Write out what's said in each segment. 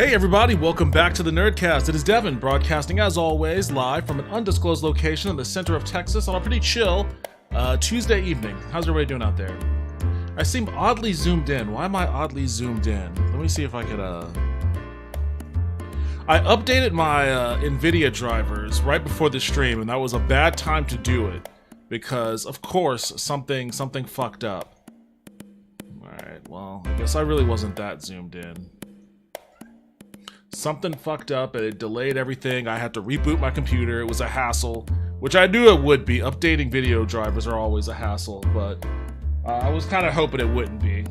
Hey everybody, welcome back to the Nerdcast. It is Devin, broadcasting as always, live from an undisclosed location in the center of Texas on a pretty chill Tuesday evening. How's everybody doing out there? I seem oddly zoomed in. Why am I oddly zoomed in? Let me see if I could, I updated my NVIDIA drivers right before the stream, and that was a bad time to do it. Because, of course, something fucked up. Alright, well, I guess I really wasn't that zoomed in. Something fucked up and it delayed everything. I had to reboot my computer. It was a hassle, which I knew it would be. Updating video drivers are always a hassle, but I was kind of hoping it wouldn't be.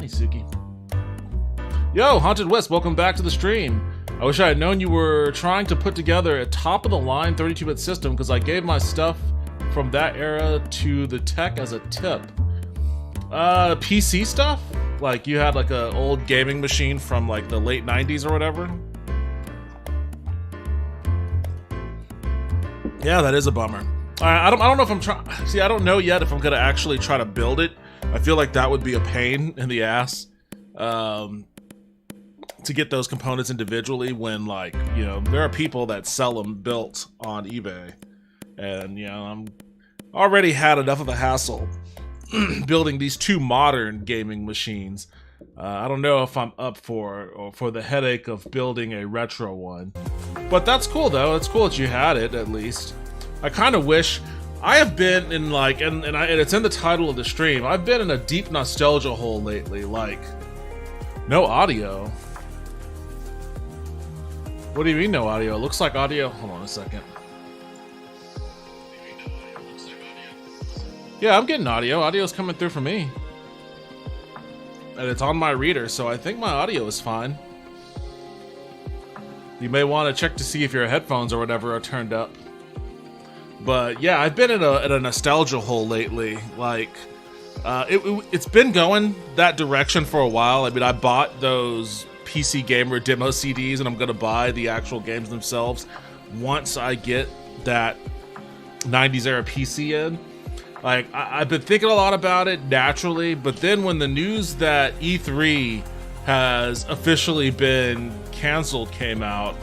Hey, Suki. Yo, Haunted West, welcome back to the stream. I wish I had known you were trying to put together a top-of-the-line 32-bit system because I gave my stuff from that era to the tech as a tip. PC stuff? Like, you had like a old gaming machine from like the late 90s or whatever? Yeah, that is a bummer. I don't know if I'm trying... See, I don't know yet if I'm gonna actually try to build it. I feel like that would be a pain in the ass. To get those components individually when, like, you know, there are people that sell them built on eBay. And, you know, I'm already had enough of a hassle building these two modern gaming machines. I don't know if I'm up for the headache of building a retro one. But that's cool though. It's cool that you had it at least. I kind of wish I have been in like, and it's in the title of the stream, I've been in a deep nostalgia hole lately. Like, no audio. What do you mean no audio? It looks like audio. Hold on a second. Yeah, I'm getting audio. Audio's coming through for me. And it's on my reader, so I think my audio is fine. You may want to check to see if your headphones or whatever are turned up. But yeah, I've been in a nostalgia hole lately. Like, it's been going that direction for a while. I mean, I bought those PC Gamer demo CDs, and I'm going to buy the actual games themselves once I get that 90s era PC in. Like, I've been thinking a lot about it naturally, but then when the news that E3 has officially been canceled came out,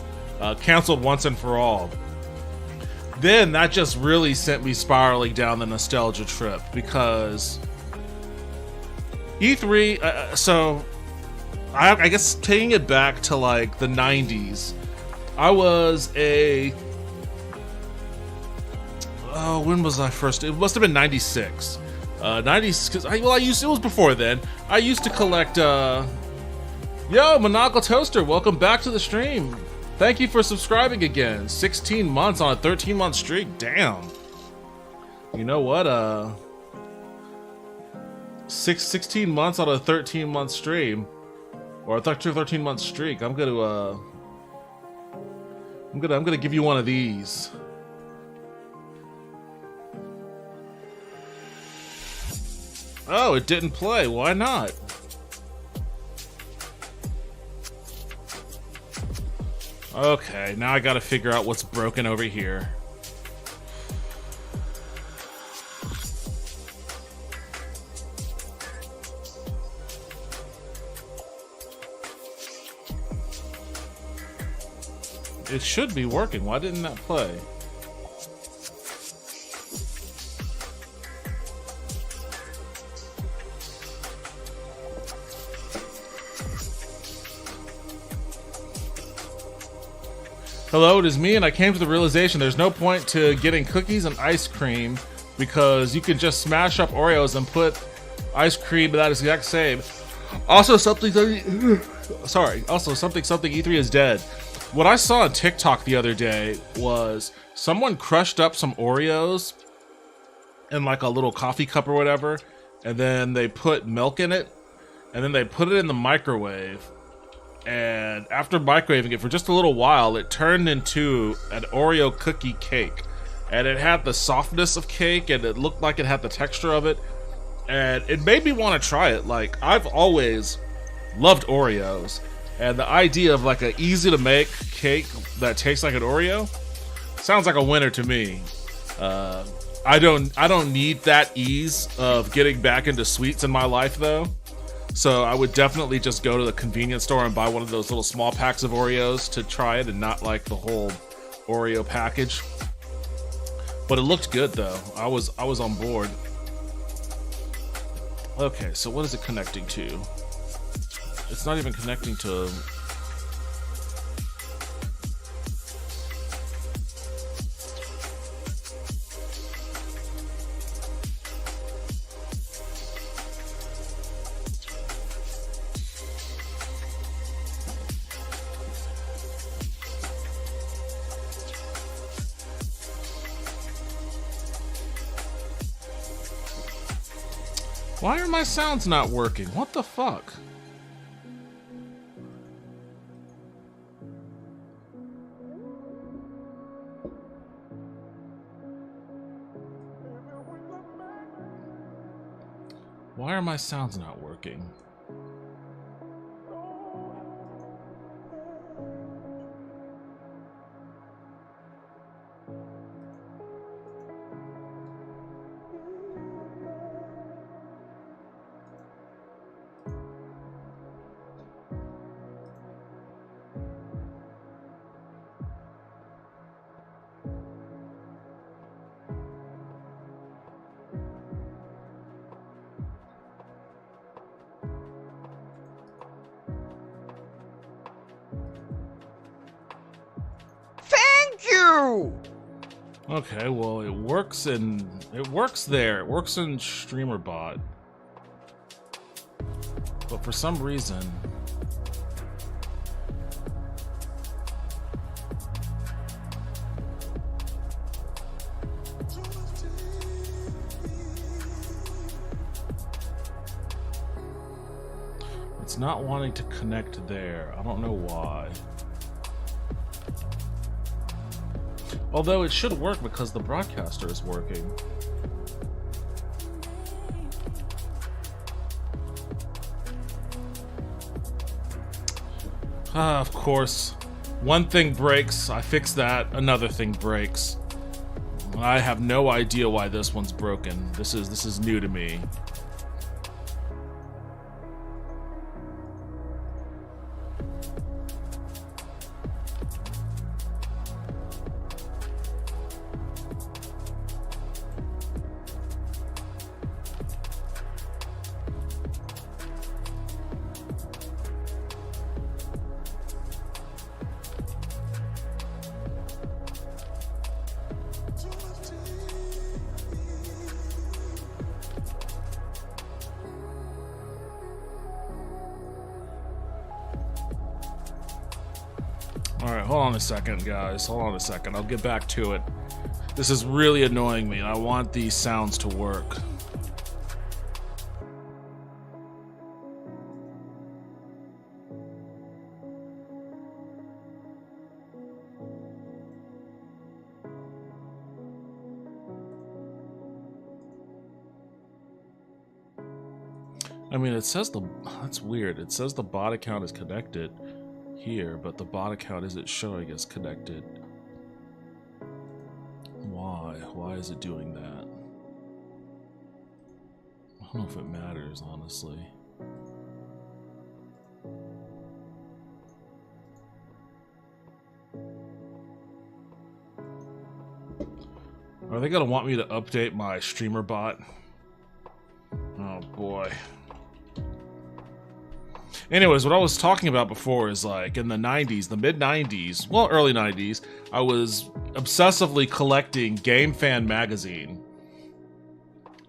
canceled once and for all, then that just really sent me spiraling down the nostalgia trip because E3, so I guess taking it back to like the 90s, I was when was I first? It must have been 96. 90s, it was before then. I used to collect, Yo, Monocle Toaster, welcome back to the stream. Thank you for subscribing again. 16 months on a 13-month streak, damn. You know what, 16 months on a 13-month stream, or a 13-month streak, I'm gonna give you one of these. Oh, it didn't play. Why not? Okay, now I gotta figure out what's broken over here. It should be working. Why didn't that play? Hello, it is me, and I came to the realization there's no point to getting cookies and ice cream because you can just smash up Oreos and put ice cream that is the exact same. Also, something E3 is dead. What I saw on TikTok the other day was someone crushed up some Oreos in like a little coffee cup or whatever, and then they put milk in it, and then they put it in the microwave. And after microwaving it for just a little while, it turned into an Oreo cookie cake. And it had the softness of cake, and it looked like it had the texture of it. And it made me want to try it. Like, I've always loved Oreos. And the idea of like an easy to make cake that tastes like an Oreo sounds like a winner to me. I don't need that ease of getting back into sweets in my life though. So I would definitely just go to the convenience store and buy one of those little small packs of Oreos to try it, and not like the whole Oreo package. But it looked good though. I was on board. Okay, so what is it connecting to? It's not even connecting to... Why are my sounds not working? What the fuck? Why are my sounds not working? Okay, well, it works there. It works in StreamerBot. But for some reason... it's not wanting to connect there. I don't know why. Although it should work because the broadcaster is working. Of course. One thing breaks, I fix that, another thing breaks. I have no idea why this one's broken. This is new to me. Alright, hold on a second, guys. Hold on a second. I'll get back to it. This is really annoying me, and I want these sounds to work. I mean, it says that's weird. It says the bot account is connected here, but the bot account isn't showing as connected. Why? Why is it doing that? I don't know if it matters, honestly. Are they gonna want me to update my StreamerBot? Oh boy. Anyways, what I was talking about before is like in the 90s, the mid 90s, well, early 90s, I was obsessively collecting Game Fan magazine.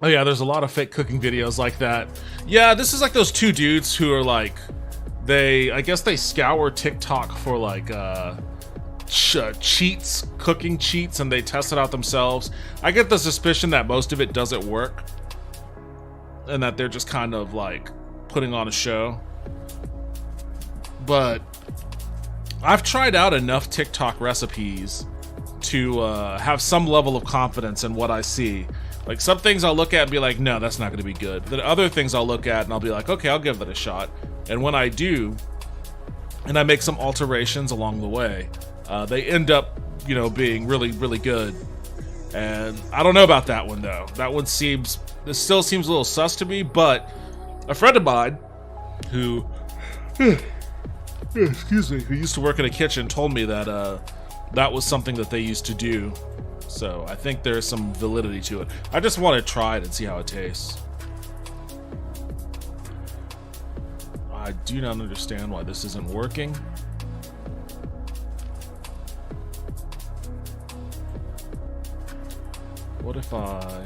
Oh yeah, there's a lot of fake cooking videos like that. Yeah, this is like those two dudes who are like, I guess they scour TikTok for like cheats, cooking cheats, and they test it out themselves. I get the suspicion that most of it doesn't work, and that they're just kind of like putting on a show. But I've tried out enough TikTok recipes to have some level of confidence in what I see. Like some things I'll look at and be like, no, that's not going to be good. Then other things I'll look at and I'll be like, okay, I'll give that a shot. And when I do, and I make some alterations along the way, they end up, you know, being really, really good. And I don't know about that one though. That one still seems a little sus to me, but a friend of mine who, excuse me, who used to work in a kitchen, told me that that was something that they used to do. So I think there's some validity to it. I just want to try it and see how it tastes. I do not understand why this isn't working. What if I...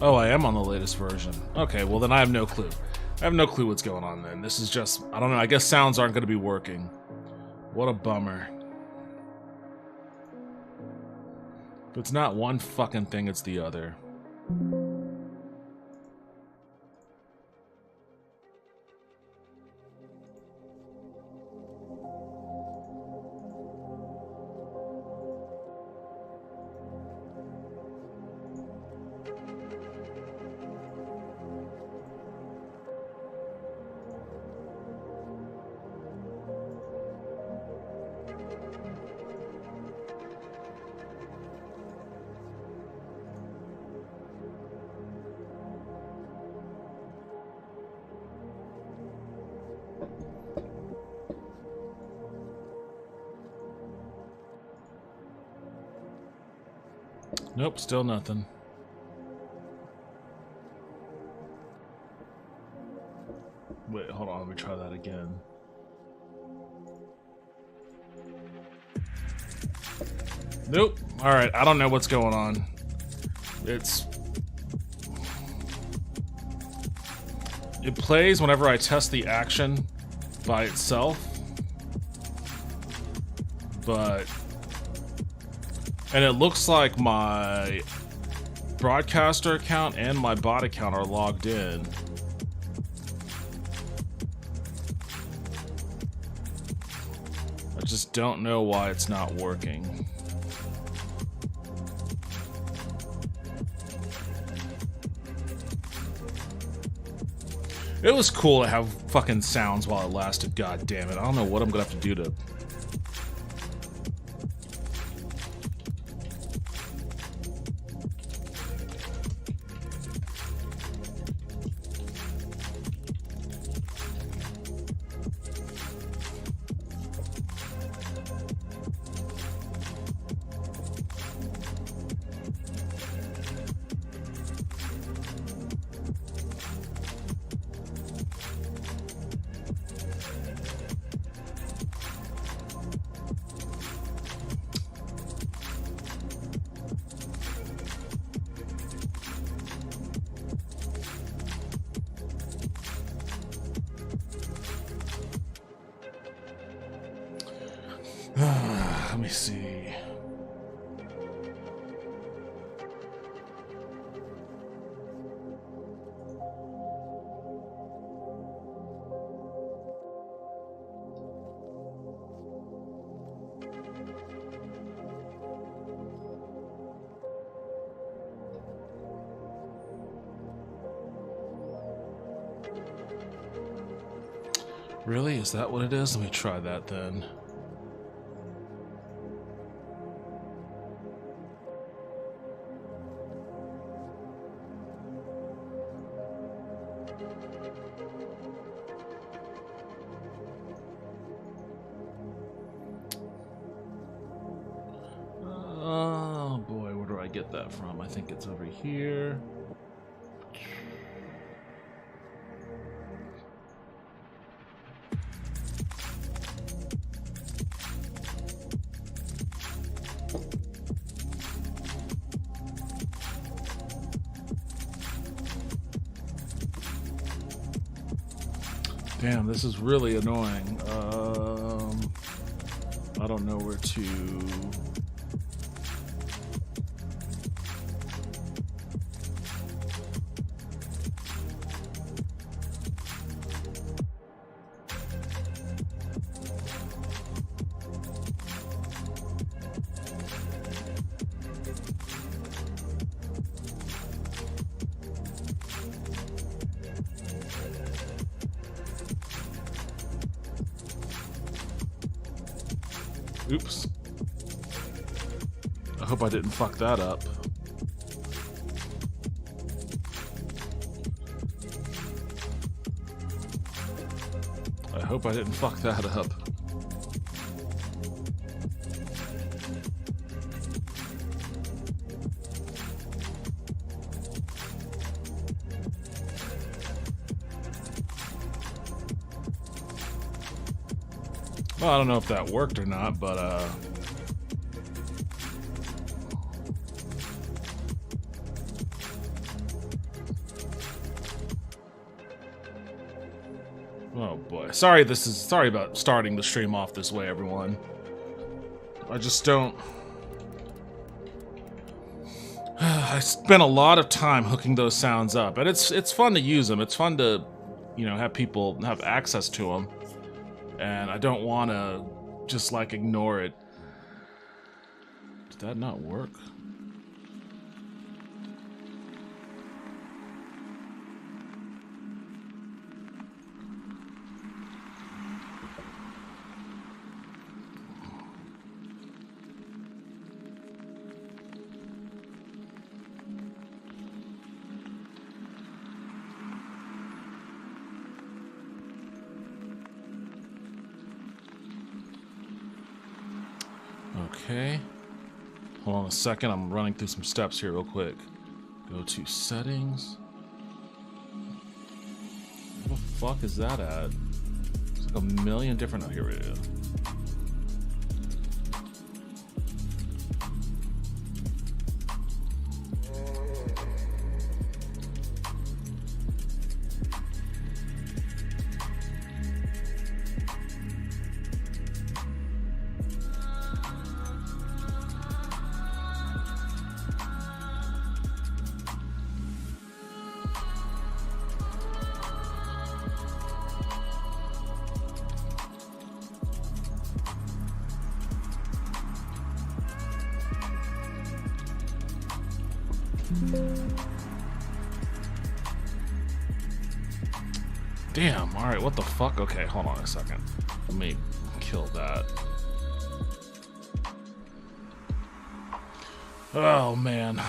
Oh, I am on the latest version. Okay, well then I have no clue. I have no clue what's going on then. This is just, I don't know, I guess sounds aren't going to be working. What a bummer. If it's not one fucking thing, it's the other. Nope, still nothing. Wait, hold on, let me try that again. Nope. Alright, I don't know what's going on. It plays whenever I test the action by itself. And it looks like my broadcaster account and my bot account are logged in. I just don't know why it's not working. It was cool to have fucking sounds while it lasted, god damn it. I don't know what I'm gonna have to do to... Let me see. Really? Is that what it is? Let me try that then. Oh boy, where do I get that from? I think it's over here. Damn, this is really annoying. I don't know where to... Oops. I hope I didn't fuck that up. I hope I didn't fuck that up. Well, I don't know if that worked or not, but oh boy. Sorry about starting the stream off this way, everyone. I just don't I spent a lot of time hooking those sounds up, and it's fun to use them. It's fun to, you know, have people have access to them. And I don't want to just, like, ignore it. Did that not work? Okay. Hold on a second. I'm running through some steps here real quick. Go to settings. What the fuck is that at? It's like a million different... Oh, here we go. Damn, alright, what the fuck? Okay, hold on a second. Let me kill that. Oh, man.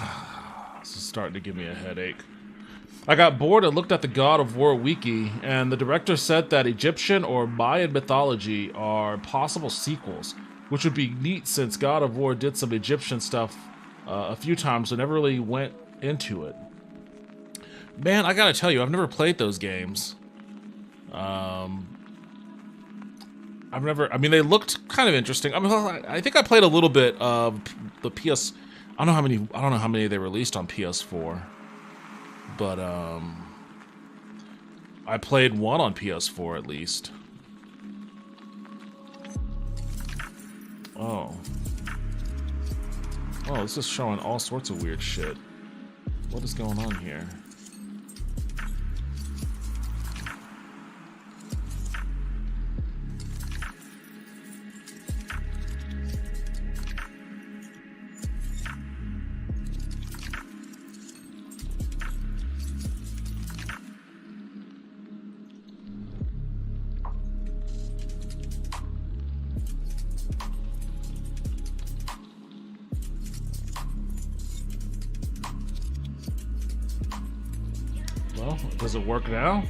This is starting to give me a headache. I got bored and looked at the God of War wiki, and the director said that Egyptian or Mayan mythology are possible sequels, which would be neat since God of War did some Egyptian stuff a few times and never really went into it. Man, I gotta tell you, I've never played those games. I mean, they looked kind of interesting. I mean, I think I played a little bit of the PS. I don't know how many they released on PS4, but I played one on PS4 at least. Oh, this is showing all sorts of weird shit. What is going on here? Well, does it work now?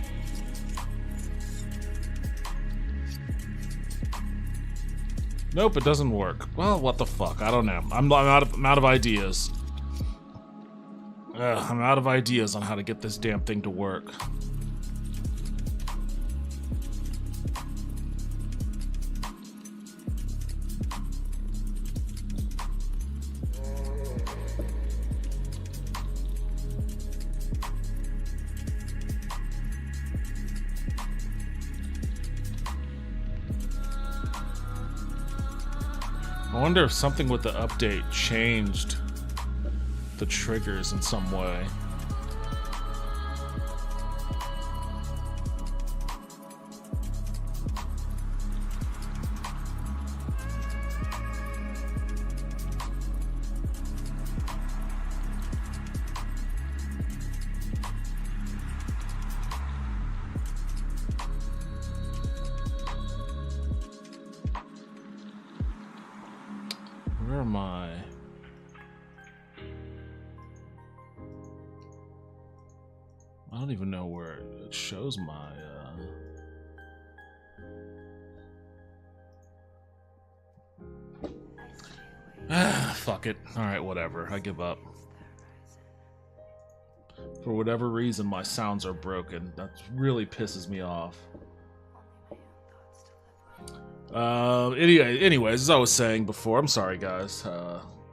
Nope, it doesn't work. Well, what the fuck? I don't know. I'm out of ideas. I'm out of ideas on how to get this damn thing to work. I wonder if something with the update changed the triggers in some way. are my... I don't even know where it shows my... Fuck it. Alright, whatever. I give up. For whatever reason, my sounds are broken. That really pisses me off. Anyways, as I was saying before, I'm sorry, guys.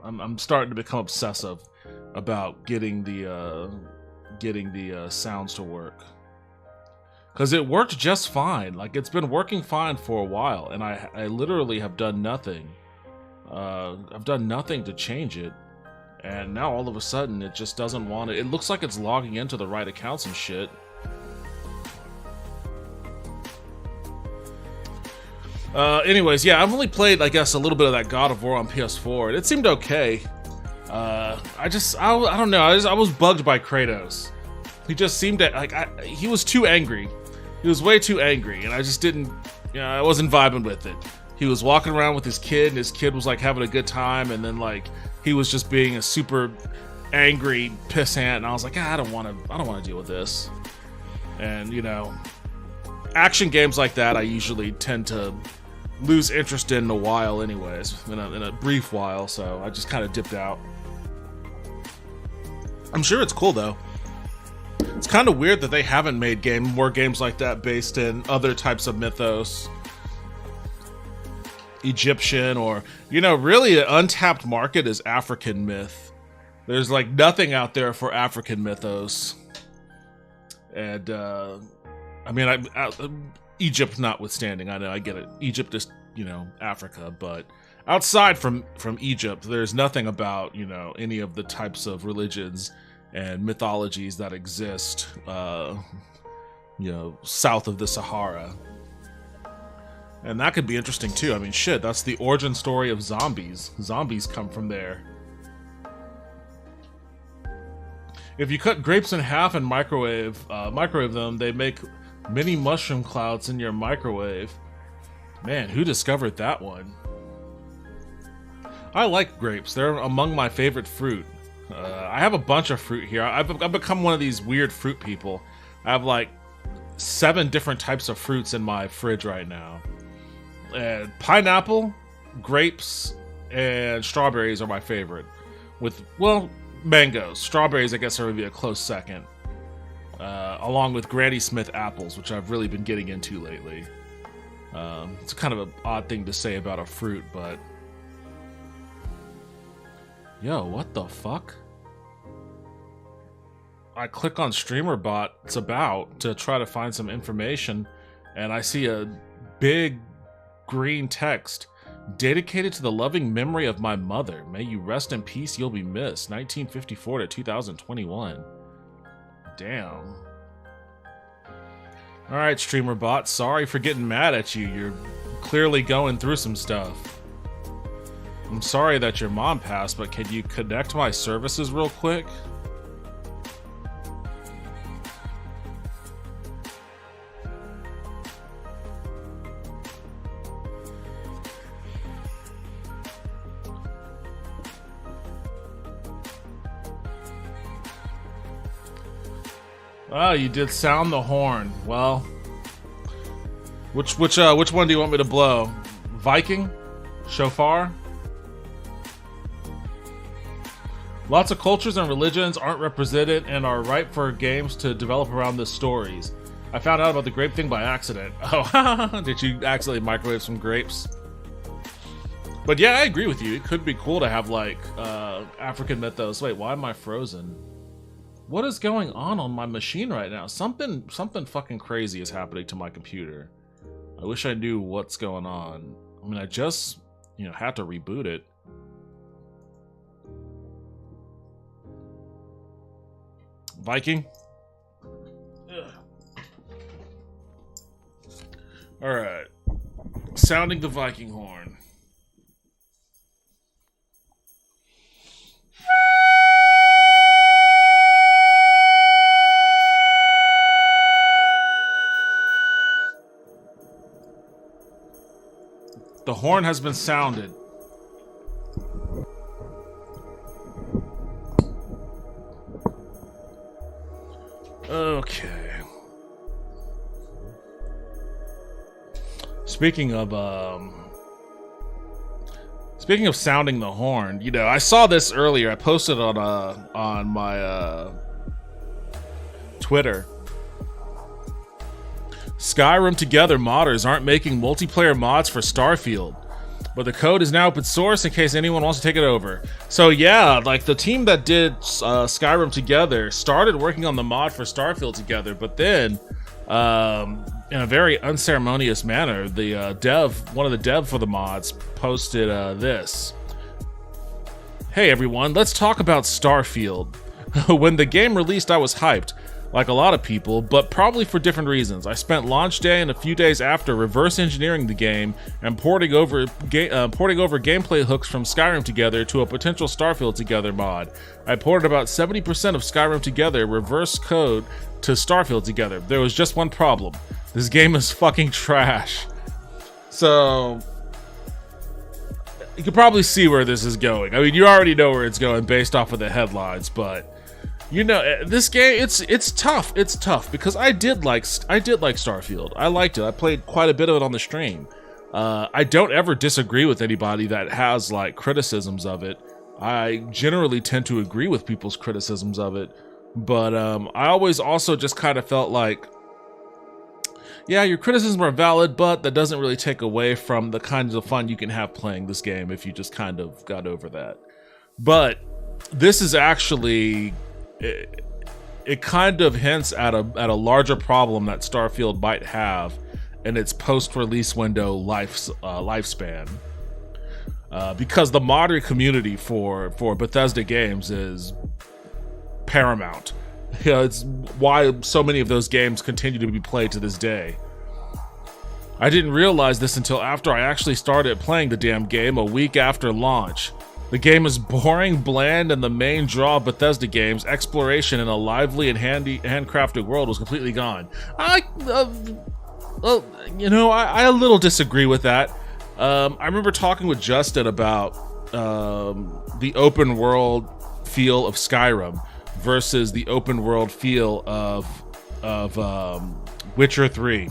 I'm starting to become obsessive about getting the sounds to work. Because it worked just fine. Like, it's been working fine for a while, and I literally have done nothing. I've done nothing to change it. And now all of a sudden it just doesn't want it. It looks like it's logging into the right accounts and shit. Anyways, yeah, I've only played, I guess, a little bit of that God of War on PS4, and it seemed okay. I don't know, I was bugged by Kratos. He just seemed to, like, he was too angry. He was way too angry, and I just didn't, I wasn't vibing with it. He was walking around with his kid, and his kid was, like, having a good time, and then, like, he was just being a super angry pissant, and I was like, I don't want to deal with this. And, action games like that, I usually tend to lose interest in a while anyways, in a brief while, so I just kind of dipped out. I'm sure it's cool, though. It's kind of weird that they haven't made more games like that based in other types of mythos. Egyptian, or really an untapped market is African myth. There's like nothing out there for African mythos, and I mean, Egypt notwithstanding, I know, I get it. Egypt is Africa, but outside from Egypt, there's nothing about any of the types of religions and mythologies that exist south of the Sahara. And that could be interesting too. I mean, shit, that's the origin story of zombies. Zombies come from there. If you cut grapes in half and microwave them, they make mini mushroom clouds in your microwave. Man, who discovered that one? I like grapes. They're among my favorite fruit. I have a bunch of fruit here. I've become one of these weird fruit people. I have like 7 different types of fruits in my fridge right now. Pineapple, grapes, and strawberries are my favorite. With, well, mangoes. Strawberries, I guess, are going to be a close second. Along with Granny Smith apples, which I've really been getting into lately. It's kind of an odd thing to say about a fruit, but... Yo, what the fuck? I click on StreamerBot's about to try to find some information, and I see a big green text. Dedicated to the loving memory of my mother. May you rest in peace, you'll be missed. 1954 to 2021. Damn. Alright, StreamerBot, sorry for getting mad at you. You're clearly going through some stuff. I'm sorry that your mom passed, but can you connect my services real quick? Oh, you did sound the horn. Well, which one do you want me to blow? Viking? Shofar? Lots of cultures and religions aren't represented and are ripe for games to develop around the stories. I found out about the grape thing by accident. Oh, did you accidentally microwave some grapes? But yeah, I agree with you. It could be cool to have like African mythos. Wait, why am I frozen? What is going on my machine right now? Something fucking crazy is happening to my computer. I wish I knew what's going on. I mean, I just, had to reboot it. Viking? Alright. Sounding the Viking horn. The horn has been sounded. Speaking of sounding the horn, you know, I saw this earlier. I posted on my Twitter. Skyrim Together modders aren't making multiplayer mods for Starfield, but the code is now open source in case anyone wants to take it over. So yeah, like the team that did Skyrim Together started working on the mod for Starfield Together, but then in a very unceremonious manner, the one of the dev for the mods posted this. Hey everyone, let's talk about Starfield. When the game released, I was hyped, like a lot of people, but probably for different reasons. I spent launch day and a few days after reverse engineering the game and porting over gameplay hooks from Skyrim Together to a potential Starfield Together mod. I ported about 70% of Skyrim Together reverse code to Starfield Together. There was just one problem. This game is fucking trash. So you can probably see where this is going. I mean, you already know where it's going based off of the headlines, but you know, this game, it's tough. It's tough because I did like Starfield. I liked it. I played quite a bit of it on the stream. I don't ever disagree with anybody that has like criticisms of it. I generally tend to agree with people's criticisms of it, but I always also just kind of felt like, yeah, your criticisms are valid, but that doesn't really take away from the kinds of fun you can have playing this game if you just kind of got over that. But this is actually, it kind of hints at a larger problem that Starfield might have in its post-release window lifespan. Because the modding community for Bethesda games is paramount. You know, it's why so many of those games continue to be played to this day. I didn't realize this until after I actually started playing the damn game a week after launch. The game is boring, bland, and the main draw of Bethesda games, exploration in a lively and handcrafted world, was completely gone. I a little disagree with that. I remember talking with Justin about the open world feel of Skyrim versus the open world feel of Witcher 3.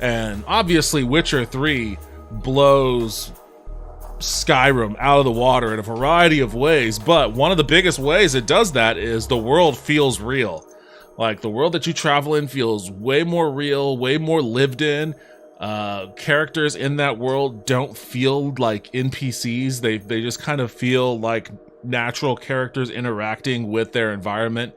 And obviously Witcher 3 blows Skyrim out of the water in a variety of ways, but one of the biggest ways it does that is the world feels real. Like, the world that you travel in feels way more real, way more lived in. Characters in that world don't feel like NPCs. They just kind of feel like natural characters interacting with their environment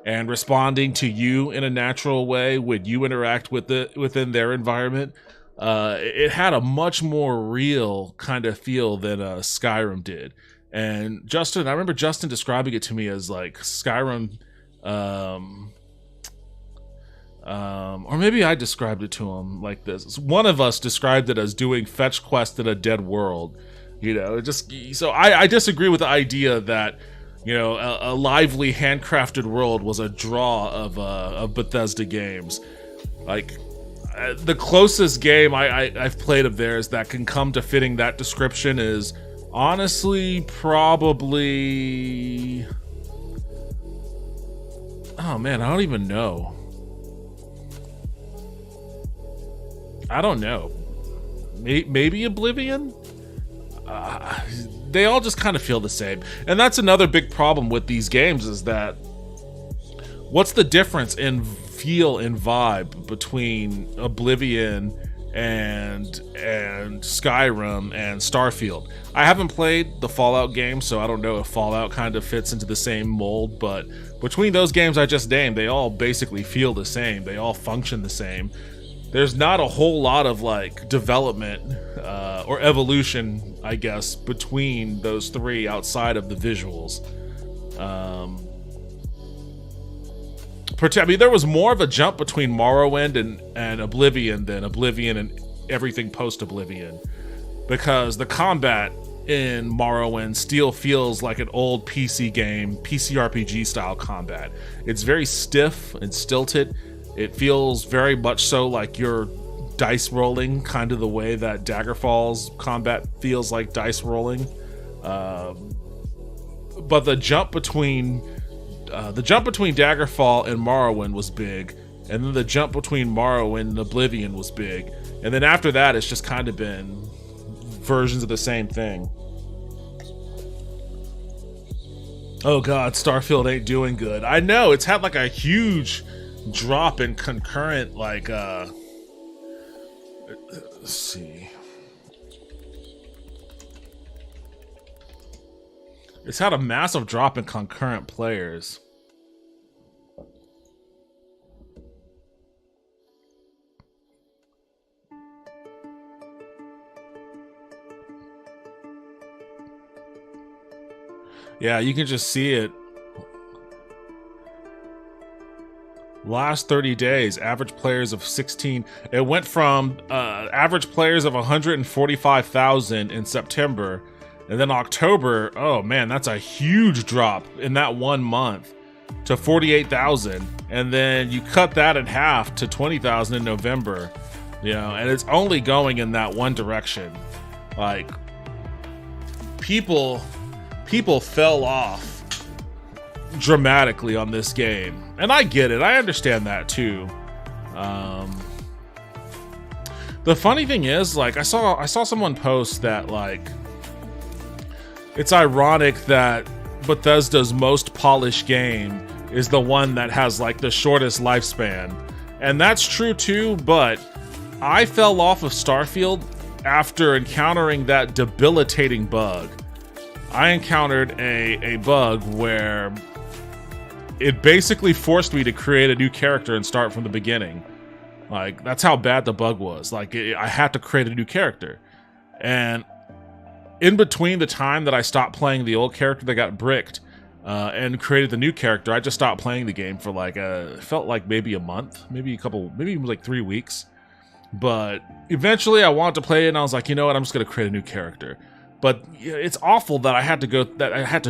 and responding to you in a natural way when you interact within their environment. It had a much more real kind of feel than Skyrim did. And Justin, I remember Justin describing it to me as like Skyrim, or maybe I described it to him like this. One of us described it as doing fetch quest in a dead world. You know, so I disagree with the idea that, you know, a lively handcrafted world was a draw of Bethesda games. Like, the closest game I've played of theirs that can come to fitting that description is honestly probably, oh man, I don't even know. I don't know. Maybe Oblivion? They all just kind of feel the same. And that's another big problem with these games, is that what's the difference in feel and vibe between Oblivion and Skyrim and Starfield? I haven't played the Fallout game, so I don't know if Fallout kind of fits into the same mold, but between those games I just named, they all basically feel the same. They all function the same. There's not a whole lot of like development or evolution, I guess, between those three outside of the visuals. I mean, there was more of a jump between Morrowind and Oblivion than Oblivion and everything post-Oblivion, because the combat in Morrowind still feels like an old PC game, PC RPG style combat. It's very stiff and stilted. It feels very much so like you're dice rolling, kind of the way that Daggerfall's combat feels like dice rolling. But the jump between Daggerfall and Morrowind was big, and then the jump between Morrowind and Oblivion was big, and then after that it's just kind of been versions of the same thing. Oh god, Starfield ain't doing good. I know, it's had like a huge drop in concurrent, like, let's see. It's had a massive drop in concurrent players. Yeah, you can just see it. Last 30 days, average players of 16. It went from average players of 145,000 in September. And then October, oh man, that's a huge drop in that 1 month to 48,000. And then you cut that in half to 20,000 in November. You know, and it's only going in that one direction. Like, people fell off dramatically on this game, and I get it. I understand that too. The funny thing is, like, I saw someone post that, like, it's ironic that Bethesda's most polished game is the one that has like the shortest lifespan, and that's true too. But I fell off of Starfield after encountering that debilitating bug. I encountered a bug where it basically forced me to create a new character and start from the beginning. Like, that's how bad the bug was. Like, I had to create a new character. And in between the time that I stopped playing the old character that got bricked and created the new character, I just stopped playing the game for like it felt like maybe a month, maybe like 3 weeks. But eventually I wanted to play it, and I was like, you know what, I'm just going to create a new character. But it's awful that I had to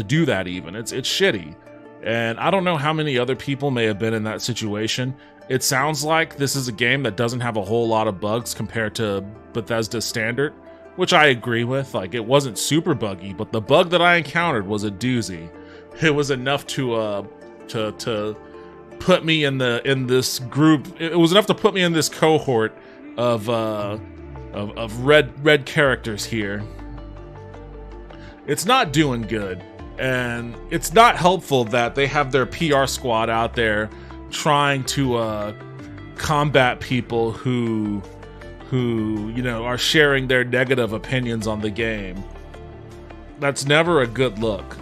do that even. It's shitty. And I don't know how many other people may have been in that situation. It sounds like this is a game that doesn't have a whole lot of bugs compared to Bethesda's standard, which I agree with. Like, it wasn't super buggy, but the bug that I encountered was a doozy. It was enough to put me in this group. It was enough to put me in this cohort of red characters here. It's not doing good, and it's not helpful that they have their PR squad out there trying to combat people who you know are sharing their negative opinions on the game. That's never a good look.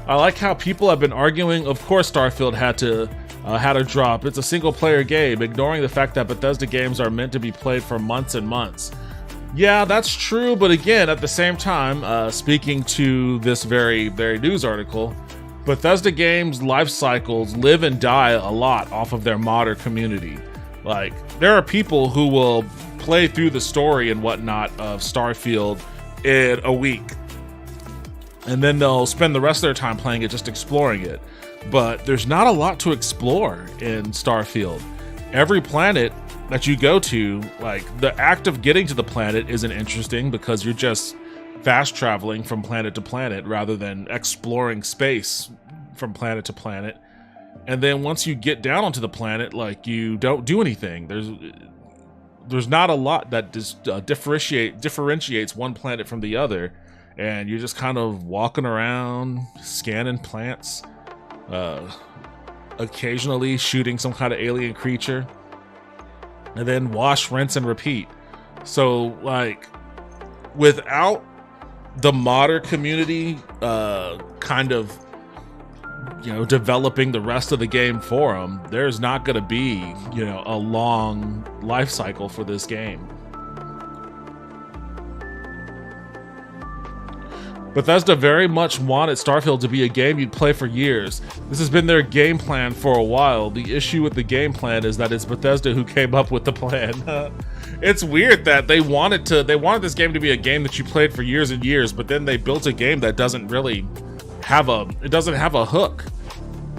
I like how people have been arguing. Of course, Starfield had a drop. It's a single-player game, ignoring the fact that Bethesda games are meant to be played for months and months. Yeah, that's true, but again, at the same time, speaking to this very news article, Bethesda games' life cycles live and die a lot off of their modder community. Like, there are people who will play through the story and whatnot of Starfield in a week, and then they'll spend the rest of their time playing it just exploring it. But there's not a lot to explore in Starfield. Every planet that you go to, like, the act of getting to the planet isn't interesting because you're just fast traveling from planet to planet rather than exploring space from planet to planet. And then once you get down onto the planet, like, you don't do anything. There's not a lot that differentiates one planet from the other, and you're just kind of walking around, scanning plants, occasionally shooting some kind of alien creature, and then wash, rinse, and repeat. So, like, without the modder community kind of, you know, developing the rest of the game for them, there's not going to be, you know, a long life cycle for this game. Bethesda very much wanted Starfield to be a game you'd play for years. This has been their game plan for a while. The issue with the game plan is that it's Bethesda who came up with the plan. It's weird that they wanted this game to be a game that you played for years and years, but then they built a game that doesn't really have a hook.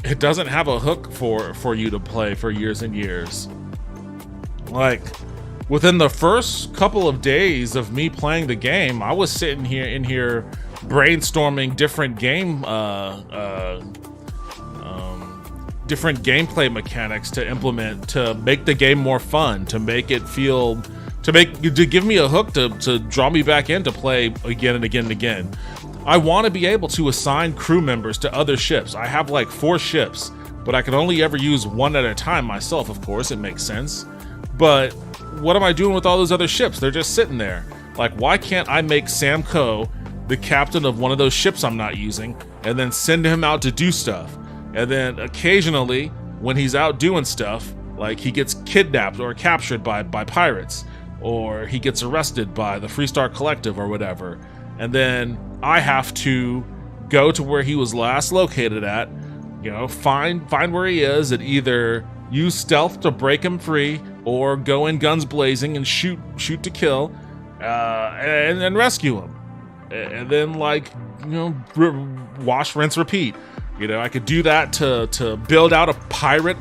It doesn't have a hook for you to play for years and years. Like, within the first couple of days of me playing the game, I was sitting here brainstorming different gameplay mechanics to implement to make the game more fun, to make it feel, to give me a hook to draw me back in to play again and again and again. I want to be able to assign crew members to other ships. I have like 4 ships, but I can only ever use one at a time myself, of course, it makes sense. But what am I doing with all those other ships? They're just sitting there. Like, why can't I make Sam Coe the captain of one of those ships I'm not using, and then send him out to do stuff? And then occasionally, when he's out doing stuff, like he gets kidnapped or captured by pirates, or he gets arrested by the Freestar Collective or whatever, and then I have to go to where he was last located at, you know, find where he is, and either use stealth to break him free, or go in guns blazing and shoot to kill, and then rescue him, and then, like, you know, wash, rinse, repeat. You know, I could do that to build out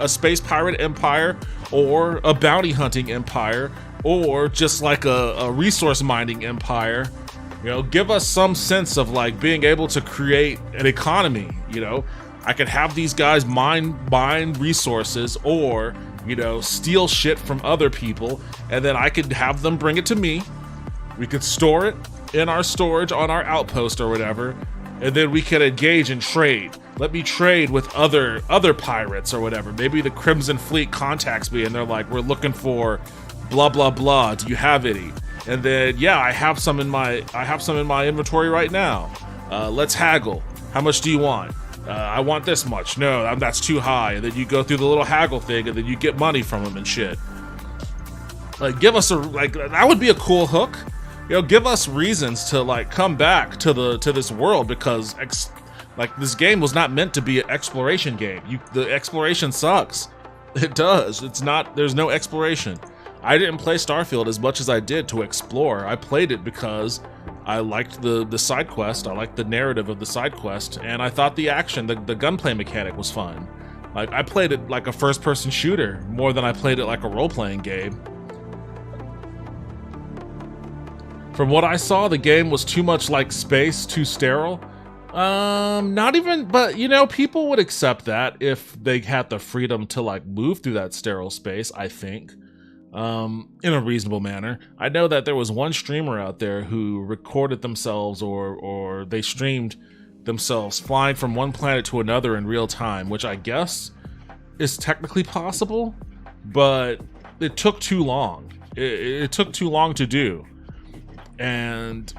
a space pirate empire, or a bounty hunting empire, or just like a resource mining empire. You know, give us some sense of like being able to create an economy. You know, I could have these guys mine resources, or, you know, steal shit from other people, and then I could have them bring it to me. We could store it in our storage on our outpost or whatever, and then we could engage in trade. Let me trade with other pirates or whatever. Maybe the Crimson Fleet contacts me and they're like, we're looking for blah blah blah. Do you have any? And then, yeah, I have some in my inventory right now. Let's haggle. How much do you want? I want this much. No, that's too high. And then you go through the little haggle thing, and then you get money from them and shit. Like, give us that would be a cool hook. You know, give us reasons to like come back to this world, because like, this game was not meant to be an exploration game. The exploration sucks. It does. It's not. There's no exploration. I didn't play Starfield as much as I did to explore. I played it because I liked the side quest. I liked the narrative of the side quest, and I thought the action, the gunplay mechanic was fun. Like, I played it like a first-person shooter more than I played it like a role-playing game. From what I saw, the game was too much like space, too sterile. Not even, but you know, people would accept that if they had the freedom to like move through that sterile space, I think, in a reasonable manner. I know that there was one streamer out there who recorded themselves, or they streamed themselves flying from one planet to another in real time, which I guess is technically possible, but it took too long. It took too long to do. And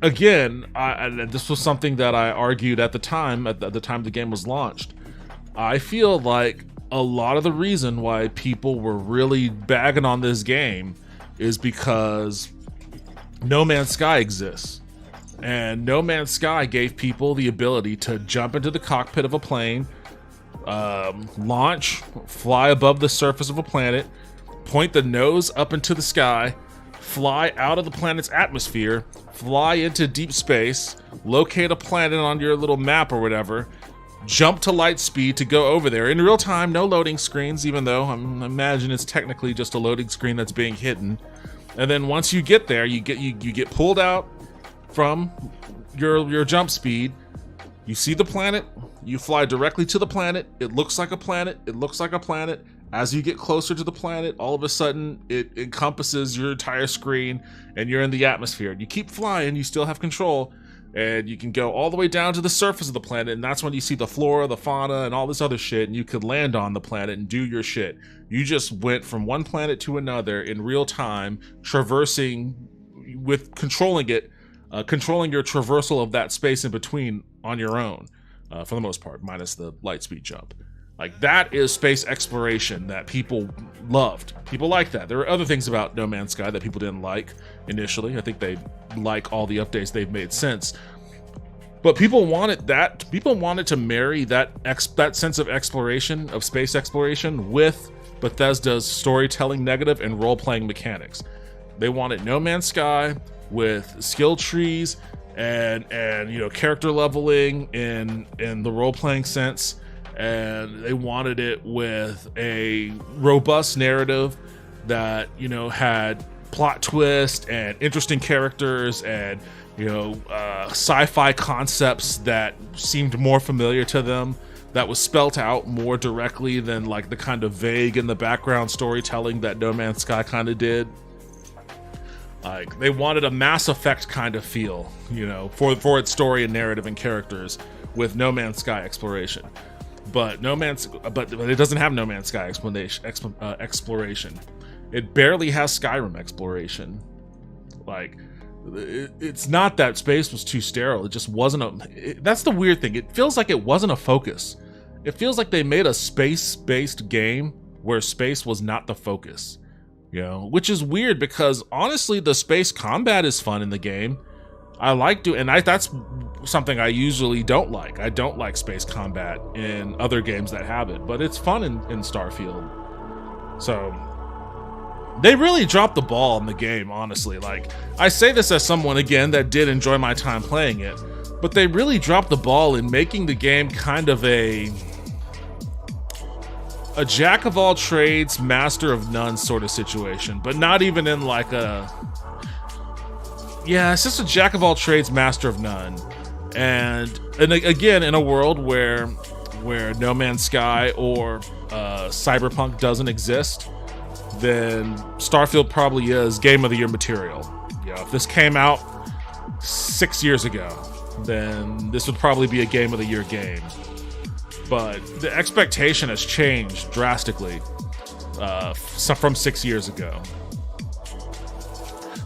again, this was something that I argued at the time the game was launched. I feel like a lot of the reason why people were really bagging on this game is because No Man's Sky exists. And No Man's Sky gave people the ability to jump into the cockpit of a plane, launch, fly above the surface of a planet, point the nose up into the sky, fly out of the planet's atmosphere, fly into deep space, locate a planet on your little map or whatever, jump to light speed to go over there in real time, no loading screens, even though I imagine it's technically just a loading screen that's being hidden. And then once you get there, you get pulled out from your jump speed, you see the planet, you fly directly to the planet, it looks like a planet, As you get closer to the planet, all of a sudden it encompasses your entire screen and you're in the atmosphere. You keep flying, you still have control, and you can go all the way down to the surface of the planet, and that's when you see the flora, the fauna, and all this other shit, and you could land on the planet and do your shit. You just went from one planet to another in real time, traversing with controlling your traversal of that space in between on your own, for the most part, minus the light speed jump. Like, that is space exploration that people loved. People like that. There are other things about No Man's Sky that people didn't like initially. I think they like all the updates they've made since. But people wanted that. People wanted to marry that sense of exploration, of space exploration, with Bethesda's storytelling negative and role-playing mechanics. They wanted No Man's Sky with skill trees and you know, character leveling in the role-playing sense. And they wanted it with a robust narrative that, you know, had plot twist and interesting characters and, you know, sci-fi concepts that seemed more familiar to them, that was spelt out more directly than like the kind of vague in the background storytelling that No Man's Sky kind of did. Like, they wanted a Mass Effect kind of feel, you know, for its story and narrative and characters with No Man's Sky exploration. But it doesn't have No Man's Sky exploration. It barely has Skyrim exploration. Like, it's not that space was too sterile. It just wasn't that's the weird thing. It feels like it wasn't a focus. It feels like they made a space-based game where space was not the focus. You know, which is weird because honestly, the space combat is fun in the game. I like that's something I usually don't like. I don't like space combat in other games that have it, but it's fun in Starfield. So they really dropped the ball in the game, honestly. Like, I say this as someone, again, that did enjoy my time playing it, but they really dropped the ball in making the game kind of a jack of all trades, master of none sort of situation, but not even in like it's just a jack of all trades, master of none. And again, in a world where No Man's Sky or Cyberpunk doesn't exist, then Starfield probably is Game of the Year material. You know, if this came out 6 years ago, then this would probably be a Game of the Year game. But the expectation has changed drastically from 6 years ago.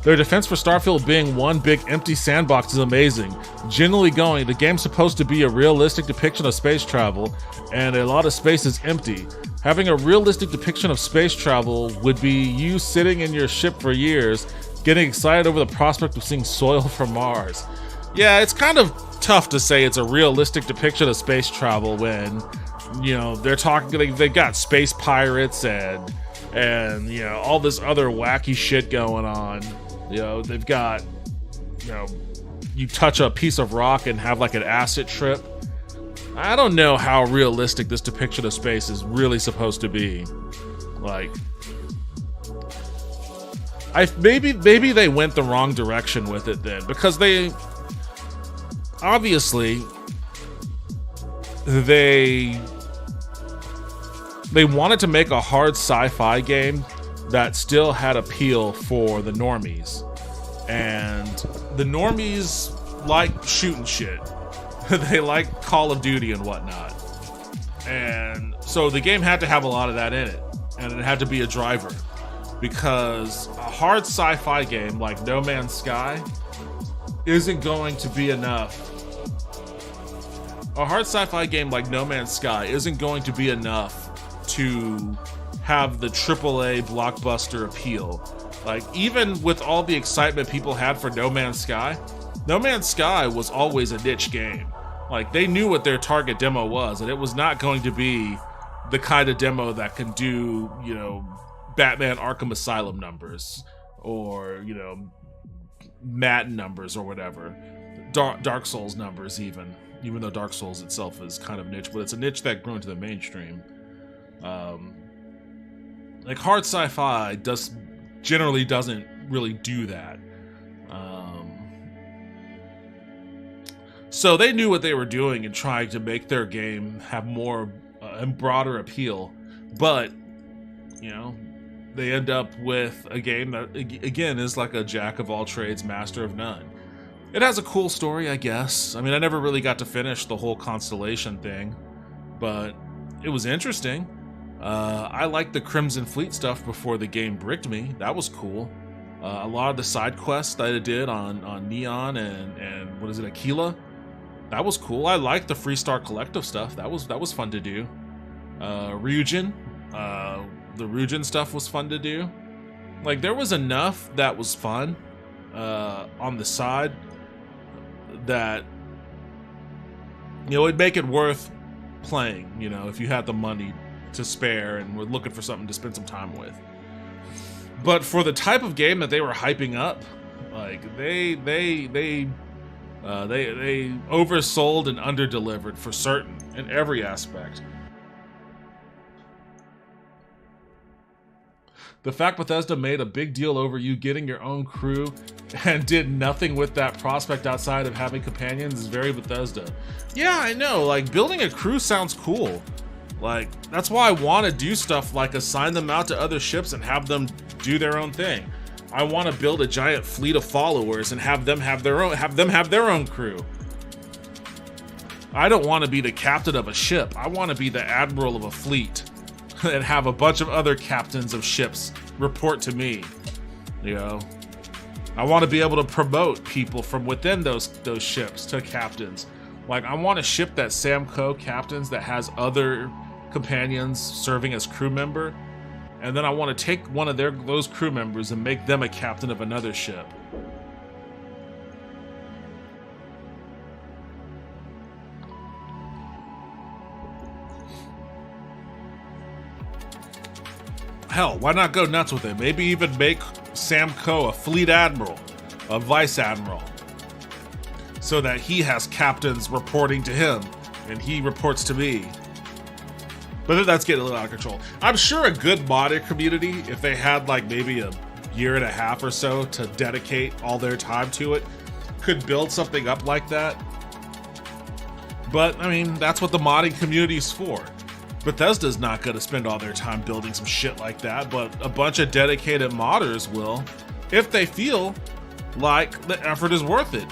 Their defense for Starfield being one big empty sandbox is amazing. Generally going, the game's supposed to be a realistic depiction of space travel, and a lot of space is empty. Having a realistic depiction of space travel would be you sitting in your ship for years, getting excited over the prospect of seeing soil from Mars. Yeah, it's kind of tough to say it's a realistic depiction of space travel when, you know, they're talking, they've got space pirates and you know, all this other wacky shit going on. You know, they've got, you know, you touch a piece of rock and have like an acid trip. I don't know how realistic this depiction of space is really supposed to be. Like, maybe they went the wrong direction with it then, because they obviously they wanted to make a hard sci-fi game that still had appeal for the normies, and the normies like shooting shit. They like Call of Duty and whatnot, and so the game had to have a lot of that in it, and it had to be a driver, because a hard sci-fi game like No Man's Sky isn't going to be enough. A hard sci-fi game like No Man's Sky isn't going to be enough to have the AAA blockbuster appeal. Like, even with all the excitement people had for No Man's Sky was always a niche game. Like, they knew what their target demo was, and it was not going to be the kind of demo that can do, you know, Batman Arkham Asylum numbers, or, you know, Madden numbers or whatever. Dark Souls numbers even though Dark Souls itself is kind of niche, but it's a niche that grew into the mainstream. Like, hard sci-fi generally doesn't really do that. So they knew what they were doing in trying to make their game have more and broader appeal, but, you know, they end up with a game that, again, is like a jack of all trades, master of none. It has a cool story, I guess. I mean, I never really got to finish the whole Constellation thing, but it was interesting. I liked the Crimson Fleet stuff before the game bricked me. That was cool. A lot of the side quests that it did on Neon and what is it, Aquila? That was cool. I liked the Freestar Collective stuff. That was fun to do. Ryujin, the Ryujin stuff was fun to do. Like, there was enough that was fun on the side that, you know, it'd make it worth playing, you know, if you had the money to spare and were looking for something to spend some time with. But for the type of game that they were hyping up, like, they oversold and underdelivered for certain in every aspect. The fact Bethesda made a big deal over you getting your own crew and did nothing with that prospect outside of having companions is very Bethesda. Yeah, I know, like, building a crew sounds cool. Like, that's why I want to do stuff like assign them out to other ships and have them do their own thing. I want to build a giant fleet of followers and have them have their own crew. I don't want to be the captain of a ship. I want to be the admiral of a fleet and have a bunch of other captains of ships report to me. You know, I want to be able to promote people from within those ships to captains. Like, I want a ship that Sam Coe captains that has other companions serving as crew member, and then I want to take one of those crew members and make them a captain of another ship. Hell, why not go nuts with it? Maybe even make Sam Coe a fleet admiral, a vice admiral, so that he has captains reporting to him and he reports to me. But that's getting a little out of control. I'm sure a good modded community, if they had like maybe a year and a half or so to dedicate all their time to it, could build something up like that. But I mean, that's what the modding community is for. Bethesda's not going to spend all their time building some shit like that, but a bunch of dedicated modders will, if they feel like the effort is worth it.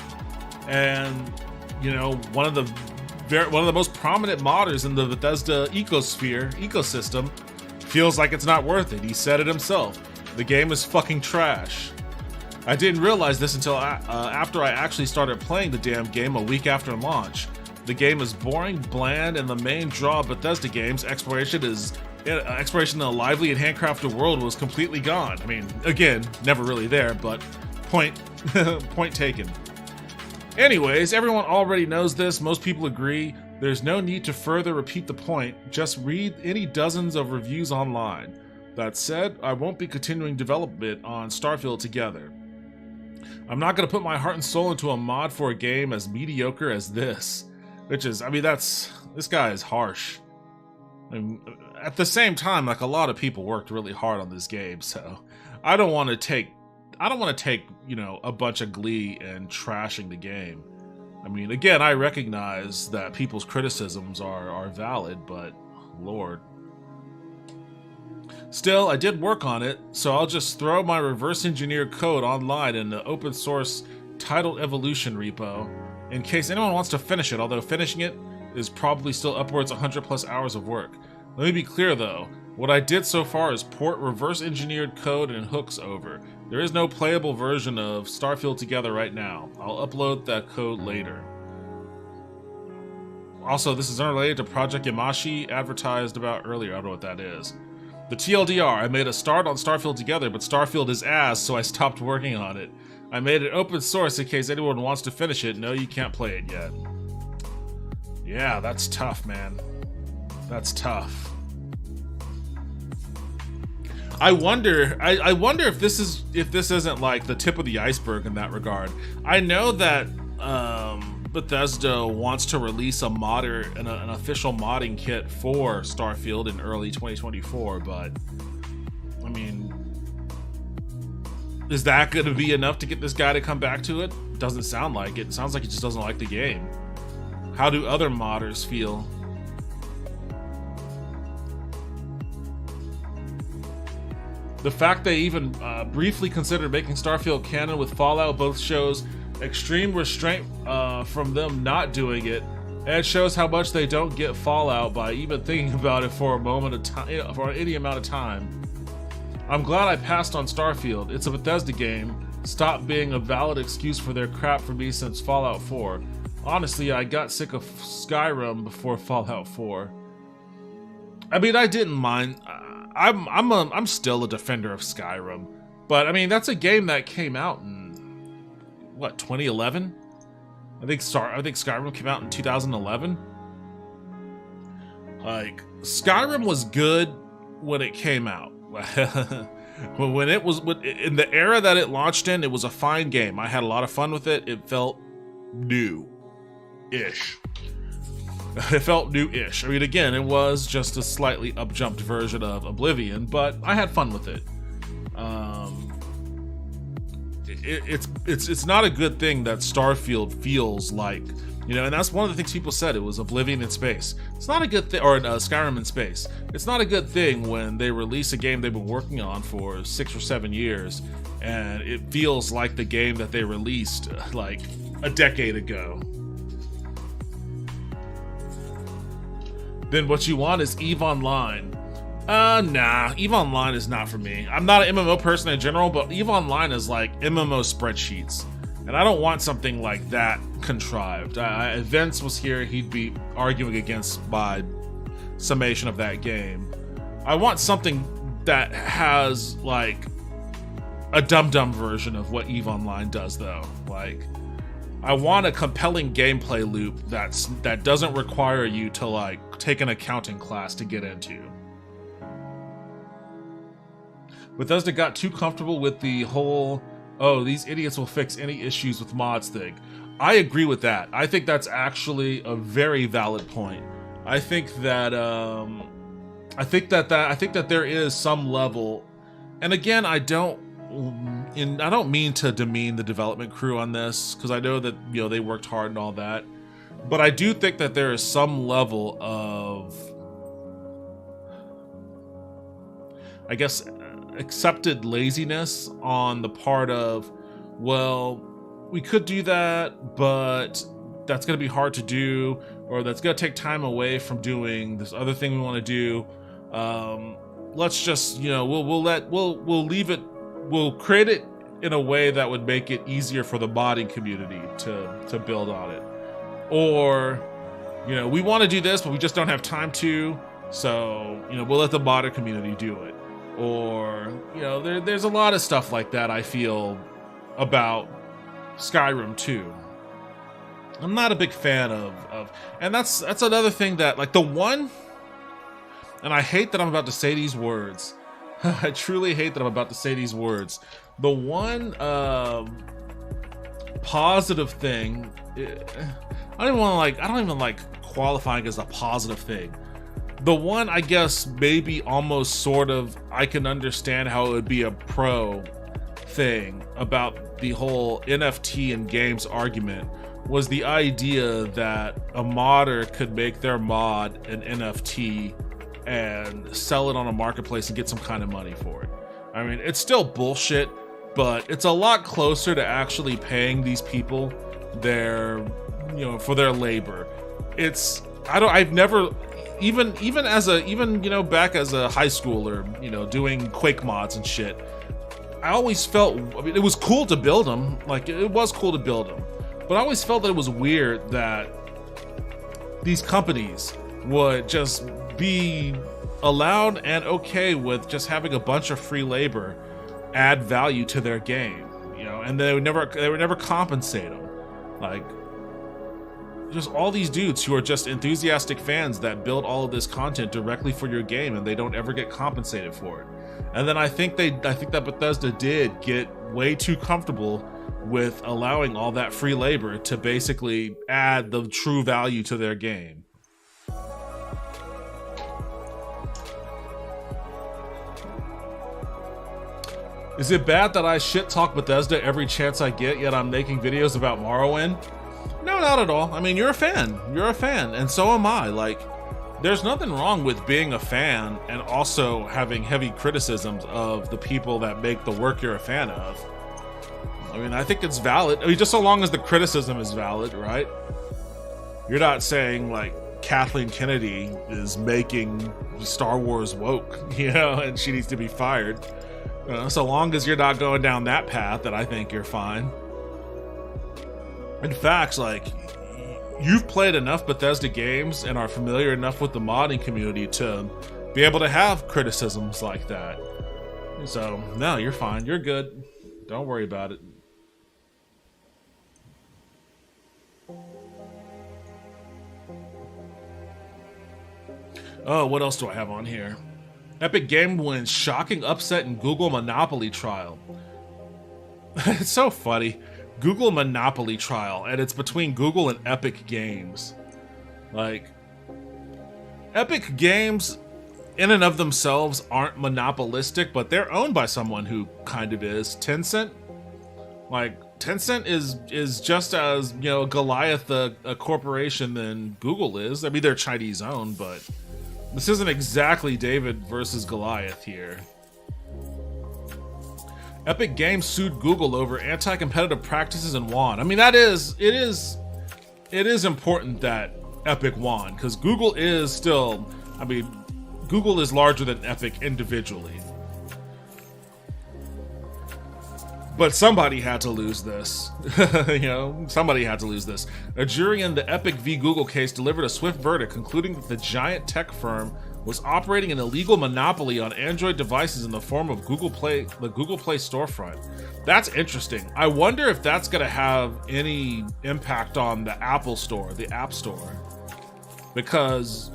And, you know, one of the most prominent modders in the Bethesda ecosystem feels like it's not worth it. He said it himself. The game is fucking trash. I didn't realize this until after I actually started playing the damn game a week after launch. The game is boring, bland, and the main draw of Bethesda games, exploration in a lively and handcrafted world, was completely gone. I mean, again, never really there, but point taken. Anyways, everyone already knows this. Most people agree. There's no need to further repeat the point. Just read any dozens of reviews online. That said, I won't be continuing development on Starfield Together. I'm not going to put my heart and soul into a mod for a game as mediocre as this. Which is, I mean, this guy is harsh. I mean, at the same time, like, a lot of people worked really hard on this game, so I don't want to take, you know, a bunch of glee in trashing the game. I mean, again, I recognize that people's criticisms are valid, but Lord. Still, I did work on it, so I'll just throw my reverse engineered code online in the open source Titled Evolution repo, in case anyone wants to finish it, although finishing it is probably still upwards 100 plus hours of work. Let me be clear though, what I did so far is port reverse engineered code and hooks over. There is no playable version of Starfield Together right now. I'll upload that code later. Also, this is unrelated to Project Yamashi advertised about earlier. I don't know what that is. The TLDR, I made a start on Starfield Together, but Starfield is ass, so I stopped working on it. I made it open source in case anyone wants to finish it. No, you can't play it yet. Yeah, that's tough, man. That's tough. I wonder if this isn't like the tip of the iceberg in that regard. I know that Bethesda wants to release an official modding kit for Starfield in early 2024, but I mean, is that going to be enough to get this guy to come back to it? Doesn't sound like it. It sounds like he just doesn't like the game. How do other modders feel? The fact they even briefly considered making Starfield canon with Fallout both shows extreme restraint from them not doing it, and it shows how much they don't get Fallout by even thinking about it for a moment of time, for any amount of time. I'm glad I passed on Starfield. It's a Bethesda game. Stop being a valid excuse for their crap for me since Fallout 4. Honestly, I got sick of Skyrim before Fallout 4. I mean, I didn't mind. I'm still a defender of Skyrim, but I mean, that's a game that came out in what, 2011? I think Skyrim came out in 2011. Like, Skyrim was good when it came out. When it was in the era that it launched in, it was a fine game. I had a lot of fun with it. It felt new-ish. It felt new-ish. I mean, again, it was just a slightly up-jumped version of Oblivion, but I had fun with it. It's not a good thing that Starfield feels like, you know, and that's one of the things people said. It was Oblivion in space. It's not a good thing, or Skyrim in space. It's not a good thing when they release a game they've been working on for 6 or 7 years, and it feels like the game that they released like a decade ago. Then what you want is EVE Online. Nah, EVE Online is not for me. I'm not an MMO person in general, but EVE Online is like MMO spreadsheets. And I don't want something like that contrived. If Vince was here, he'd be arguing against my summation of that game. I want something that has like a dumb version of what EVE Online does though. Like, I want a compelling gameplay loop that doesn't require you to like take an accounting class to get into. Bethesda got too comfortable with the whole, oh, these idiots will fix any issues with mods thing. I agree with that. I think that's actually a very valid point. I think that there is some level, and again, I don't mean to demean the development crew on this, because I know that, you know, they worked hard and all that, but I do think that there is some level of, I guess, accepted laziness on the part of, well, we could do that, but that's going to be hard to do, or that's going to take time away from doing this other thing we want to do. Let's just, you know, we'll leave it, we'll create it in a way that would make it easier for the modding community to build on it. Or, you know, we want to do this, but we just don't have time to, so, you know, we'll let the modder community do it. Or, you know, there's a lot of stuff like that I feel about Skyrim too. I'm not a big fan of and that's another thing that, like, the one, and I hate that I'm about to say these words. I truly hate that I'm about to say these words. The one positive thing, I don't even like qualifying as a positive thing. The one, I guess, maybe almost sort of, I can understand how it would be a pro thing about the whole NFT and games argument was the idea that a modder could make their mod an NFT and sell it on a marketplace and get some kind of money for it. I mean, it's still bullshit, but it's a lot closer to actually paying these people their, you know, for their labor. I've never, even you know, back as a high schooler, you know, doing Quake mods and shit, I always felt, I mean, it was cool to build them, like, it was cool to build them, but I always felt that it was weird that these companies would just be allowed and okay with just having a bunch of free labor add value to their game, you know, and they would never compensate them. Like, just all these dudes who are just enthusiastic fans that build all of this content directly for your game, and they don't ever get compensated for it. And then I think that Bethesda did get way too comfortable with allowing all that free labor to basically add the true value to their game. Is it bad that I shit talk Bethesda every chance I get, yet I'm making videos about Morrowind? No, not at all. I mean, you're a fan. You're a fan, and so am I. Like, there's nothing wrong with being a fan and also having heavy criticisms of the people that make the work you're a fan of. I mean, I think it's valid. I mean, just so long as the criticism is valid, right? You're not saying, like, Kathleen Kennedy is making Star Wars woke, you know, and she needs to be fired. So long as you're not going down that path, then I think you're fine. In fact, like, you've played enough Bethesda games and are familiar enough with the modding community to be able to have criticisms like that. So, no, you're fine. You're good. Don't worry about it. Oh, what else do I have on here? Epic Game wins shocking upset in Google Monopoly trial. It's so funny. Google Monopoly trial, and it's between Google and Epic Games. Like, Epic Games in and of themselves aren't monopolistic, but they're owned by someone who kind of is. Tencent, like Tencent is just as, you know, Goliath a corporation than Google is. I mean, they're Chinese owned, but this isn't exactly David versus Goliath here. Epic Games sued Google over anti-competitive practices and won. I mean, it is important that Epic won, because Google is still, I mean, Google is larger than Epic individually. But somebody had to lose this. You know, somebody had to lose this. A jury in the Epic v. Google case delivered a swift verdict concluding that the giant tech firm was operating an illegal monopoly on Android devices in the form of Google Play, the Google Play storefront. That's interesting. I wonder if that's going to have any impact on the Apple Store, the App Store. Because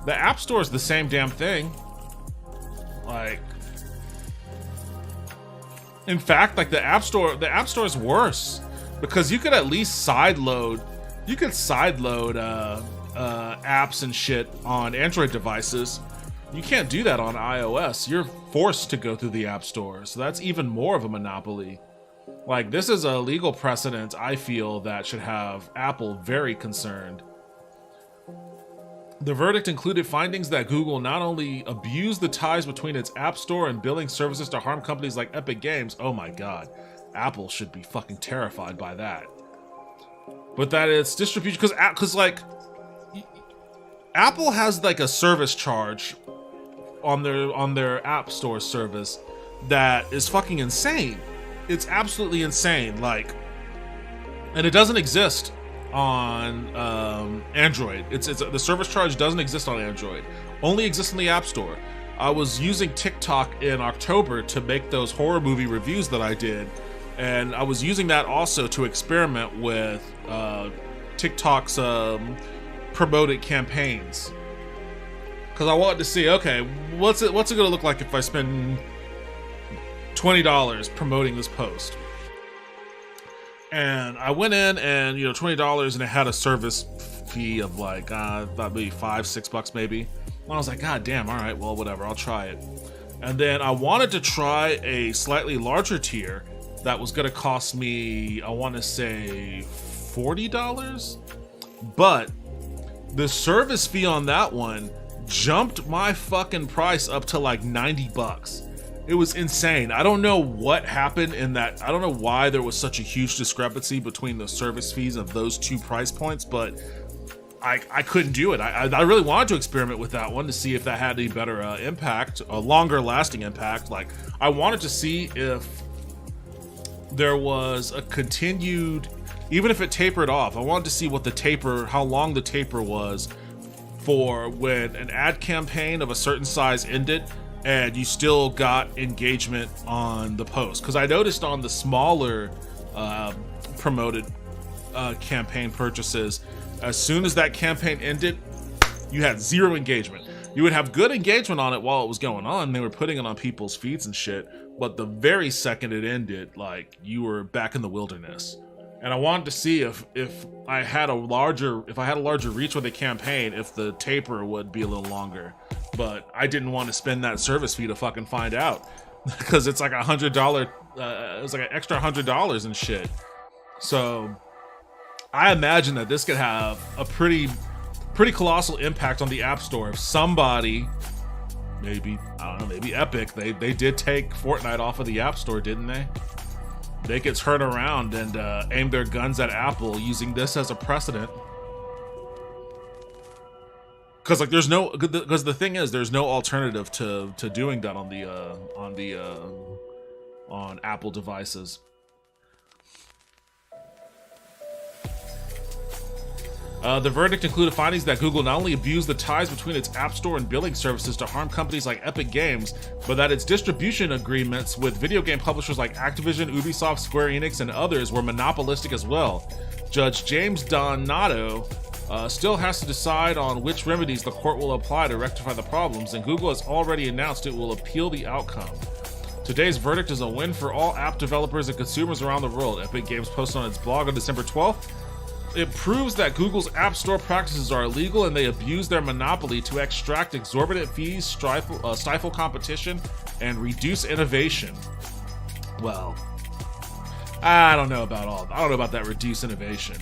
the App Store is the same damn thing. Like, in fact, like the App Store is worse, because you could at least sideload apps and shit on Android devices. You can't do that on iOS. You're forced to go through the App Store, so that's even more of a monopoly. Like, this is a legal precedent, I feel, that should have Apple very concerned. The verdict included findings that Google not only abused the ties between its App Store and billing services to harm companies like Epic Games. Oh my god, Apple should be fucking terrified by that. But that its distribution, because like Apple has like a service charge on their App Store service that is fucking insane. It's absolutely insane. Like, and it doesn't exist on Android. It's the service charge doesn't exist on Android. Only exists in the App Store. I was using TikTok in October to make those horror movie reviews that I did, and I was using that also to experiment with TikTok's promoted campaigns, because I wanted to see, okay, what's it gonna look like if I spend $20 promoting this post. And I went in, and you know, $20, and it had a service fee of like I thought maybe $5-6 maybe. And I was like, god damn, all right, well, whatever, I'll try it. And then I wanted to try a slightly larger tier that was gonna cost me, I want to say $40, but the service fee on that one jumped my fucking price up to like $90. It was insane. I don't know what happened in that. I don't know why there was such a huge discrepancy between the service fees of those two price points, but I couldn't do it. I really wanted to experiment with that one to see if that had any better impact, a longer lasting impact. Like, I wanted to see if there was a continued, even if it tapered off, I wanted to see what the taper, how long the taper was for when an ad campaign of a certain size ended and you still got engagement on the post. Because I noticed on the smaller promoted campaign purchases, as soon as that campaign ended, you had zero engagement. You would have good engagement on it while it was going on. They were putting it on people's feeds and shit, but the very second it ended, like, you were back in the wilderness. And I wanted to see if I had a larger reach with a campaign, if the taper would be a little longer. But I didn't want to spend that service fee to fucking find out, because it's like $100. It was like an extra $100 and shit. So I imagine that this could have a pretty colossal impact on the App Store if somebody, maybe, I don't know, maybe Epic, they did take Fortnite off of the App Store, didn't they? They could turn around and aim their guns at Apple using this as a precedent. Because like because the thing is, there's no alternative to doing that on Apple devices. The verdict included findings that Google not only abused the ties between its App Store and billing services to harm companies like Epic Games, but that its distribution agreements with video game publishers like Activision, Ubisoft, Square Enix, and others were monopolistic as well. Judge James Donato still has to decide on which remedies the court will apply to rectify the problems, and Google has already announced it will appeal the outcome. Today's verdict is a win for all app developers and consumers around the world, Epic Games posted on its blog on December 12th. It proves that Google's App Store practices are illegal and they abuse their monopoly to extract exorbitant fees, stifle competition, and reduce innovation. Well, I don't know about that reduce innovation.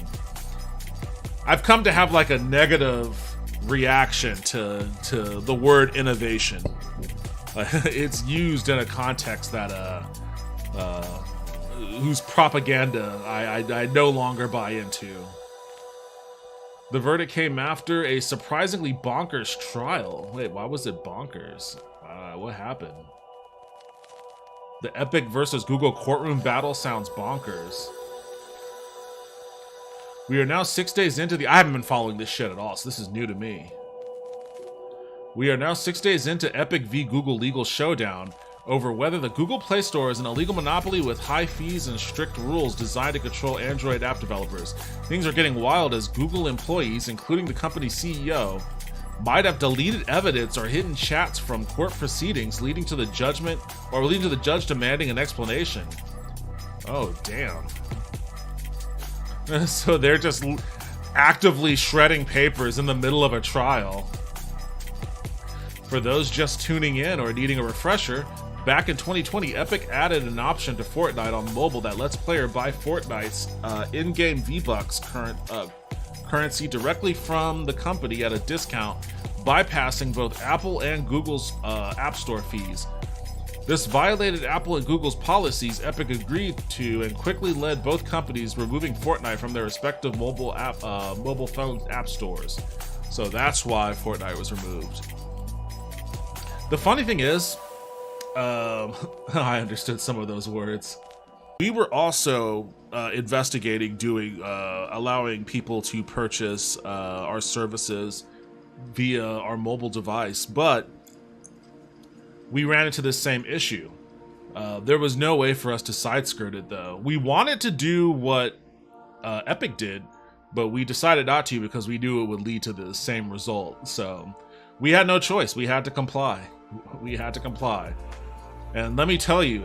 I've come to have like a negative reaction to the word innovation. It's used in a context that whose propaganda I no longer buy into. The verdict came after a surprisingly bonkers trial. Wait, why was it bonkers? What happened? The Epic versus Google courtroom battle sounds bonkers. We are now 6 days into I haven't been following this shit at all, so this is new to me. We are now 6 days into Epic v Google legal showdown over whether the Google Play Store is an illegal monopoly with high fees and strict rules designed to control Android app developers. Things are getting wild as Google employees, including the company's CEO, might have deleted evidence or hidden chats from court proceedings, leading to the judge demanding an explanation. Oh, damn. So they're just actively shredding papers in the middle of a trial. For those just tuning in or needing a refresher, back in 2020, Epic added an option to Fortnite on mobile that lets player buy Fortnite's in-game V-Bucks currency directly from the company at a discount, bypassing both Apple and Google's App Store fees. This violated Apple and Google's policies Epic agreed to and quickly led both companies removing Fortnite from their respective mobile phone app stores. So that's why Fortnite was removed. The funny thing is, I understood some of those words. We were also investigating allowing people to purchase our services via our mobile device, but we ran into this same issue. There was no way for us to side-skirt it, though. We wanted to do what Epic did, but we decided not to because we knew it would lead to the same result. So we had no choice. We had to comply. And let me tell you,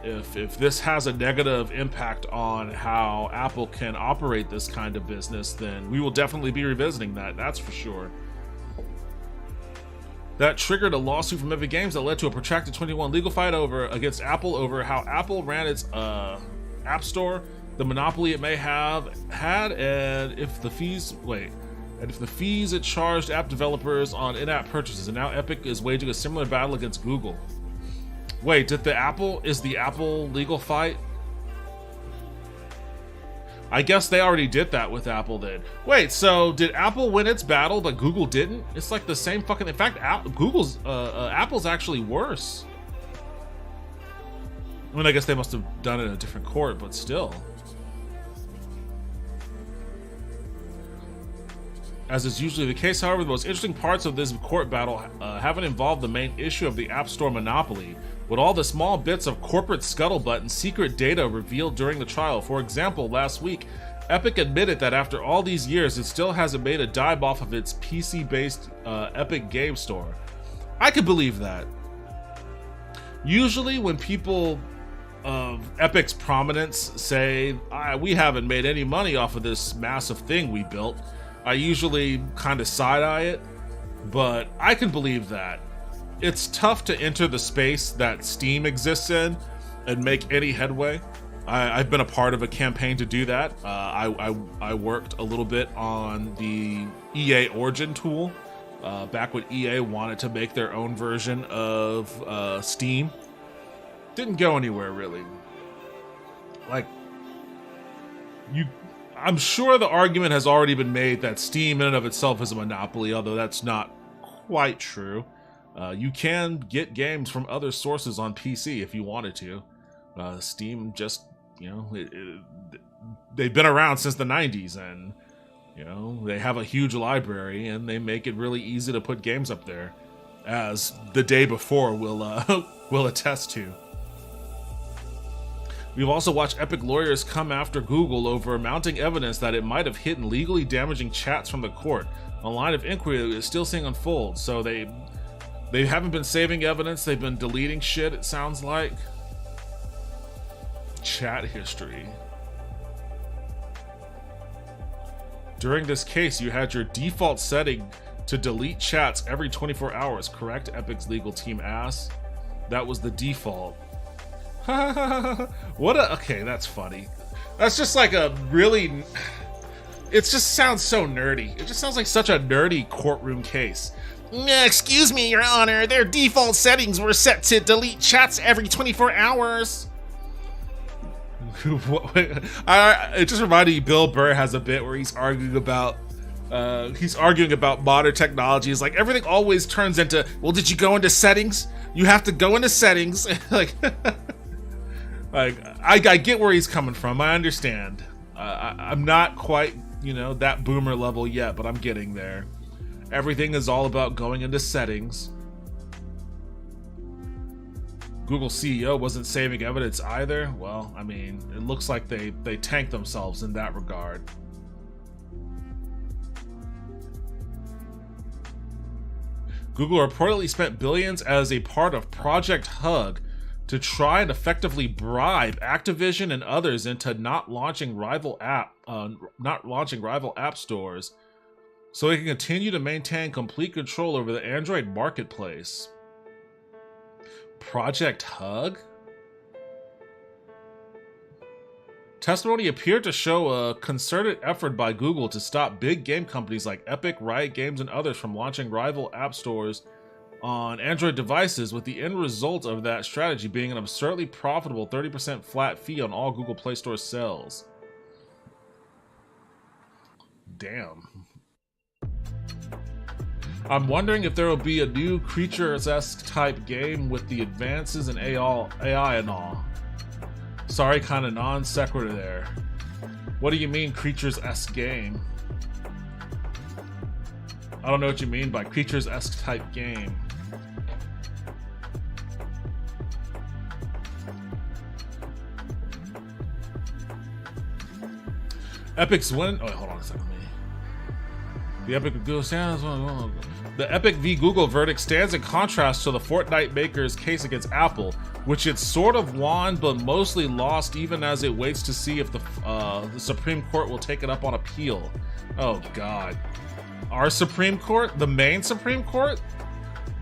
if this has a negative impact on how Apple can operate this kind of business, then we will definitely be revisiting that. That's for sure. That triggered a lawsuit from Epic Games that led to a protracted 2021 legal fight against Apple over how Apple ran its App Store, the monopoly it may have had, and if the fees it charged app developers on in-app purchases. And now Epic is waging a similar battle against Google. Wait, is the Apple legal fight? I guess they already did that with Apple then. Wait, so did Apple win its battle but Google didn't? It's like the same fucking... In fact, Apple's actually worse. I mean, I guess they must have done it in a different court, but still. As is usually the case, however, the most interesting parts of this court battle haven't involved the main issue of the App Store monopoly, with all the small bits of corporate scuttlebutt and secret data revealed during the trial. For example, last week, Epic admitted that after all these years, it still hasn't made a dime off of its PC-based Epic Game Store. I could believe that. Usually when people of Epic's prominence say, we haven't made any money off of this massive thing we built, I usually kind of side-eye it, but I can believe that. It's tough to enter the space that Steam exists in and make any headway. I've been a part of a campaign to do that. I worked a little bit on the EA Origin tool back when EA wanted to make their own version of Steam. Didn't go anywhere, really. I'm sure the argument has already been made that Steam in and of itself is a monopoly, although that's not quite true. You can get games from other sources on PC if you wanted to. Steam just, they've been around since the 90s, and, they have a huge library, and they make it really easy to put games up there, as the day before will attest to. We've also watched Epic lawyers come after Google over mounting evidence that it might have hidden legally damaging chats from the court. A line of inquiry is still seeing unfold, so they haven't been saving evidence, they've been deleting shit, it sounds like. Chat history. During this case, you had your default setting to delete chats every 24 hours, correct? Epic's legal team asked. That was the default. Okay, that's funny. That's just like a really... It just sounds so nerdy. It just sounds like such a nerdy courtroom case. Excuse me, Your Honor. Their default settings were set to delete chats every 24 hours. It just reminded me Bill Burr has a bit where he's arguing about modern technology. It's like everything always turns into, well, did you go into settings? You have to go into settings. like I get where he's coming from. I understand. I'm not quite, that boomer level yet, but I'm getting there. Everything is all about going into settings. Google CEO wasn't saving evidence either. Well, I mean, it looks like they tanked themselves in that regard. Google reportedly spent billions as a part of Project Hug to try and effectively bribe Activision and others into not launching rival app stores, so they can continue to maintain complete control over the Android marketplace. Project Hug? Testimony appeared to show a concerted effort by Google to stop big game companies like Epic, Riot Games, and others from launching rival app stores on Android devices, with the end result of that strategy being an absurdly profitable 30% flat fee on all Google Play Store sales. Damn. I'm wondering if there will be a new Creatures-esque type game with the advances in AI and all. Sorry, kind of non sequitur there. What do you mean, Creatures-esque game? I don't know what you mean by Creatures-esque type game. Epic's win. Oh, hold on a second. The Epic v. Google verdict stands in contrast to the Fortnite makers' case against Apple, which it sort of won but mostly lost, even as it waits to see if the Supreme Court will take it up on appeal. Oh God. Our Supreme Court? The main Supreme Court?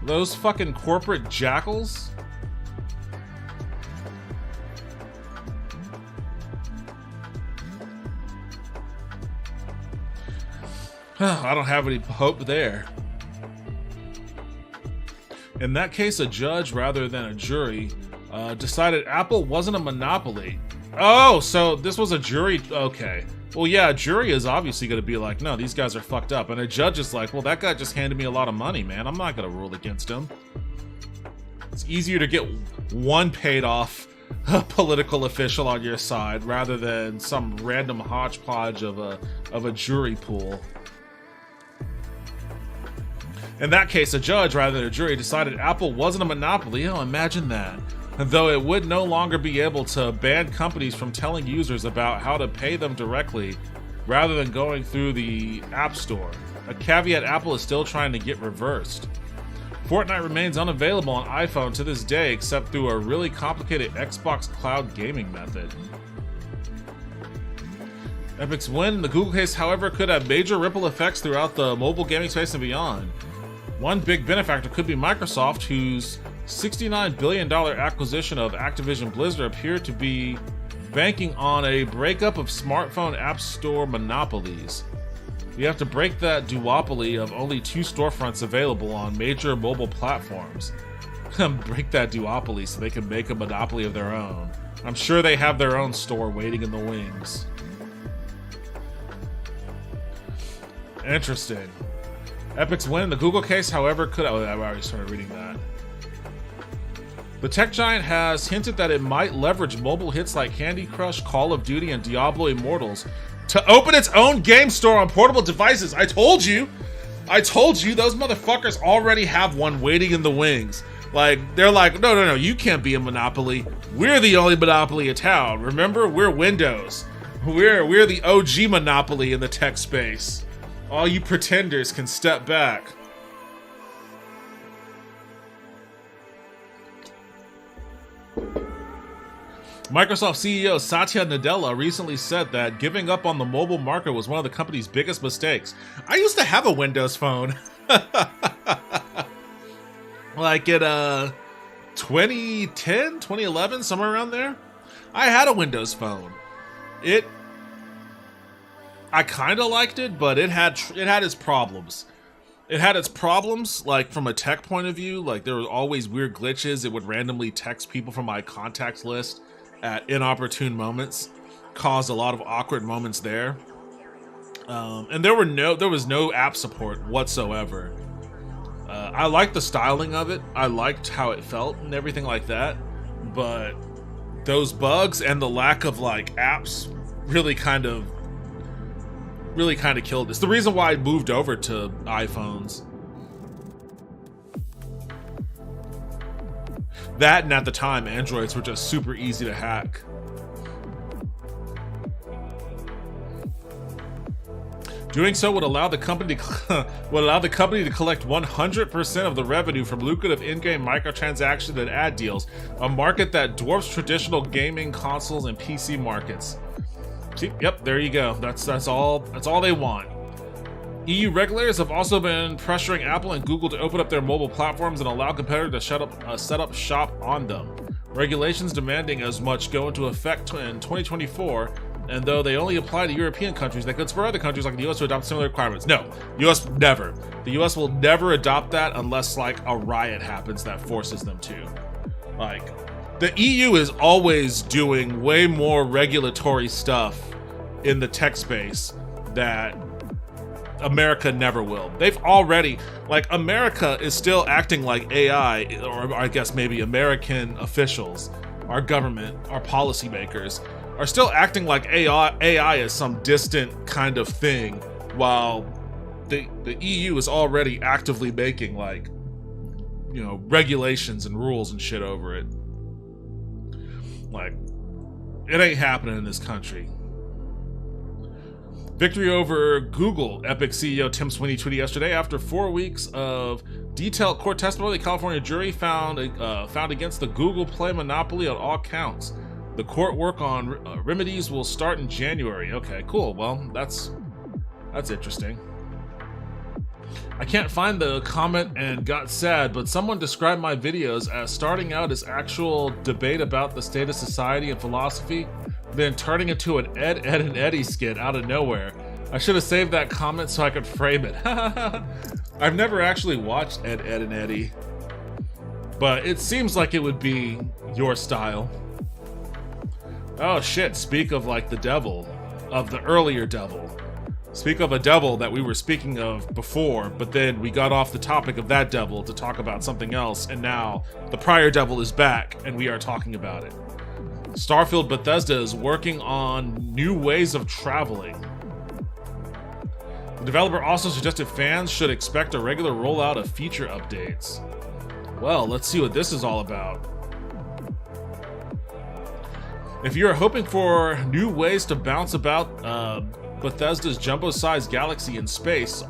Those fucking corporate jackals? I don't have any hope there. In that case, a judge rather than a jury decided Apple wasn't a monopoly. Oh, so this was a jury. Okay. Well, yeah, a jury is obviously going to be like, no, these guys are fucked up. And a judge is like, well, that guy just handed me a lot of money, man. I'm not going to rule against him. It's easier to get one paid off political official on your side rather than some random hodgepodge of a jury pool. In that case, a judge, rather than a jury, decided Apple wasn't a monopoly. Oh, imagine that. Though it would no longer be able to ban companies from telling users about how to pay them directly, rather than going through the App Store. A caveat Apple is still trying to get reversed. Fortnite remains unavailable on iPhone to this day, except through a really complicated Xbox Cloud gaming method. Epic's win in the Google case, however, could have major ripple effects throughout the mobile gaming space and beyond. One big benefactor could be Microsoft, whose $69 billion acquisition of Activision Blizzard appeared to be banking on a breakup of smartphone app store monopolies. You have to break that duopoly of only 2 storefronts available on major mobile platforms. Break that duopoly so they can make a monopoly of their own. I'm sure they have their own store waiting in the wings. Interesting. Epic's win in the Google case, however, could... Oh, I've already started reading that. The tech giant has hinted that it might leverage mobile hits like Candy Crush, Call of Duty, and Diablo Immortals to open its own game store on portable devices. I told you, those motherfuckers already have one waiting in the wings. Like, they're like, no, you can't be a monopoly. We're the only monopoly in town. Remember, we're Windows. We're the OG monopoly in the tech space. All you pretenders can step back. Microsoft CEO Satya Nadella recently said that giving up on the mobile market was one of the company's biggest mistakes. I used to have a Windows phone. Like in 2010, 2011, somewhere around there. I had a Windows phone. I kind of liked it, but it had its problems. It had its problems, like from a tech point of view. Like there were always weird glitches. It would randomly text people from my contacts list at inopportune moments, caused a lot of awkward moments there. And there was no app support whatsoever. I liked the styling of it. I liked how it felt and everything like that. But those bugs and the lack of like apps really kind of killed this. The reason why I moved over to iPhones. That, and at the time, Androids were just super easy to hack. Doing so would allow the company to collect 100% of the revenue from lucrative in-game microtransactions and ad deals, a market that dwarfs traditional gaming consoles and PC markets. See, yep, there you go. That's all they want. EU regulators have also been pressuring Apple and Google to open up their mobile platforms and allow competitors to set up shop on them. Regulations demanding as much go into effect in 2024, and though they only apply to European countries, they could spur other countries like the US to adopt similar requirements. No, US never. The US will never adopt that unless like a riot happens that forces them to. Like, the EU is always doing way more regulatory stuff in the tech space that America never will. They've already, like, America is still acting like AI, or I guess maybe American officials, our government, our policymakers, are still acting like AI is some distant kind of thing, while the EU is already actively making, like, you know, regulations and rules and shit over it. Like, it ain't happening in this country. Victory over Google. Epic CEO Tim Sweeney tweeted yesterday, after 4 weeks of detailed court testimony, the California jury found against the Google Play monopoly on all counts. The court work on remedies will start in January. Okay, cool. Well, that's interesting. I can't find the comment and got sad, but someone described my videos as starting out as actual debate about the state of society and philosophy, then turning into an Ed, and Eddie skit out of nowhere. I should have saved that comment so I could frame it. I've never actually watched Ed, and Eddie, but it seems like it would be your style. Oh shit, speak of like the devil, of the earlier devil. Speak of a devil that we were speaking of before, but then we got off the topic of that devil to talk about something else, and now the prior devil is back, and we are talking about it. Starfield Bethesda is working on new ways of traveling. The developer also suggested fans should expect a regular rollout of feature updates. Well, let's see what this is all about. If you're hoping for new ways to bounce about Bethesda's jumbo-sized galaxy in space,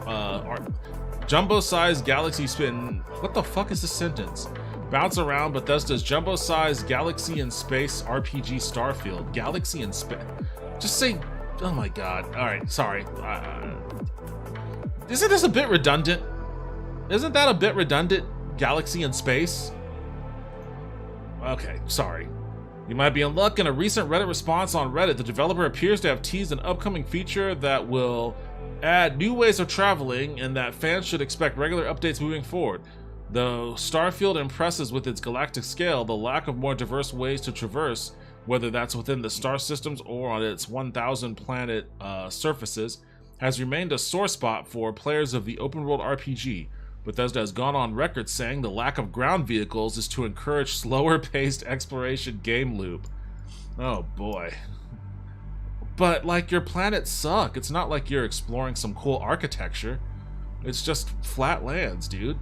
jumbo-sized galaxy spin. What the fuck is this sentence? Bounce around Bethesda's jumbo-sized galaxy in space RPG Starfield. Galaxy in space. Just say, oh my god. All right, sorry. Isn't this a bit redundant? Isn't that a bit redundant? Galaxy in space? Okay, sorry. You might be in luck. In a recent Reddit response on Reddit, the developer appears to have teased an upcoming feature that will add new ways of traveling and that fans should expect regular updates moving forward. Though Starfield impresses with its galactic scale, the lack of more diverse ways to traverse, whether that's within the star systems or on its 1,000 planet surfaces, has remained a sore spot for players of the open-world RPG. Bethesda has gone on record saying the lack of ground vehicles is to encourage slower-paced exploration game loop. Oh boy. But, like, your planets suck. It's not like you're exploring some cool architecture. It's just flat lands, dude.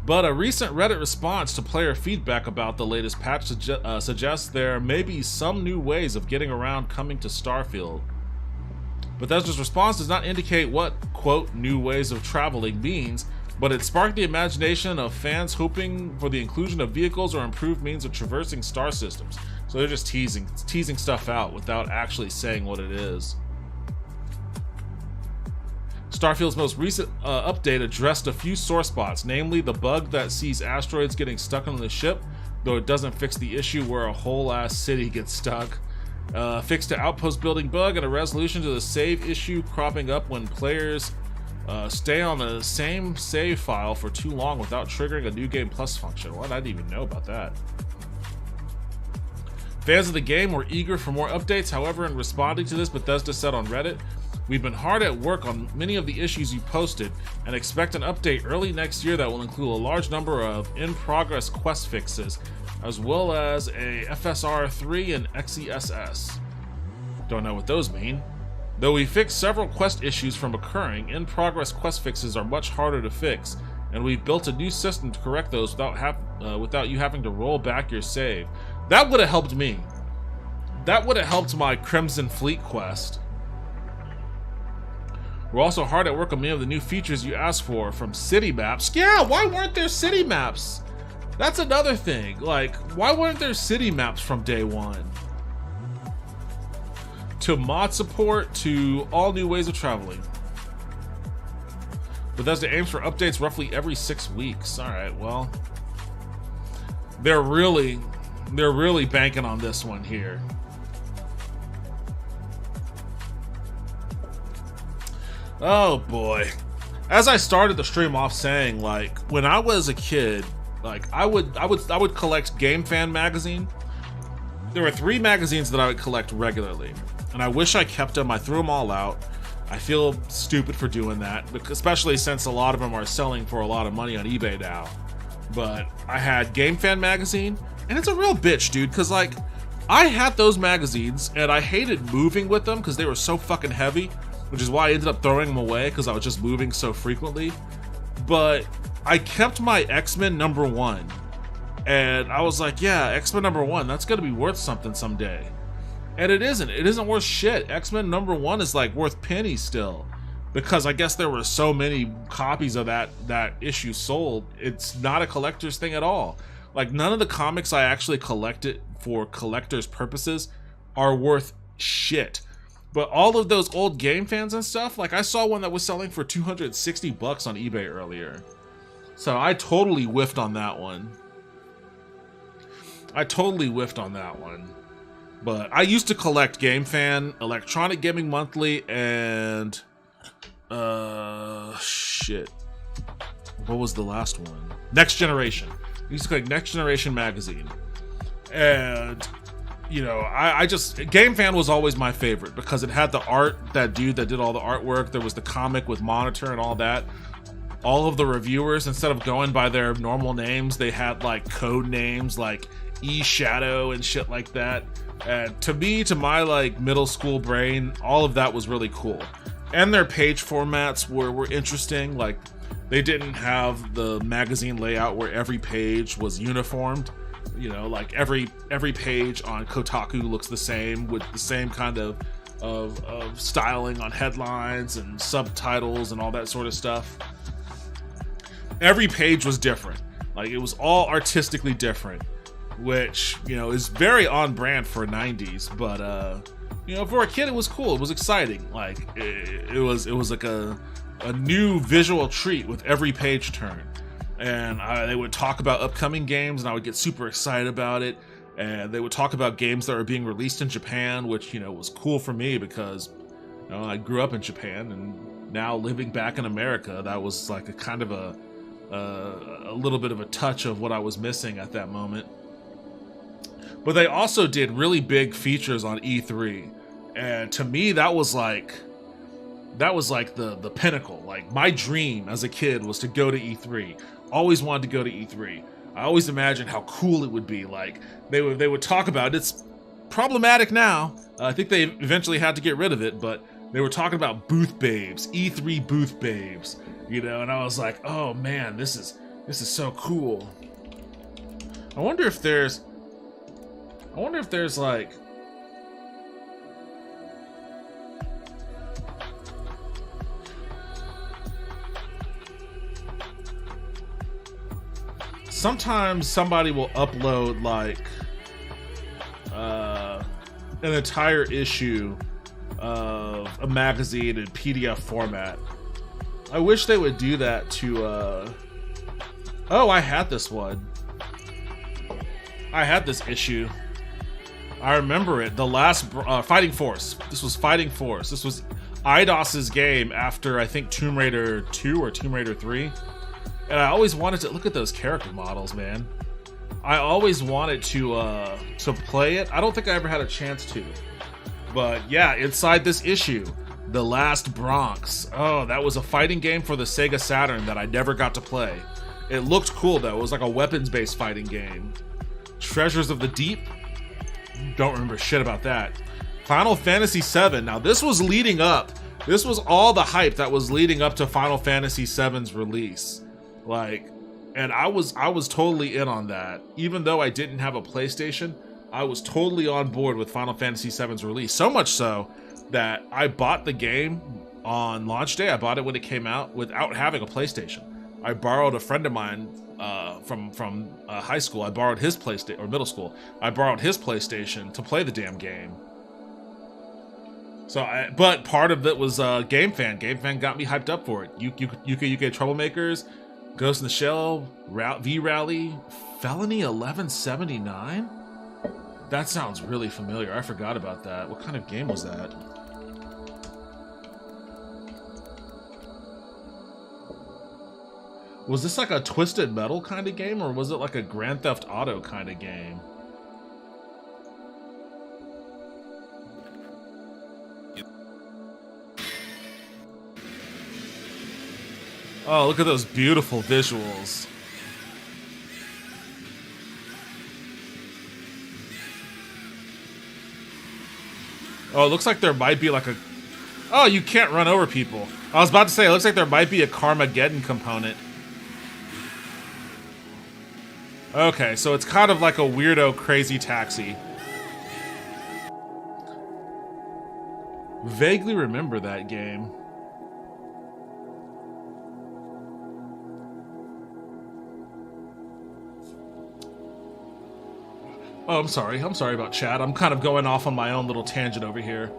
But a recent Reddit response to player feedback about the latest patch suggests there may be some new ways of getting around coming to Starfield. Bethesda's response does not indicate what, quote, new ways of traveling means, but it sparked the imagination of fans hoping for the inclusion of vehicles or improved means of traversing star systems. So they're just teasing stuff out without actually saying what it is. Starfield's most recent update addressed a few sore spots, namely the bug that sees asteroids getting stuck on the ship, though it doesn't fix the issue where a whole ass city gets stuck. Fixed the outpost building bug and a resolution to the save issue cropping up when players stay on the same save file for too long without triggering a new game plus function. What? I didn't even know about that. Fans of the game were eager for more updates. However, in responding to this, Bethesda said on Reddit, "We've been hard at work on many of the issues you posted and expect an update early next year that will include a large number of in-progress quest fixes, as well as a FSR 3 and XESS. Don't know what those mean. Though we fixed several quest issues from occurring, in-progress quest fixes are much harder to fix, and we've built a new system to correct those without you having to roll back your save." That would have helped me. That would have helped my Crimson Fleet quest. We're also hard at work on many of the new features you asked for, from city maps. Yeah, why weren't there city maps? That's another thing. Like, why weren't there city maps from day one? To mod support, to all new ways of traveling. Bethesda aims for updates roughly every 6 weeks. All right, well, they're really banking on this one here. Oh boy. As I started the stream off saying, like, when I was a kid, like, I would collect Game Fan magazine. There were 3 magazines that I would collect regularly, and I wish I kept them. I threw them all out. I feel stupid for doing that, especially since a lot of them are selling for a lot of money on eBay now. But I had Game Fan magazine, and it's a real bitch, dude, because, like, I had those magazines, and I hated moving with them because they were so fucking heavy, which is why I ended up throwing them away because I was just moving so frequently. But I kept my X-Men #1, and I was like, yeah, X-Men #1, that's gonna be worth something someday. And it isn't. It isn't worth shit. X-Men #1 is like worth pennies still, because I guess there were so many copies of that issue sold. It's not a collector's thing at all. Like, none of the comics I actually collected for collector's purposes are worth shit. But all of those old Game Fans and stuff, like, I saw one that was selling for $260 on eBay earlier. So I totally whiffed on that one. But I used to collect Game Fan, Electronic Gaming Monthly, and shit. What was the last one? Next Generation. I used to collect Next Generation magazine. And, you know, I just, Game Fan was always my favorite because it had the art, that dude that did all the artwork. There was the comic with Monitor and all that. All of the reviewers, instead of going by their normal names, they had like code names like E-Shadow and shit like that. And to me, to my like middle school brain, all of that was really cool. And their page formats were interesting. Like, they didn't have the magazine layout where every page was uniformed. You know, like every page on Kotaku looks the same, with the same kind of styling on headlines and subtitles and all that sort of stuff. Every page was different. Like, it was all artistically different, which, you know, is very on brand for 90s. But you know, for a kid, it was cool. It was exciting. Like, it was like a new visual treat with every page turn. And they would talk about upcoming games, and I would get super excited about it. And they would talk about games that were being released in Japan, which, you know, was cool for me because, you know, I grew up in Japan, and now living back in America, that was like a kind of a little bit of a touch of what I was missing at that moment. But they also did really big features on E3, and to me, that was like the pinnacle. Like, my dream as a kid was to go to E3. Always wanted to go to E3. I always imagined how cool it would be. Like, they would talk about it. It's problematic now. I think they eventually had to get rid of it, but they were talking about booth babes, E3 booth babes, you know. And I was like, oh man, this is so cool. I wonder if there's like, sometimes somebody will upload like an entire issue of a magazine in PDF format. I wish they would do that to oh, I had this one. I had this issue. I remember it. The last Fighting Force. This was Fighting Force. This was Eidos's game after, I think, Tomb Raider 2 or Tomb Raider 3. And I always wanted to look at those character models, man. I always wanted to play it. I don't think I ever had a chance to. But yeah, inside this issue, The Last Bronx. Oh, that was a fighting game for the Sega Saturn that I never got to play. It looked cool though. It was like a weapons-based fighting game. Treasures of the Deep. Don't remember shit about that. Final Fantasy VII. Now this was leading up. This was all the hype that was leading up to Final Fantasy VII's release. Like, and I was totally in on that. Even though I didn't have a PlayStation, I was totally on board with Final Fantasy VII's release. So much so that I bought the game on launch day. I bought it when it came out without having a PlayStation. I borrowed a friend of mine from high school. I borrowed his PlayStation, or middle school. I borrowed his PlayStation to play the damn game. So, but part of it was Game Fan. Game Fan got me hyped up for it. UK Troublemakers, Ghost in the Shell, V-Rally, Felony 1179? That sounds really familiar. I forgot about that. What kind of game was that? Was this like a Twisted Metal kind of game, or was it like a Grand Theft Auto kind of game? Oh, look at those beautiful visuals. Oh, it looks like there might be like a... Oh, you can't run over people. I was about to say, it looks like there might be a Carmageddon component. Okay, so it's kind of like a weirdo crazy taxi. Vaguely remember that game. Oh, I'm sorry about chat. I'm kind of going off on my own little tangent over here.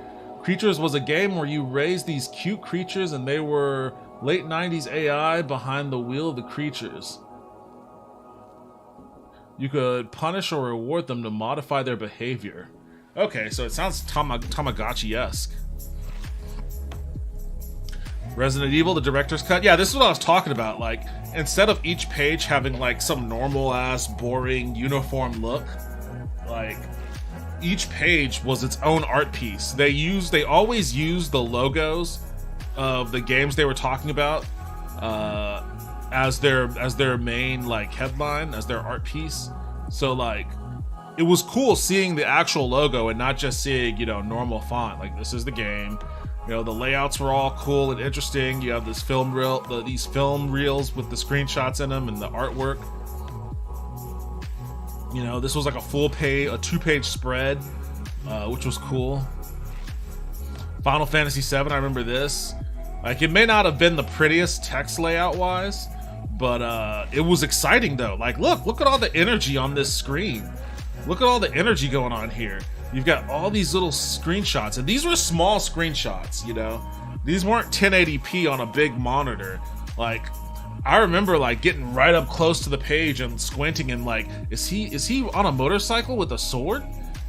Creatures was a game where you raised these cute creatures and they were late 90s AI behind the wheel of the creatures. You could punish or reward them to modify their behavior. Okay, so it sounds Tamagotchi-esque. Resident Evil, the director's cut. Yeah, this is what I was talking about. Like, instead of each page having like some normal-ass, boring, uniform look, like, each page was its own art piece. They always used the logos of the games they were talking about as their main like headline, as their art piece. So like, it was cool seeing the actual logo and not just seeing, you know, normal font. Like, this is the game. You know, the layouts were all cool and interesting. You have this these film reels with the screenshots in them and the artwork. You know, this was like a a 2-page spread, which was cool. Final Fantasy VII, I remember this. Like, it may not have been the prettiest text layout-wise, but it was exciting, though. Like, look at all the energy on this screen. Look at all the energy going on here. You've got all these little screenshots, and these were small screenshots, you know? These weren't 1080p on a big monitor. Like, I remember like getting right up close to the page and squinting and like, is he on a motorcycle with a sword?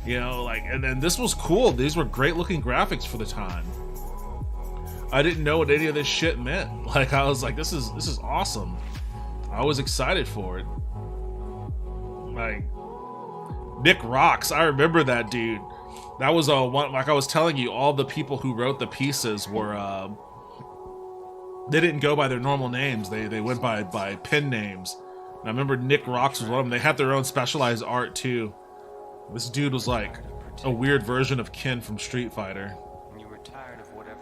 You know, like, and then this was cool. These were great looking graphics for the time. I didn't know what any of this shit meant. Like, I was like, this is awesome. I was excited for it. Like, Nick Rocks, I remember that dude. That was one, like I was telling you, all the people who wrote the pieces were they didn't go by their normal names. They went by pen names. And I remember Nick Rocks was one of them. They had their own specialized art too. This dude was like a weird version of Ken from Street Fighter.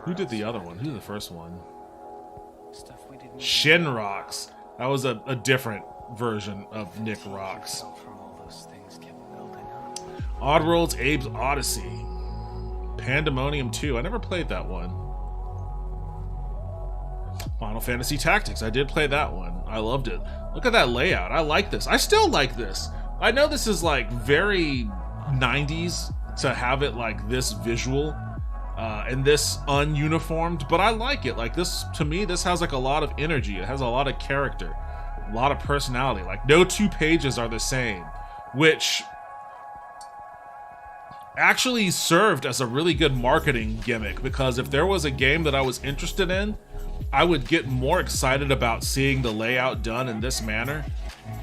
Who did the other one? Who did the first one? Shin Rocks. That was a different version of Nick Rocks. Oddworld's Abe's Odyssey. Pandemonium 2. I never played that one. Final Fantasy Tactics. I did play that one. I loved it. Look at that layout. I like this. I still like this. I know this is like very 90s to have it like this visual and this ununiformed, but I like it. Like this, to me, this has like a lot of energy. It has a lot of character, a lot of personality. Like no two pages are the same, which actually served as a really good marketing gimmick, because if there was a game that I was interested in, I would get more excited about seeing the layout done in this manner,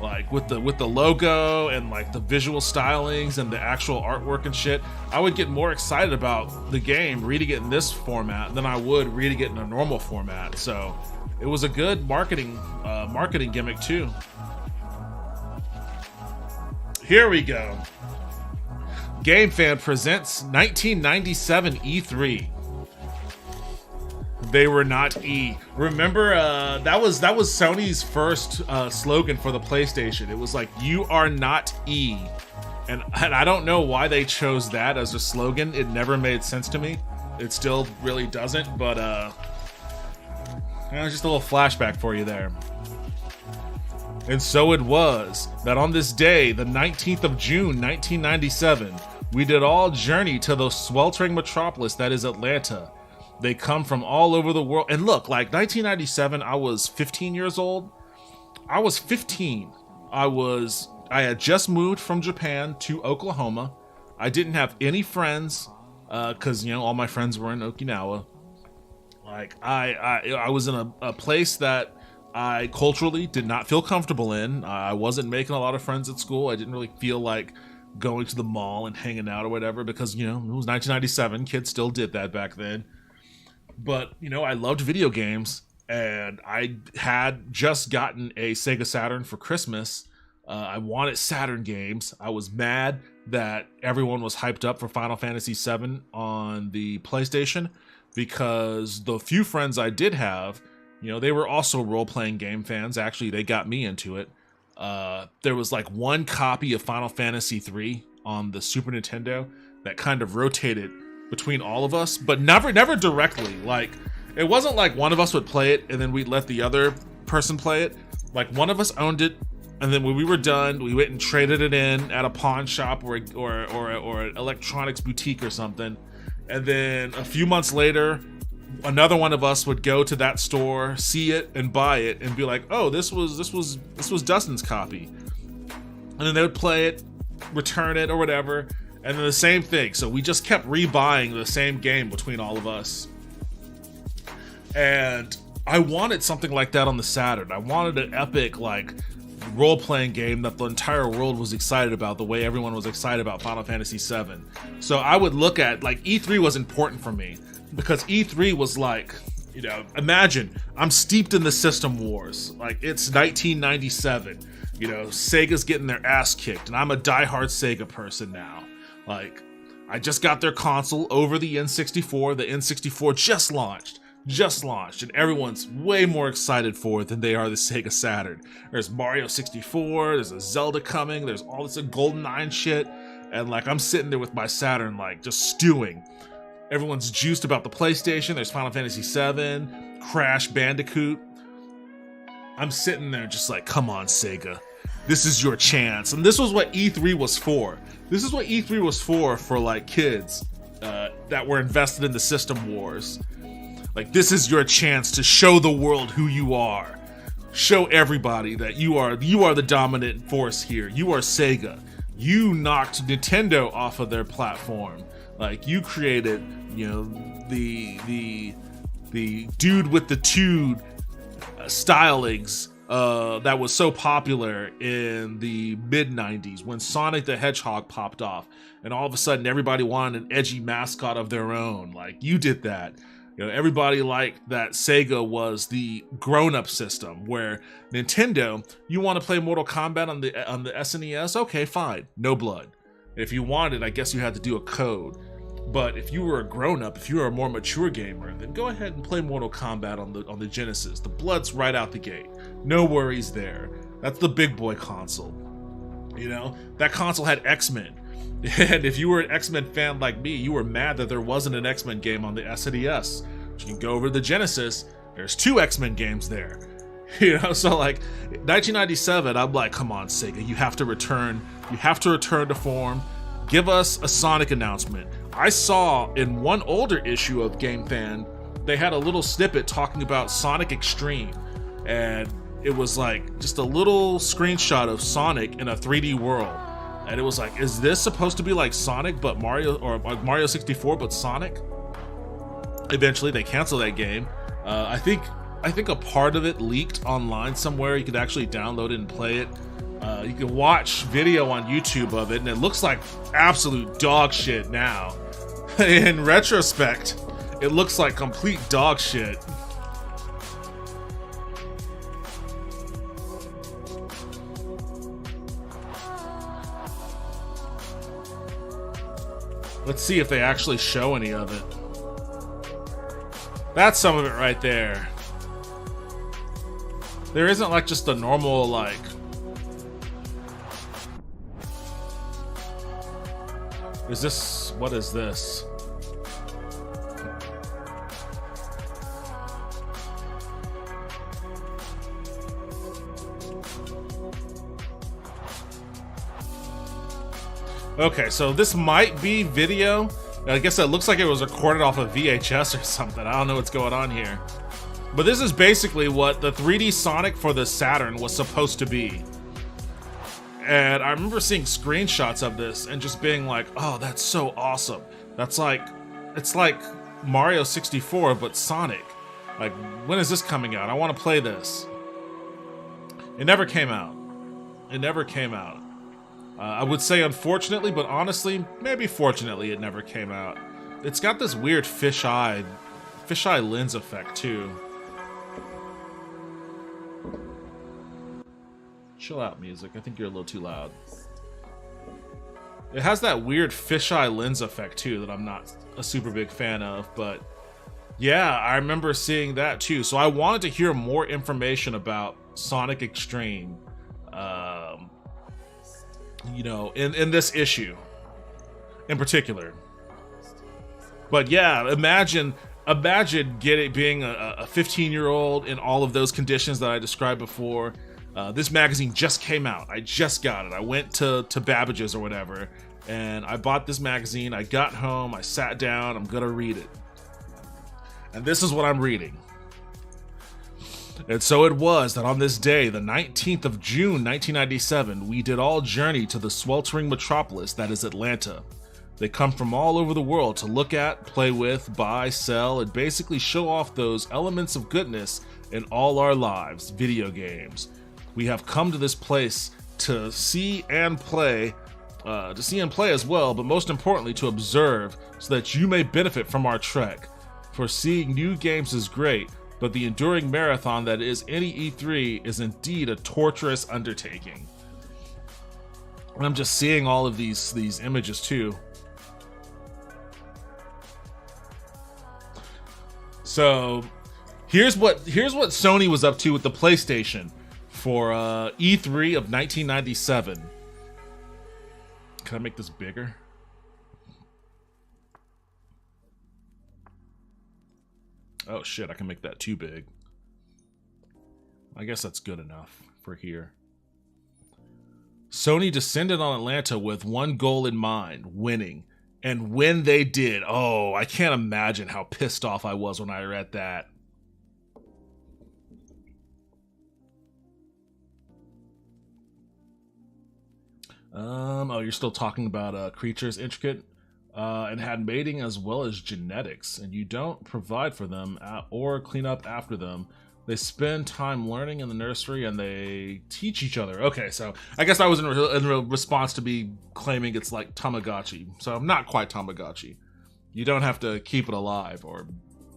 like with the logo and like the visual stylings and the actual artwork and shit. I would get more excited about the game reading it in this format than I would reading it in a normal format. So it was a good marketing gimmick too. Here we go. GameFan presents 1997 E3. They were not E. Remember, that was Sony's first slogan for the PlayStation. It was like, "You are not E," and I don't know why they chose that as a slogan. It never made sense to me. It still really doesn't. But just a little flashback for you there. And so it was that on this day, the 19th of June, 1997, we did all journey to the sweltering metropolis that is Atlanta. They come from all over the world. And look, like 1997, I was 15 years old. I was 15. I had just moved from Japan to Oklahoma. I didn't have any friends because, all my friends were in Okinawa. Like I was in a place that I culturally did not feel comfortable in. I wasn't making a lot of friends at school. I didn't really feel like going to the mall and hanging out or whatever because, it was 1997. Kids still did that back then. But, I loved video games, and I had just gotten a Sega Saturn for Christmas. I wanted Saturn games. I was mad that everyone was hyped up for Final Fantasy VII on the PlayStation, because the few friends I did have, they were also role-playing game fans. Actually, they got me into it. There was like one copy of Final Fantasy III on the Super Nintendo that kind of rotated between all of us, but never directly. Like, it wasn't like one of us would play it and then we'd let the other person play it. Like, one of us owned it, and then when we were done, we went and traded it in at a pawn shop or an electronics boutique or something. And then a few months later, another one of us would go to that store, see it, and buy it, and be like, "Oh, this was Dustin's copy." And then they would play it, return it, or whatever. And then the same thing. So we just kept rebuying the same game between all of us. And I wanted something like that on the Saturn. I wanted an epic, like, role-playing game that the entire world was excited about, the way everyone was excited about Final Fantasy VII. So I would look at, like, E3 was important for me. Because E3 was like, imagine, I'm steeped in the system wars. Like, it's 1997. Sega's getting their ass kicked, and I'm a diehard Sega person now. Like, I just got their console over the N64. The N64 just launched, and everyone's way more excited for it than they are the Sega Saturn. There's Mario 64, there's a Zelda coming, there's all this GoldenEye shit, and like, I'm sitting there with my Saturn, like, just stewing. Everyone's juiced about the PlayStation. There's Final Fantasy VII, Crash Bandicoot. I'm sitting there just like, come on, Sega. This is your chance. And this was what E3 was for. This is what E3 was for like kids that were invested in the system wars. Like, this is your chance to show the world who you are. Show everybody that you are the dominant force here. You are Sega. You knocked Nintendo off of their platform. Like, you created, the dude with the tude stylings that was so popular in the mid-90s when Sonic the Hedgehog popped off, and all of a sudden everybody wanted an edgy mascot of their own. Like, you did that. Everybody liked that Sega was the grown-up system, where Nintendo, you want to play Mortal Kombat on the SNES? Okay, fine, no blood. If you wanted, I guess you had to do a code. But if you were a grown-up, if you were a more mature gamer, then go ahead and play Mortal Kombat on the Genesis. The blood's right out the gate. No worries there. That's the big boy console. That console had X-Men. And if you were an X-Men fan like me, you were mad that there wasn't an X-Men game on the SNES. You can go over to the Genesis, There's 2 X-Men games there. You know, so like 1997, I'm like, come on, Sega, you have to return to form. Give us a Sonic announcement. I saw in one older issue of Game Fan, they had a little snippet talking about Sonic Extreme, and it was like just a little screenshot of Sonic in a 3D world. And it was like, is this supposed to be like Sonic but Mario, or like Mario 64 but Sonic? Eventually they canceled that game. I think a part of it leaked online somewhere. You could actually download it and play it. You can watch video on YouTube of it, and it looks like absolute dog shit now. In retrospect, it looks like complete dog shit. Let's see if they actually show any of it. That's some of it right there. There isn't like just a normal like... Is this... what is this? Okay, so this might be video. I guess it looks like it was recorded off of VHS or something. I don't know what's going on here. But this is basically what the 3D Sonic for the Saturn was supposed to be. And I remember seeing screenshots of this and just being like, oh, that's so awesome. That's like, it's like Mario 64, but Sonic. Like, when is this coming out? I want to play this. It never came out. It never came out. I would say unfortunately, but honestly, maybe fortunately, it never came out. It's got this weird fisheye lens effect too. Chill out, music. I think you're a little too loud. It has that weird fisheye lens effect too that I'm not a super big fan of, but yeah, I remember seeing that too. So I wanted to hear more information about Sonic Extreme. You know, in this issue in particular. But yeah, imagine being a 15-year-old in all of those conditions that I described before. This magazine just came out. I just got it. I went to Babbage's or whatever, and I bought this magazine. I got home, I sat down, I'm gonna read it. And this is what I'm reading. And so it was that on this day, the 19th of June, 1997, we did all journey to the sweltering metropolis that is Atlanta. They come from all over the world to look at, play with, buy, sell, and basically show off those elements of goodness in all our lives, video games. We have come to this place to see and play as well, but most importantly to observe so that you may benefit from our trek. For seeing new games is great, but the enduring marathon that is any E3 is indeed a torturous undertaking. And I'm just seeing all of these images too. So here's what Sony was up to with the PlayStation for E3 of 1997. Can I make this bigger? Oh shit, I can make that too big. I guess that's good enough for here. Sony descended on Atlanta with one goal in mind, winning. And when they did, oh, I can't imagine how pissed off I was when I read that. Oh, you're still talking about creatures intricate and had mating as well as genetics, and you don't provide for them or clean up after them. They spend time learning in the nursery and they teach each other. Okay, so I guess I was in response to me claiming it's like Tamagotchi. So not quite Tamagotchi. You don't have to keep it alive or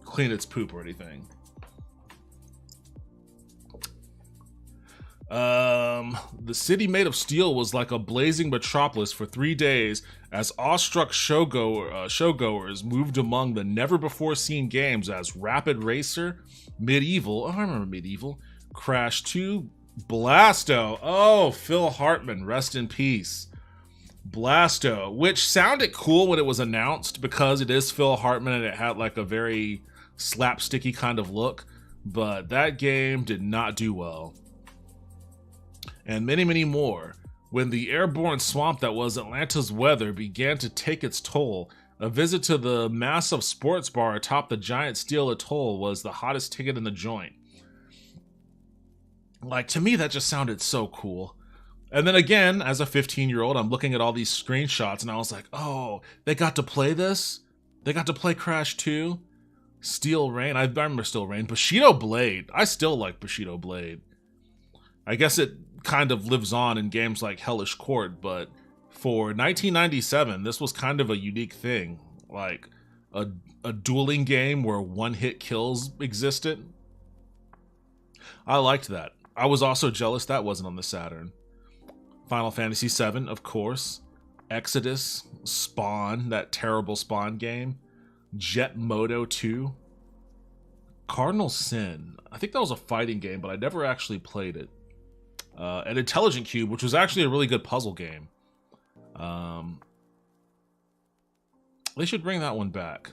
clean its poop or anything. The city made of steel was like a blazing metropolis for 3 days as awestruck showgoers moved among the never-before-seen games as Rapid Racer, Medieval, oh, I remember Medieval, Crash 2, Blasto, oh, Phil Hartman, rest in peace, Blasto, which sounded cool when it was announced because it is Phil Hartman and it had like a very slapsticky kind of look. but that game did not do well. And many, many more. When the airborne swamp that was Atlanta's weather began to take its toll, a visit to the massive sports bar atop the giant steel atoll was the hottest ticket in the joint. Like, to me, that just sounded so cool. And then again, as a 15-year-old, I'm looking at all these screenshots and I was like, oh, they got to play this? They got to play Crash 2? Steel Rain? I remember Steel Rain. Bushido Blade. I still like Bushido Blade. I guess it kind of lives on in games like Hellish Court, but for 1997, this was kind of a unique thing. Like, a dueling game where one-hit kills existed. I liked that. I was also jealous that wasn't on the Saturn. Final Fantasy VII, of course. Exodus, Spawn, that terrible Spawn game. Jet Moto 2. Cardinal Sin. I think that was a fighting game, but I never actually played it. And Intelligent Cube, which was actually a really good puzzle game. They should bring that one back.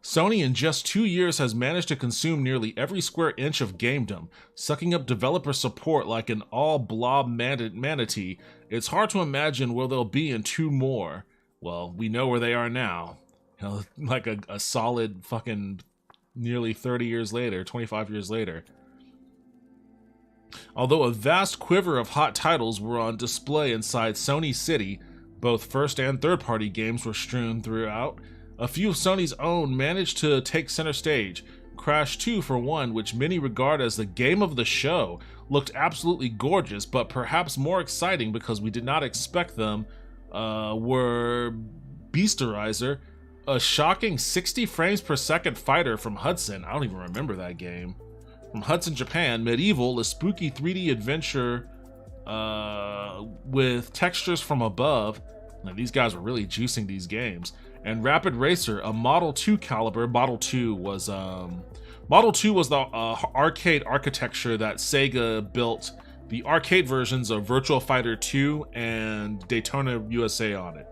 Sony in just 2 years has managed to consume nearly every square inch of gamedom, sucking up developer support like an all-blob manatee. It's hard to imagine where they'll be in 2 more. Well, we know where they are now. You know, like a solid fucking nearly 30 years later, 25 years later. Although a vast quiver of hot titles were on display inside Sony City, both first and third-party games were strewn throughout. A few of Sony's own managed to take center stage. Crash 2, for one, which many regard as the game of the show, looked absolutely gorgeous, but perhaps more exciting because we did not expect them, were Beasterizer, a shocking 60 frames per second fighter from Hudson. I don't even remember that game. From Hudson, Japan. Medieval, a spooky 3D adventure with textures from above. Now, these guys were really juicing these games. And Rapid Racer, a Model 2 caliber. Model 2 was the arcade architecture that Sega built the arcade versions of Virtua Fighter 2 and Daytona USA on it.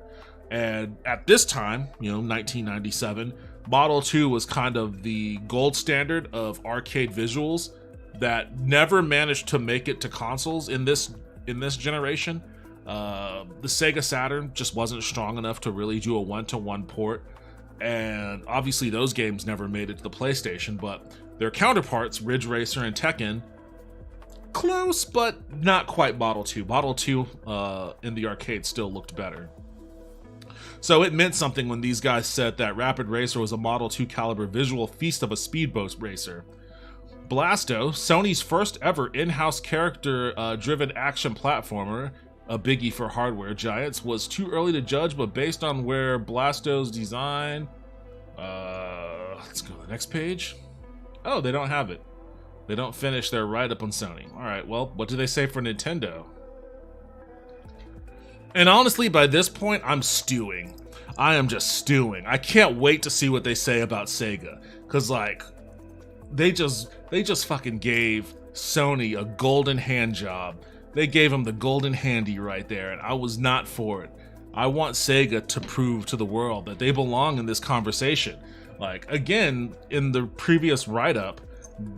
And at this time, 1997, Model 2 was kind of the gold standard of arcade visuals that never managed to make it to consoles in this generation. The Sega Saturn just wasn't strong enough to really do a one-to-one port, and obviously those games never made it to the PlayStation, but their counterparts, Ridge Racer and Tekken, close, but not quite Model 2. Model 2 in the arcade still looked better. So it meant something when these guys said that Rapid Racer was a Model 2 caliber visual feast of a speedboat racer. Blasto, Sony's first ever in-house character-driven action platformer, a biggie for hardware giants, was too early to judge, but based on where Blasto's design... let's go to the next page. Oh, they don't have it. They don't finish their write-up on Sony. Alright, well, what do they say for Nintendo? And honestly, by this point, I'm stewing. I am just stewing. I can't wait to see what they say about Sega. Because, like, they just fucking gave Sony a golden hand job. They gave him the golden handy right there, and I was not for it. I want Sega to prove to the world that they belong in this conversation. Like, again, in the previous write-up,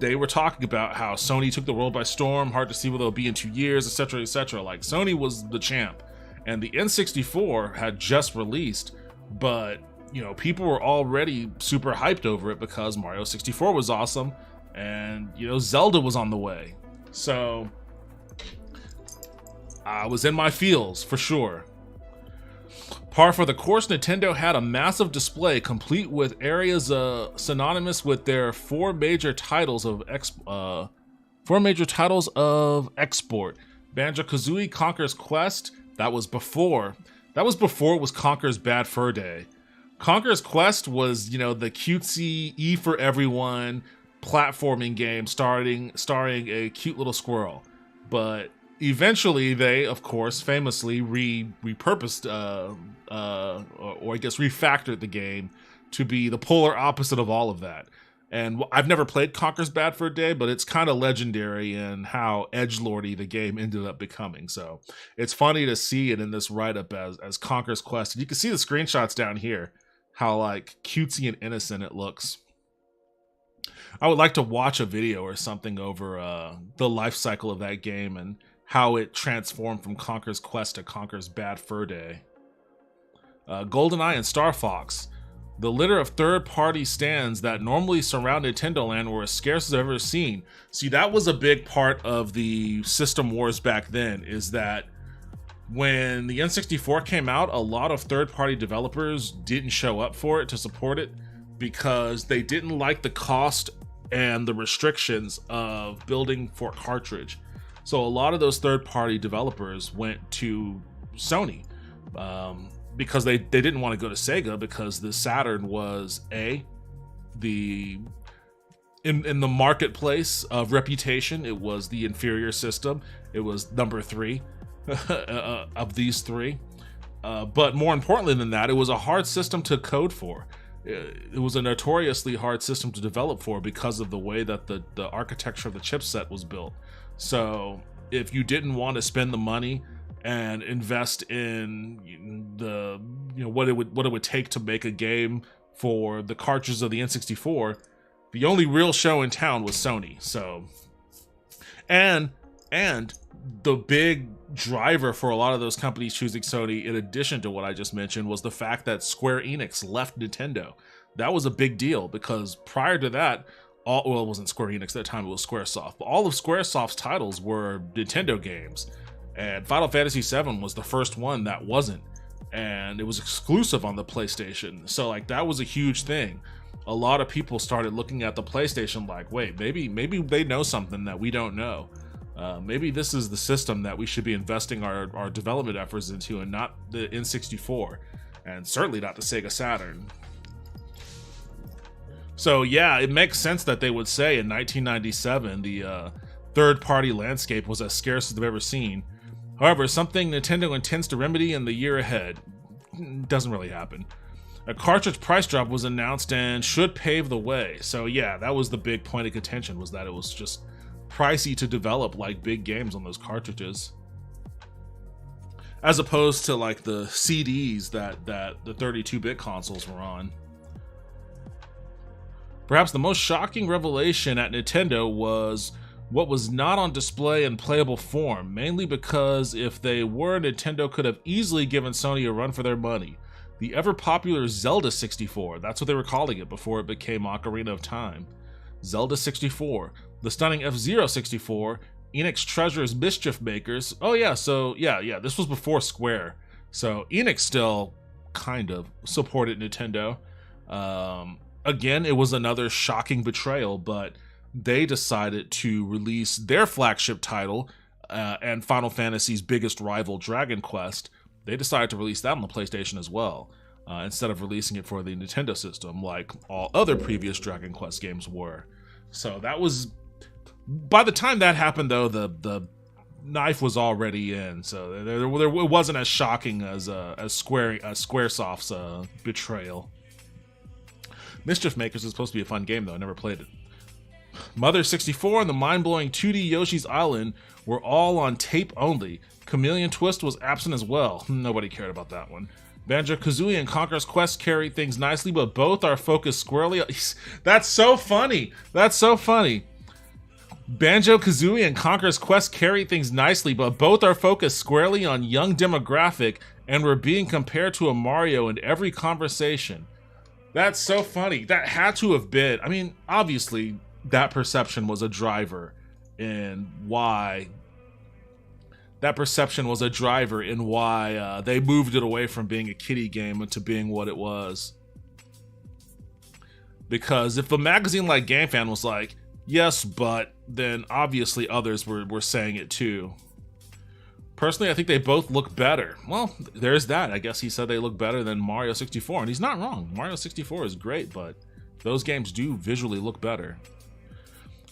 they were talking about how Sony took the world by storm, hard to see where they'll be in 2 years, etc., etc. Like, Sony was the champ. And the N64 had just released, but, people were already super hyped over it because Mario 64 was awesome, and, Zelda was on the way. So I was in my feels, for sure. Par for the course, Nintendo had a massive display complete with areas synonymous with their four major titles of export. Banjo-Kazooie, Conker's Quest. That was before it was Conker's Bad Fur Day. Conker's Quest was, the cutesy E for everyone platforming game starring a cute little squirrel. But eventually they, of course, famously repurposed, or I guess refactored the game to be the polar opposite of all of that. And I've never played Conker's Bad Fur Day, but it's kind of legendary in how edgelordy the game ended up becoming. So it's funny to see it in this write-up as Conker's Quest. And you can see the screenshots down here, how like cutesy and innocent it looks. I would like to watch a video or something over the life cycle of that game and how it transformed from Conker's Quest to Conker's Bad Fur Day. GoldenEye and Star Fox. The litter of third-party stands that normally surround Nintendo Land were as scarce as I've ever seen. See, that was a big part of the system wars back then, is that when the N64 came out, a lot of third-party developers didn't show up for it to support it because they didn't like the cost and the restrictions of building for cartridge. So a lot of those third-party developers went to Sony. Because they didn't want to go to Sega because the Saturn was in the marketplace of reputation, it was the inferior system. It was number 3 of these 3. But more importantly than that, it was a hard system to code for. It was a notoriously hard system to develop for because of the way that the architecture of the chipset was built. So if you didn't want to spend the money and invest in the what it would take to make a game for the cartridges of the N64, the only real show in town was Sony. So, and the big driver for a lot of those companies choosing Sony, in addition to what I just mentioned, was the fact that Square Enix left Nintendo. That was a big deal because prior to that, it wasn't Square Enix at the time, it was Squaresoft. But all of Squaresoft's titles were Nintendo games. And Final Fantasy VII was the first one that wasn't. And it was exclusive on the PlayStation. So like that was a huge thing. A lot of people started looking at the PlayStation like, wait, maybe they know something that we don't know. Maybe this is the system that we should be investing our development efforts into, and not the N64. And certainly not the Sega Saturn. So yeah, it makes sense that they would say in 1997 the third-party landscape was as scarce as they've ever seen. However, something Nintendo intends to remedy in the year ahead. Doesn't really happen. A cartridge price drop was announced and should pave the way. So yeah, that was the big point of contention, was that it was just pricey to develop like big games on those cartridges. As opposed to like the CDs that the 32-bit consoles were on. Perhaps the most shocking revelation at Nintendo was what was not on display in playable form, mainly because if they were, Nintendo could have easily given Sony a run for their money. The ever-popular Zelda 64, that's what they were calling it before it became Ocarina of Time. Zelda 64, the stunning F-Zero 64, Enix Treasure's Mischief Makers. Oh yeah, so yeah, this was before Square. So Enix still kind of supported Nintendo. Again, it was another shocking betrayal, but they decided to release their flagship title and Final Fantasy's biggest rival, Dragon Quest. They decided to release that on the PlayStation as well, instead of releasing it for the Nintendo system like all other previous Dragon Quest games were. So that was... By the time that happened, though, the knife was already in, so it wasn't as shocking as Squaresoft's betrayal. Mischief Makers is supposed to be a fun game, though. I never played it. Mother 64 and the mind-blowing 2D Yoshi's Island were all on tape only. Chameleon Twist was absent as well. Nobody cared about that one. Banjo-Kazooie and Conker's Quest carried things nicely, but both are focused squarely... That's so funny! That's so funny! Banjo-Kazooie and Conker's Quest carried things nicely, but both are focused squarely on young demographic and were being compared to a Mario in every conversation. That's so funny. That had to have been... I mean, obviously... that perception was a driver in why they moved it away from being a kiddie game into being what it was. Because if a magazine like GameFan was like, yes, but, then obviously others were saying it too. Personally, I think they both look better. Well, there's that. I guess he said they look better than Mario 64, and he's not wrong. Mario 64 is great, but those games do visually look better.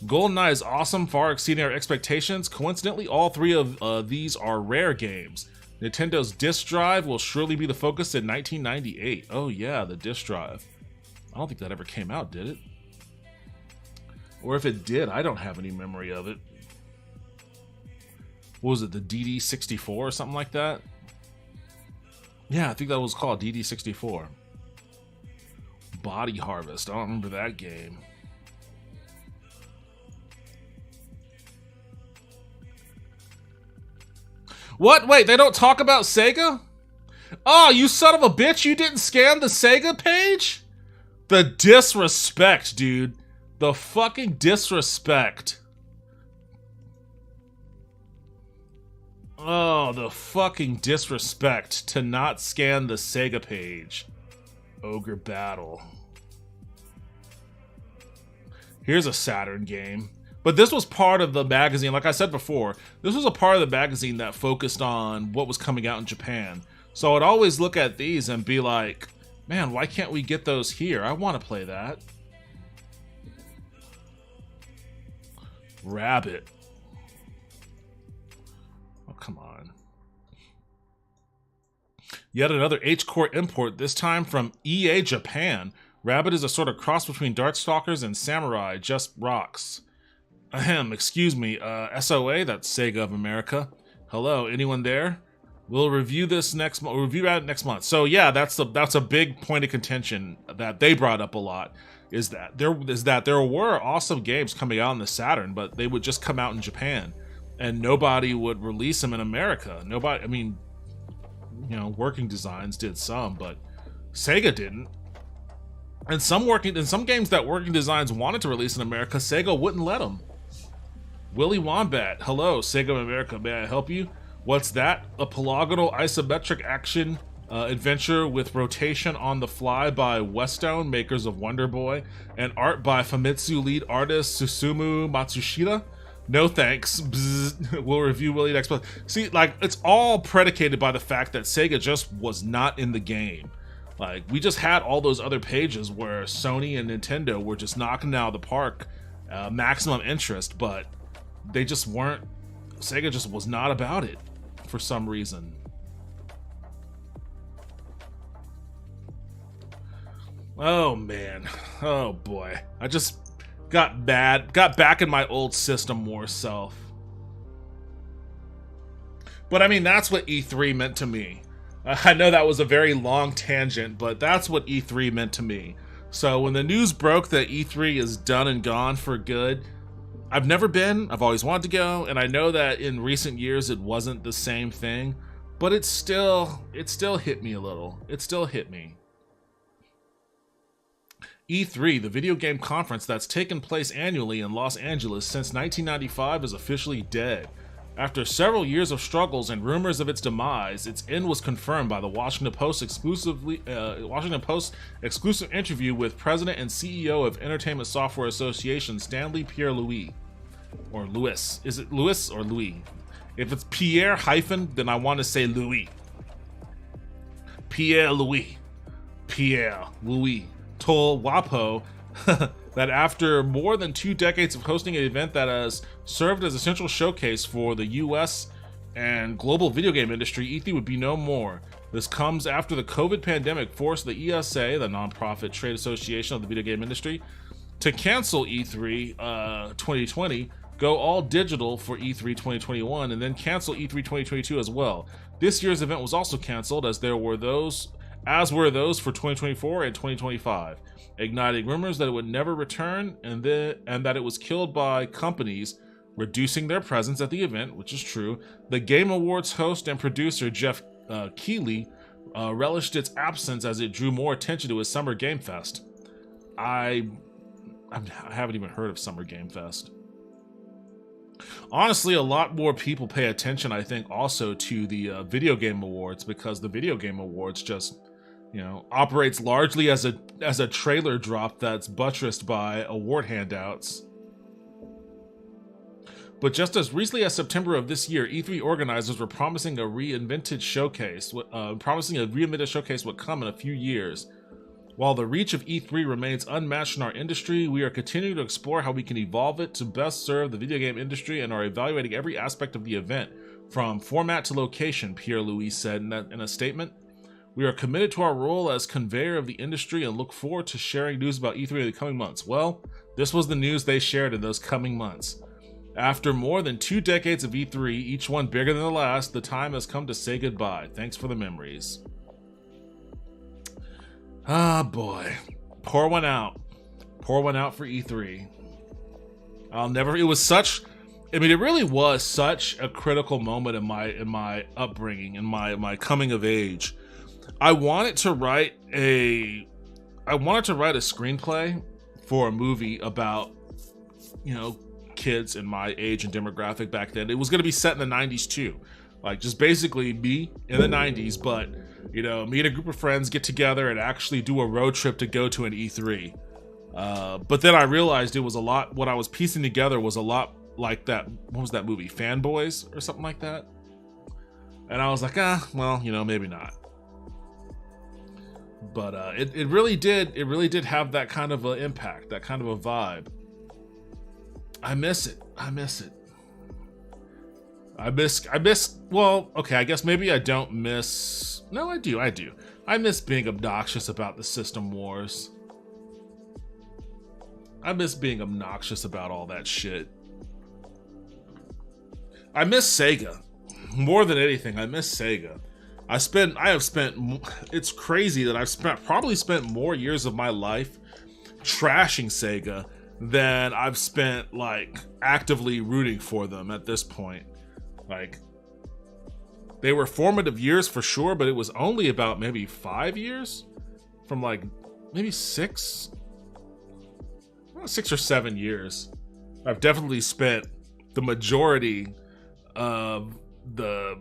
GoldenEye is awesome, far exceeding our expectations. Coincidentally, all 3 of these are rare games. Nintendo's disk drive will surely be the focus in 1998. Oh yeah, the disk drive. I don't think that ever came out, did it? Or if it did, I don't have any memory of it. What was it, the DD64 or something like that? Yeah, I think that was called DD64. Body Harvest, I don't remember that game. What? Wait, they don't talk about Sega? Oh, you son of a bitch, you didn't scan the Sega page? The disrespect, dude. The fucking disrespect. Oh, the fucking disrespect to not scan the Sega page. Ogre Battle. Here's a Saturn game. But this was part of the magazine, like I said before, this was a part of the magazine that focused on what was coming out in Japan. So I'd always look at these and be like, man, why can't we get those here? I want to play that. Rabbit. Oh, come on. Yet another H-Core import, this time from EA Japan. Rabbit is a sort of cross between Darkstalkers and Samurai, just rocks. Ahem, excuse me, SOA, that's Sega of America. Hello, anyone there? We'll review this next month. Review that next month. So yeah, that's a big point of contention that they brought up a lot. Is that there were awesome games coming out on the Saturn, but they would just come out in Japan, and nobody would release them in America. Nobody. I mean, you know, Working Designs did some, but Sega didn't. And some games that Working Designs wanted to release in America, Sega wouldn't let them. Willy Wombat, hello, Sega of America, may I help you? What's that? A polygonal isometric action adventure with rotation on the fly by Westone, makers of Wonder Boy, and art by Famitsu lead artist Susumu Matsushita? No thanks. Bzz. We'll review Willy next month. See, like, it's all predicated by the fact that Sega just was not in the game. Like, we just had all those other pages where Sony and Nintendo were just knocking out of the park, maximum interest, but they just weren't. Sega just was not about it for some reason. Oh man, oh boy, I just got back in my old System Wars self. But I mean, that's what E3 meant to me. I know that was a very long tangent, but that's what E3 meant to me. So when the news broke that E3 is done and gone for good, I've never been, I've always wanted to go, and I know that in recent years it wasn't the same thing, but it still hit me a little. It still hit me. E3, the video game conference that's taken place annually in Los Angeles since 1995, is officially dead. After several years of struggles and rumors of its demise, its end was confirmed by the Washington Post exclusive interview with President and CEO of Entertainment Software Association Stanley Pierre-Louis. Or Louis. Is it Louis or Louis? If it's Pierre hyphen, then I want to say Louis. Pierre-Louis. Pierre-Louis told WAPO that after more than 2 decades of hosting an event that has served as a central showcase for the US and global video game industry, E3 would be no more. This comes after the COVID pandemic forced the ESA, the nonprofit trade association of the video game industry, to cancel E3 2020, go all digital for E3 2021, and then cancel E3 2022 as well. This year's event was also canceled, as were those for 2024 and 2025, igniting rumors that it would never return and that it was killed by companies reducing their presence at the event, which is true. The Game Awards host and producer Jeff Keighley relished its absence as it drew more attention to his Summer Game Fest. I haven't even heard of Summer Game Fest. Honestly, a lot more people pay attention, I think, also to the Video Game Awards, because the Video Game Awards just, you know, operates largely as a trailer drop that's buttressed by award handouts. But just as recently as September of this year, E3 organizers were promising a reinvented showcase would come in a few years. While the reach of E3 remains unmatched in our industry, we are continuing to explore how we can evolve it to best serve the video game industry and are evaluating every aspect of the event, from format to location, Pierre-Louis said in a statement. We are committed to our role as conveyor of the industry and look forward to sharing news about E3 in the coming months. Well, this was the news they shared in those coming months. After more than 2 decades of E3, each one bigger than the last, the time has come to say goodbye. Thanks for the memories. Ah, boy. Pour one out. Pour one out for E3. It was such I mean, it really was such a critical moment in my upbringing, in my coming of age. I wanted to write a screenplay for a movie about, you know, kids in my age and demographic back then. It was going to be set in the 90s too. Like, just basically me in the 90s, but, you know, me and a group of friends get together and actually do a road trip to go to an E3. But then I realized it was a lot, what I was piecing together was a lot like that, what was that movie, Fanboys or something like that? And I was like, well, you know, maybe not. But it really did have that kind of an impact, that kind of a vibe. I miss it. Well, okay, I guess maybe I don't miss, no, I do. I miss being obnoxious about the System Wars. I miss being obnoxious about all that shit. I miss Sega. More than anything, I miss Sega. It's crazy that I've probably spent more years of my life trashing Sega than I've spent, like, actively rooting for them at this point. Like, they were formative years for sure, but it was only about maybe 5 years? From, like, maybe 6 or 7 years. I've definitely spent the majority of the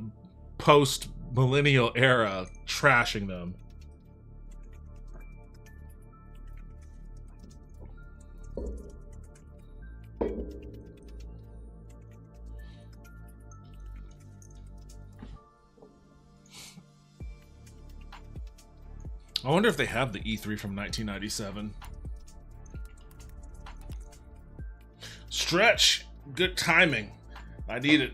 post-millennial era trashing them. I wonder if they have the E3 from 1997. Stretch! Good timing. I need it.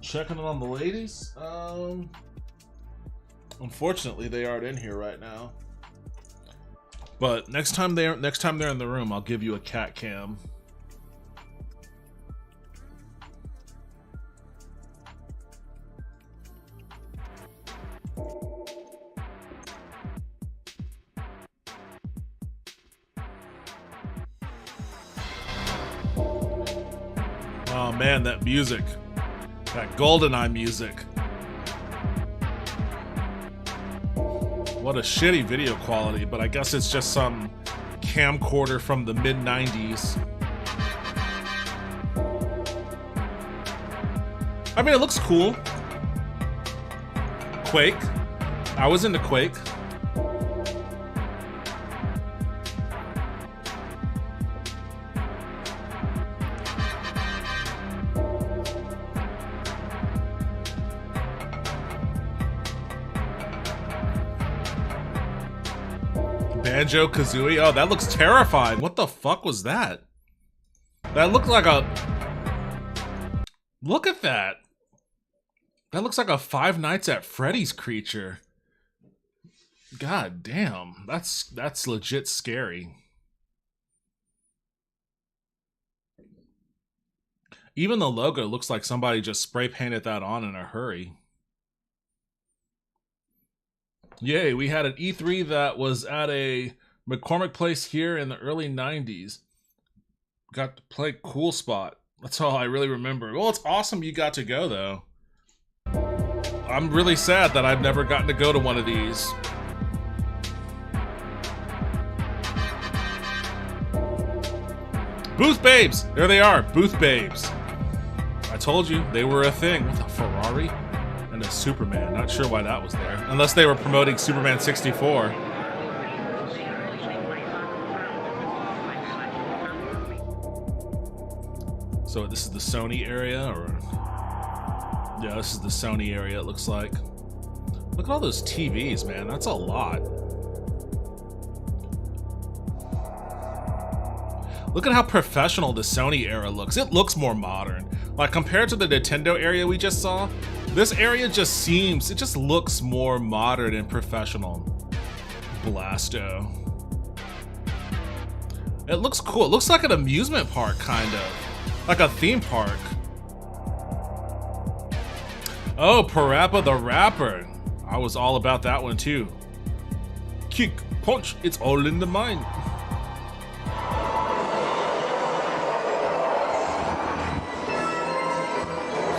Checking in on the ladies. Unfortunately, they aren't in here right now. But next time they're in the room, I'll give you a cat cam. Oh man, that music. That GoldenEye music. What a shitty video quality, but I guess it's just some camcorder from the mid-90s. I mean, it looks cool. Quake. I was into Quake. Banjo-Kazooie? Oh, that looks terrifying. What the fuck was that? That looked like a... Look at that. That looks like a Five Nights at Freddy's creature. God damn. That's legit scary. Even the logo looks like somebody just spray painted that on in a hurry. Yay, we had an E3 that was at a McCormick Place here in the early 90s. Got to play Cool Spot. That's all I really remember. Well, it's awesome you got to go, though. I'm really sad that I've never gotten to go to one of these. Booth Babes! There they are, Booth Babes. I told you, they were a thing. With a Ferrari and a Superman. Not sure why that was there. Unless they were promoting Superman 64. So this is the Sony area, or... Yeah, this is the Sony area, it looks like. Look at all those TVs, man. That's a lot. Look at how professional the Sony era looks. It looks more modern. Like, compared to the Nintendo area we just saw, this area just seems, it just looks more modern and professional. Blasto. It looks cool. It looks like an amusement park, kind of. Like a theme park. Oh, Parappa the Rapper. I was all about that one too. Kick, punch, it's all in the mind. Is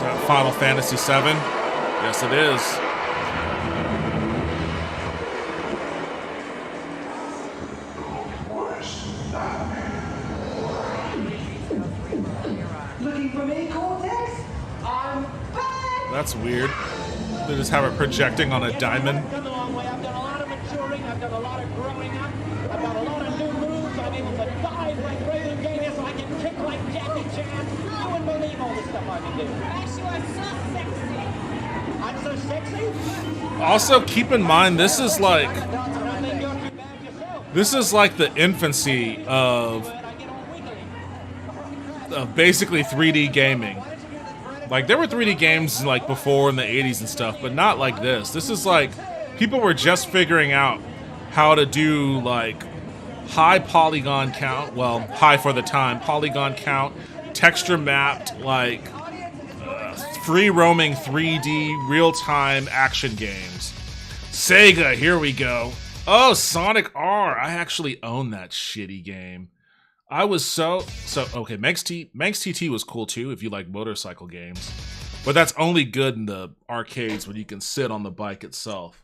that Final Fantasy VII? Yes, it is. Looking for me, Cortex? I'm back! That's weird. They just have it projecting on a diamond. I've come a long way. I've done a lot of maturing. I've done a lot of growing up. I've got a lot of new moves. I'm able to dive like Ray Gaines, so I can kick like Jackie Chan. You wouldn't believe all the stuff I can do. Gosh, you are so sexy. I'm so sexy. Also, keep in mind, this is like I don't think you're too bad yourself. this is like the infancy of But I get all wiggly. basically 3D gaming. Like, there were 3D games like before in the 80s and stuff, but not like this. This is like people were just figuring out how to do like high polygon count, well, high for the time, polygon count, texture mapped, like free roaming 3D real time action games. Sega, here we go. Oh, Sonic R. I actually own that shitty game. I was so okay. Manx TT was cool too if you like motorcycle games, but that's only good in the arcades when you can sit on the bike itself.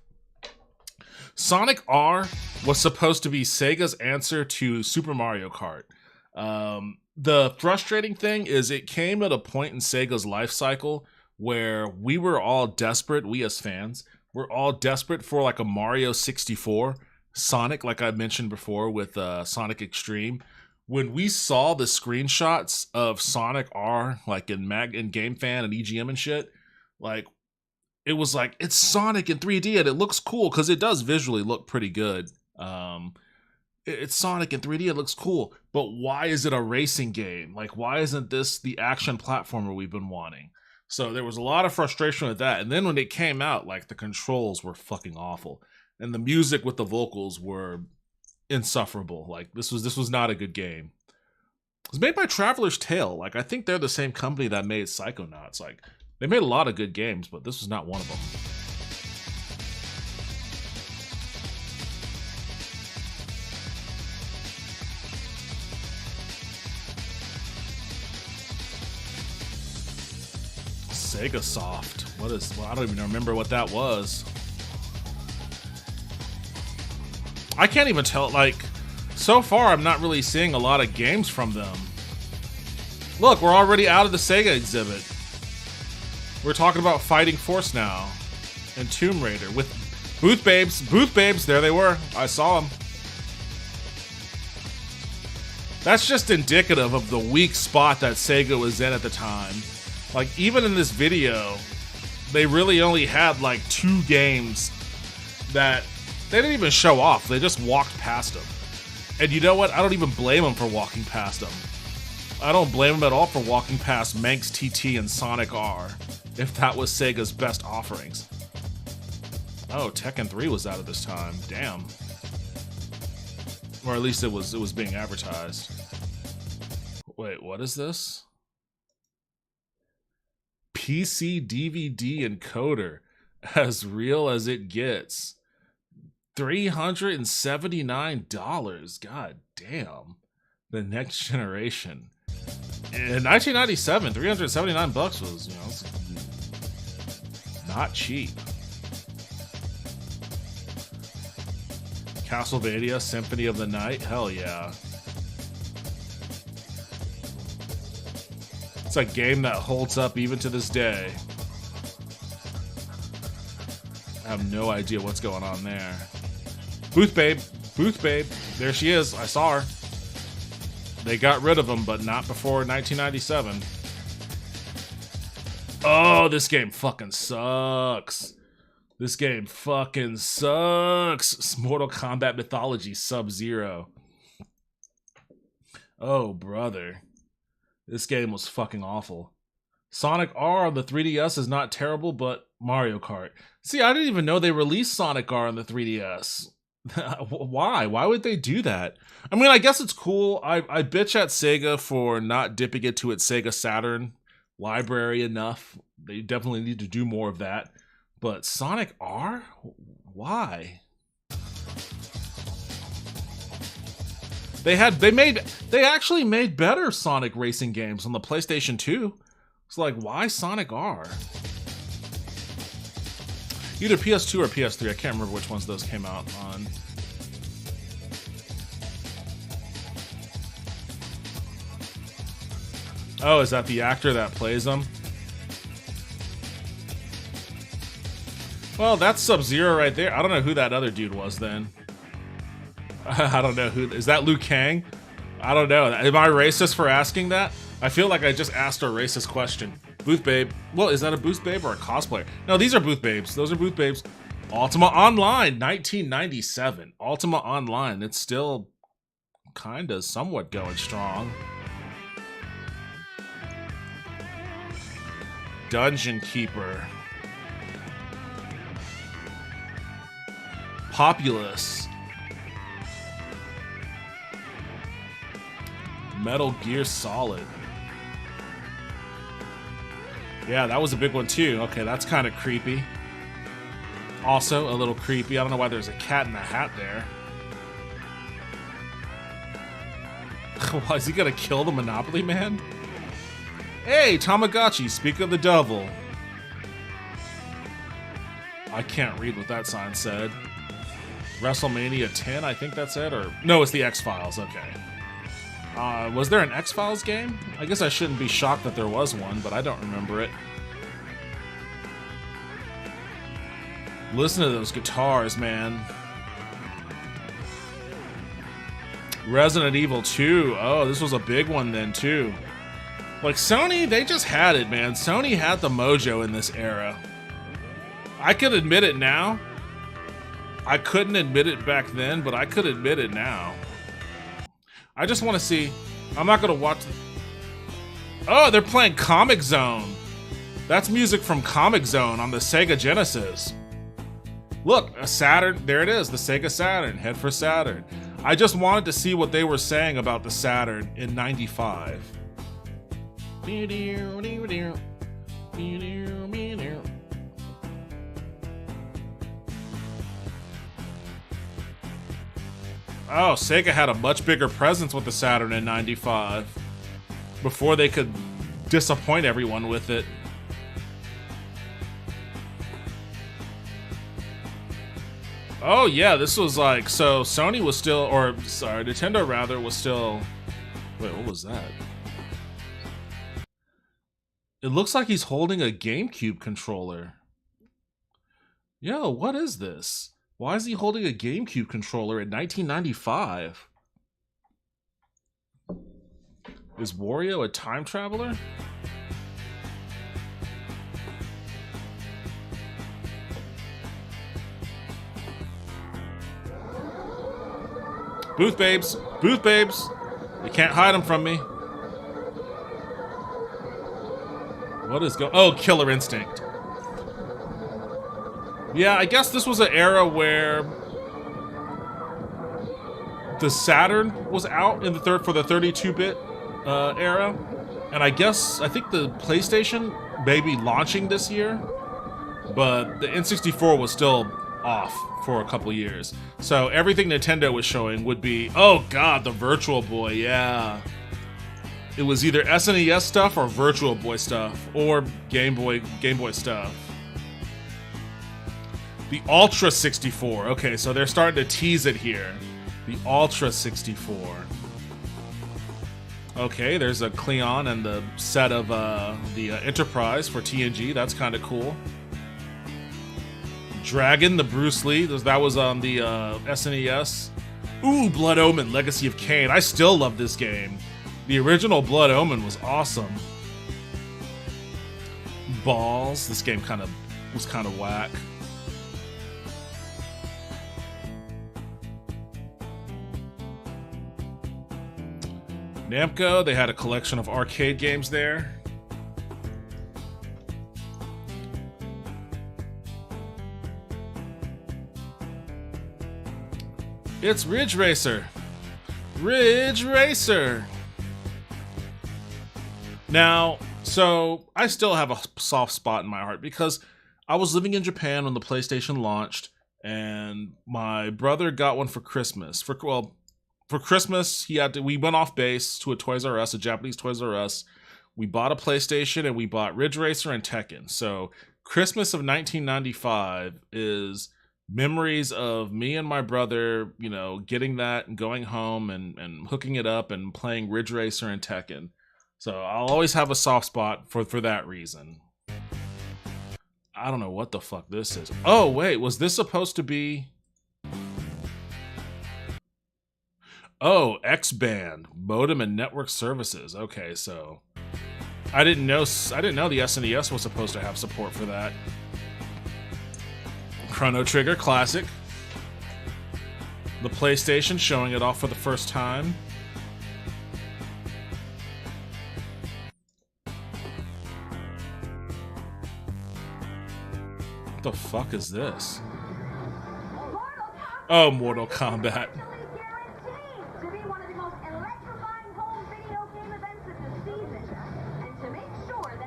Sonic R was supposed to be Sega's answer to Super Mario Kart. The frustrating thing is it came at a point in Sega's life cycle where we were all desperate. We as fans were all desperate for like a Mario 64 Sonic, like I mentioned before with Sonic Extreme. When we saw the screenshots of Sonic R, like in GameFan and EGM and shit, like it was like it's Sonic in 3D and it looks cool because it does visually look pretty good. It's Sonic in 3D, it looks cool, but why is it a racing game? Like, why isn't this the action platformer we've been wanting? So there was a lot of frustration with that. And then when it came out, like the controls were fucking awful, and the music with the vocals were insufferable. Like this was not a good game. It was made by Traveler's Tale. Like I think they're the same company that made Psychonauts. Like they made a lot of good games, but this was not one of them. Sega Soft. What is? Well, I don't even remember what that was. I can't even tell. Like, so far, I'm not really seeing a lot of games from them. Look, we're already out of the Sega exhibit. We're talking about Fighting Force now, and Tomb Raider with Booth Babes. Booth Babes, there they were. I saw them. That's just indicative of the weak spot that Sega was in at the time. Like, even in this video, they really only had like 2 games that they didn't even show off. They just walked past them. And you know what? I don't even blame them for walking past them. I don't blame them at all for walking past Manx TT and Sonic R, if that was Sega's best offerings. Oh, Tekken 3 was out at this time. Damn. Or at least it was being advertised. Wait, what is this? PC DVD encoder, as real as it gets. $379. God damn. The next generation. In 1997, $379 was, not cheap. Castlevania Symphony of the Night, hell yeah. It's a game that holds up even to this day. I have no idea what's going on there. Booth Babe. Booth Babe. There she is. I saw her. They got rid of them, but not before 1997. Oh, this game fucking sucks. This game fucking sucks. Mortal Kombat Mythology Sub-Zero. Oh, brother. This game was fucking awful. Sonic R on the 3DS is not terrible, but Mario Kart. See, I didn't even know they released Sonic R on the 3DS. Why? Why would they do that? I mean, I guess it's cool. I bitch at Sega for not dipping into its Sega Saturn library enough. They definitely need to do more of that. But Sonic R? Why? They actually made better Sonic racing games on the PlayStation 2. It's like, why Sonic R? Either PS2 or PS3. I can't remember which ones those came out on. Oh, is that the actor that plays them? Well, that's Sub-Zero right there. I don't know who that other dude was then. I don't know who. Is that Liu Kang? I don't know. Am I racist for asking that? I feel like I just asked a racist question. Booth Babe. Well, is that a Booth Babe or a cosplayer? No, these are Booth Babes. Those are Booth Babes. Ultima Online, 1997. Ultima Online. It's still kind of somewhat going strong. Dungeon Keeper. Populous. Metal Gear Solid. Yeah, that was a big one too. Okay, that's kind of creepy. Also a little creepy. I don't know why there's a cat in the hat there. Why, is he gonna kill the Monopoly Man? Hey, Tamagotchi, speak of the devil. I can't read what that sign said. WrestleMania 10, I think that's it, or... No, it's the X-Files, okay. Was there an X-Files game? I guess I shouldn't be shocked that there was one, but I don't remember it. Listen to those guitars, man. Resident Evil 2. Oh, this was a big one then, too. Like, Sony, they just had it, man. Sony had the mojo in this era. I could admit it now. I couldn't admit it back then, but I could admit it now. I just want to see. I'm not going to watch. Oh, they're playing Comic Zone. That's music from Comic Zone on the Sega Genesis. Look, a Saturn. There it is, the Sega Saturn. Head for Saturn. I just wanted to see what they were saying about the Saturn in '95. Oh, Sega had a much bigger presence with the Saturn in '95 before they could disappoint everyone with it. Oh yeah, this was like, so Sony was still, or sorry, Nintendo rather was still, wait, what was that? It looks like he's holding a GameCube controller. Yo, what is this? Why is he holding a GameCube controller in 1995? Is Wario a time traveler? Booth Babes! Booth Babes! You can't hide them from me. What is going... Oh, Killer Instinct. Yeah, I guess this was an era where the Saturn was out in the for the 32-bit era, and I think the PlayStation may be launching this year, but the N64 was still off for a couple years. So everything Nintendo was showing would be, oh god, the Virtual Boy, yeah. It was either SNES stuff or Virtual Boy stuff, or Game Boy stuff. The Ultra 64. Okay, so they're starting to tease it here. The Ultra 64. Okay, there's a Cleon and the set of the Enterprise for TNG. That's kind of cool. Dragon, the Bruce Lee. That was on the SNES. Ooh, Blood Omen, Legacy of Kain. I still love this game. The original Blood Omen was awesome. Balls. This game was kind of whack. Namco, they had a collection of arcade games there. It's Ridge Racer. Ridge Racer. Now, so I still have a soft spot in my heart because I was living in Japan when the PlayStation launched, and my brother got one for Christmas. For Christmas, we went off base to a Toys R Us, a Japanese Toys R Us. We bought a PlayStation and we bought Ridge Racer and Tekken. So Christmas of 1995 is memories of me and my brother, you know, getting that and going home and hooking it up and playing Ridge Racer and Tekken. So I'll always have a soft spot for that reason. I don't know what the fuck this is. Oh, wait, was this supposed to be... Oh, X-Band, modem and network services. Okay, so I didn't know the SNES was supposed to have support for that. Chrono Trigger classic. The PlayStation showing it off for the first time. What the fuck is this? Oh, Mortal Kombat.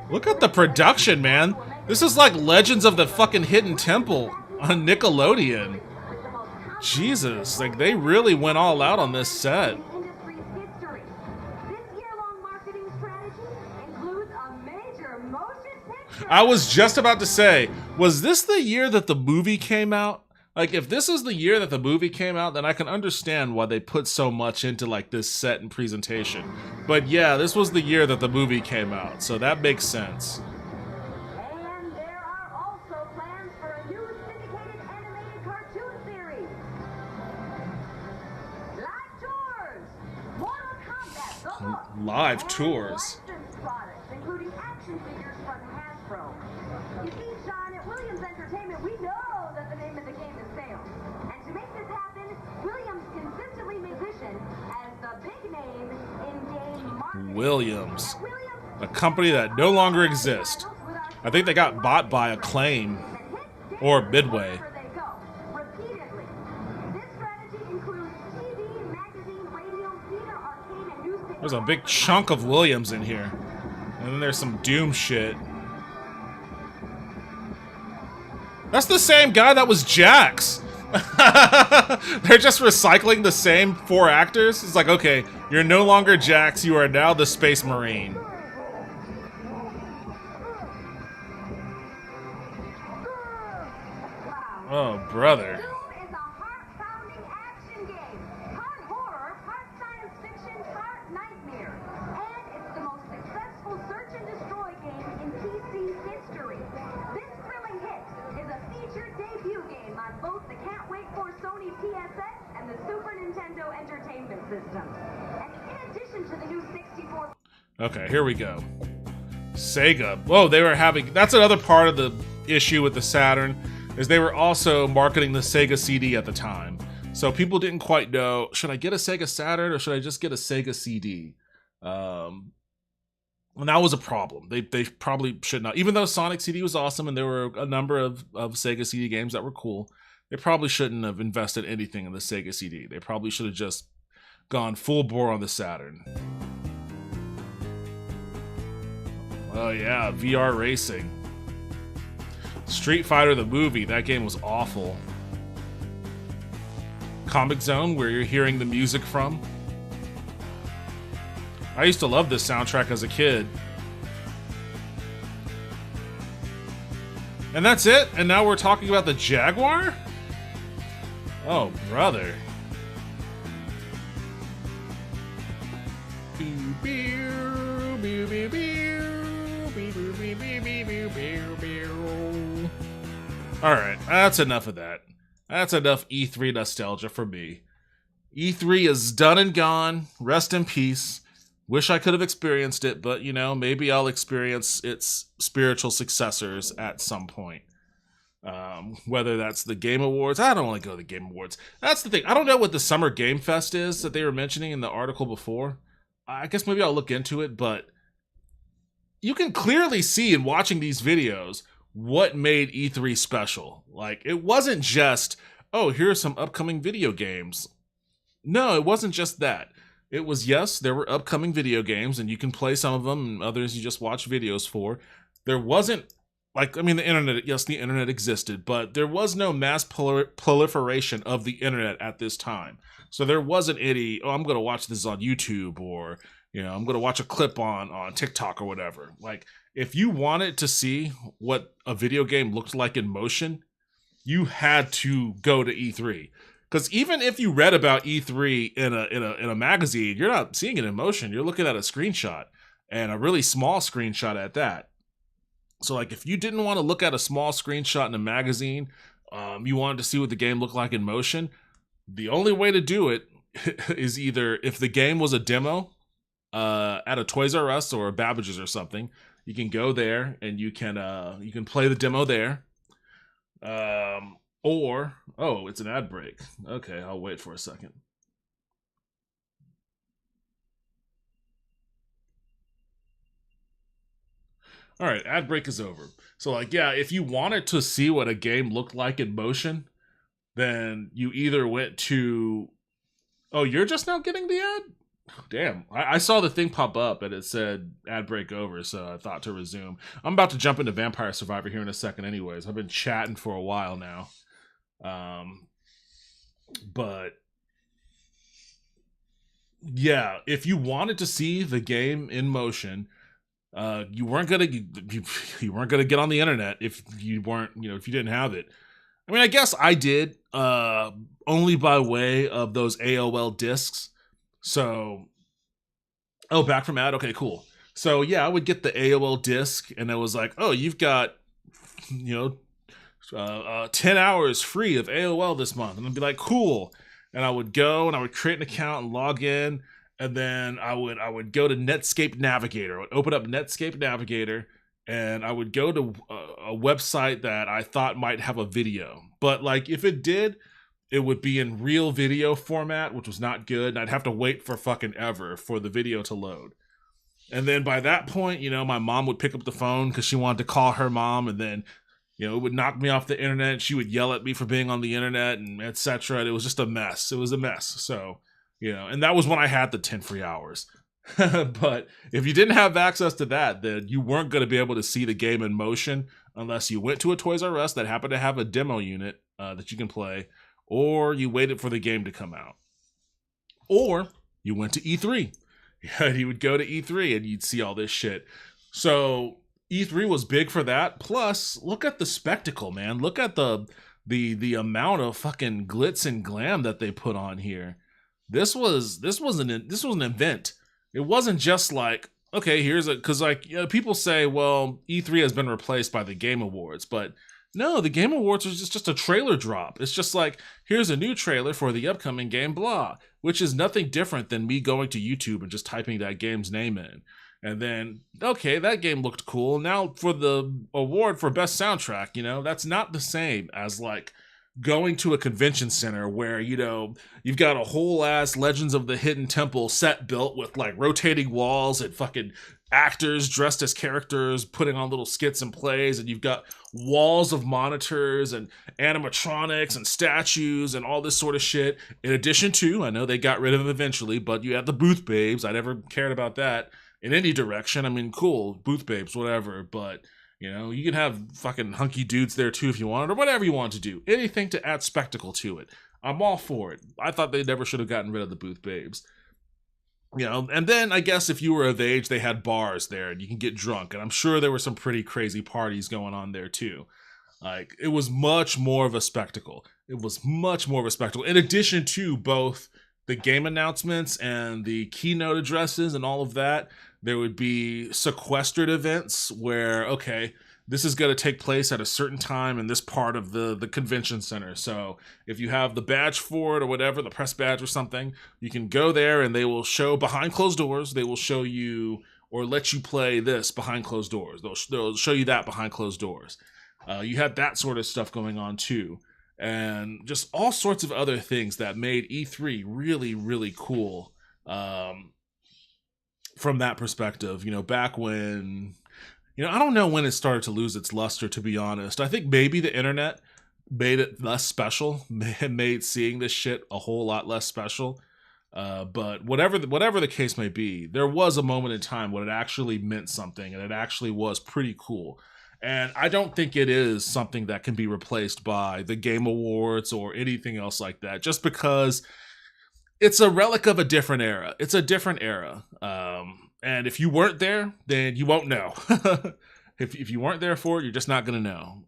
Look at the production, man. This is like Legends of the fucking Hidden Temple on Nickelodeon. Jesus, like they really went all out on this set. I was just about to say, was this the year that the movie came out? Like, if this is the year that the movie came out, then I can understand why they put so much into, like, this set and presentation. But yeah, this was the year that the movie came out, so that makes sense. And there are also plans for a new syndicated animated cartoon series. Live tours! Mortal Kombat, the Hook, Live and tours. licensed products, including action figures from Hasbro. You see, Sean, at Williams Entertainment, we know that the name of the game is sales. And to make this happen, Williams consistently position as the big name in game marketing. Williams. A company that no longer exists. I think they got bought by Acclaim. Or Midway. Repeatedly. This strategy includes TV, magazine, radio, theater, arcade, and newspaper. There's a big chunk of Williams in here. And then there's some Doom shit. That's the same guy that was Jax. They're just recycling the same 4 actors. It's like, okay, you're no longer Jax, you are now the Space Marine. Oh, brother. Doom is a heart-pounding action game. Part horror, part science fiction, part nightmare. And it's the most successful search and destroy game in PC history. This thrilling hit is a featured debut game on both the Can't Wait for Sony PSX and the Super Nintendo Entertainment System. And in addition to the new 64... Okay, here we go. Sega. Whoa, they were having... That's another part of the issue with the Saturn, is they were also marketing the Sega CD at the time. So people didn't quite know, should I get a Sega Saturn or should I just get a Sega CD? And that was a problem. They probably should not. Even though Sonic CD was awesome and there were a number of Sega CD games that were cool, they probably shouldn't have invested anything in the Sega CD. They probably should have just gone full bore on the Saturn. Oh yeah, VR racing. Street Fighter the movie, that game was awful. Comic Zone, where you're hearing the music from. I used to love this soundtrack as a kid. And that's it? And now we're talking about the Jaguar? Oh, brother. Alright, that's enough of that. That's enough E3 nostalgia for me. E3 is done and gone. Rest in peace. Wish I could have experienced it, but, you know, maybe I'll experience its spiritual successors at some point. Whether that's the Game Awards. I don't want to go to the Game Awards. That's the thing. I don't know what the Summer Game Fest is that they were mentioning in the article before. I guess maybe I'll look into it, but you can clearly see in watching these videos what made E3 special. Like, it wasn't just, oh, here are some upcoming video games. No, it wasn't just that. It was, yes, there were upcoming video games, and you can play some of them, and others you just watch videos for. There wasn't like, I mean, the internet, yes, the internet existed, but there was no mass proliferation of the internet at this time. So there wasn't any, oh, I'm going to watch this on YouTube, or, you know, I'm going to watch a clip on TikTok or whatever. Like, if you wanted to see what a video game looked like in motion, you had to go to E3. Because even if you read about E3 in a magazine, you're not seeing it in motion. You're looking at a screenshot, and a really small screenshot at that. So, like, if you didn't want to look at a small screenshot in a magazine, you wanted to see what the game looked like in motion, the only way to do it is either if the game was a demo at a Toys R Us or a Babbage's or something, you can go there and you can play the demo there. Or, oh, it's an ad break. Okay, I'll wait for a second. All right, ad break is over. So, like, yeah, if you wanted to see what a game looked like in motion, then you either went to... Oh, you're just now getting the ad? Damn, I saw the thing pop up and it said ad break over, so I thought to resume. I'm about to jump into Vampire Survivor here in a second anyways. I've been chatting for a while now. But yeah, if you wanted to see the game in motion, you weren't gonna get on the internet if you weren't, you know, if you didn't have it. I mean, I guess I did, only by way of those AOL discs. So, oh, back from ad. Okay, cool. So yeah, I would get the AOL disc, and it was like, oh, you've got, you know, 10 hours free of AOL this month, and I'd be like, cool. And I would go and I would create an account and log in. And then I would go to Netscape Navigator. I would open up Netscape Navigator, and I would go to a website that I thought might have a video. But, like, if it did, it would be in real video format, which was not good. And I'd have to wait for fucking ever for the video to load. And then by that point, you know, my mom would pick up the phone because she wanted to call her mom, and then, you know, it would knock me off the internet. She would yell at me for being on the internet, and etc. It was just a mess. It was a mess. So, you know, and that was when I had the 10 free hours. But if you didn't have access to that, then you weren't going to be able to see the game in motion unless you went to a Toys R Us that happened to have a demo unit that you can play, or you waited for the game to come out, or you went to E3. Yeah, you would go to E3 and you'd see all this shit. So E3 was big for that. Plus, look at the spectacle, man. Look at the amount of fucking glitz and glam that they put on here. This was an event. It wasn't just like, okay, here's a, because, like, you know, people say, well, E3 has been replaced by the Game Awards, but no, the Game Awards was just a trailer drop. It's just like, here's a new trailer for the upcoming game, blah, which is nothing different than me going to YouTube and just typing that game's name in. And then, okay, that game looked cool. Now for the award for best soundtrack, you know, that's not the same as, like, going to a convention center where, you know, you've got a whole ass Legends of the Hidden Temple set built with, like, rotating walls and fucking actors dressed as characters putting on little skits and plays, and you've got walls of monitors and animatronics and statues and all this sort of shit. In addition to, I know they got rid of them eventually, but you had the booth babes. I never cared about that in any direction. I mean, cool, booth babes, whatever, but, you know, you can have fucking hunky dudes there too if you wanted, or whatever you want to do. Anything to add spectacle to it. I'm all for it. I thought they never should have gotten rid of the booth babes. You know, and then I guess if you were of age, they had bars there and you can get drunk. And I'm sure there were some pretty crazy parties going on there too. Like, it was much more of a spectacle. It was much more of a spectacle. In addition to both the game announcements and the keynote addresses and all of that, there would be sequestered events where, okay, this is going to take place at a certain time in this part of the convention center. So if you have the badge for it or whatever, the press badge or something, you can go there and they will show behind closed doors. They will show you or let you play this behind closed doors. They'll show you that behind closed doors. You had that sort of stuff going on too. And just all sorts of other things that made E3 really, really cool. From that perspective, you know, back when, you know, I don't know when it started to lose its luster, to be honest. I think maybe the internet made it less special, made seeing this shit a whole lot less special. But whatever the case may be, there was a moment in time when it actually meant something and it actually was pretty cool. And I don't think it is something that can be replaced by the Game Awards or anything else like that, just because it's a relic of a different era. It's a different era. And if you weren't there, then you won't know. if you weren't there for it, you're just not going to know.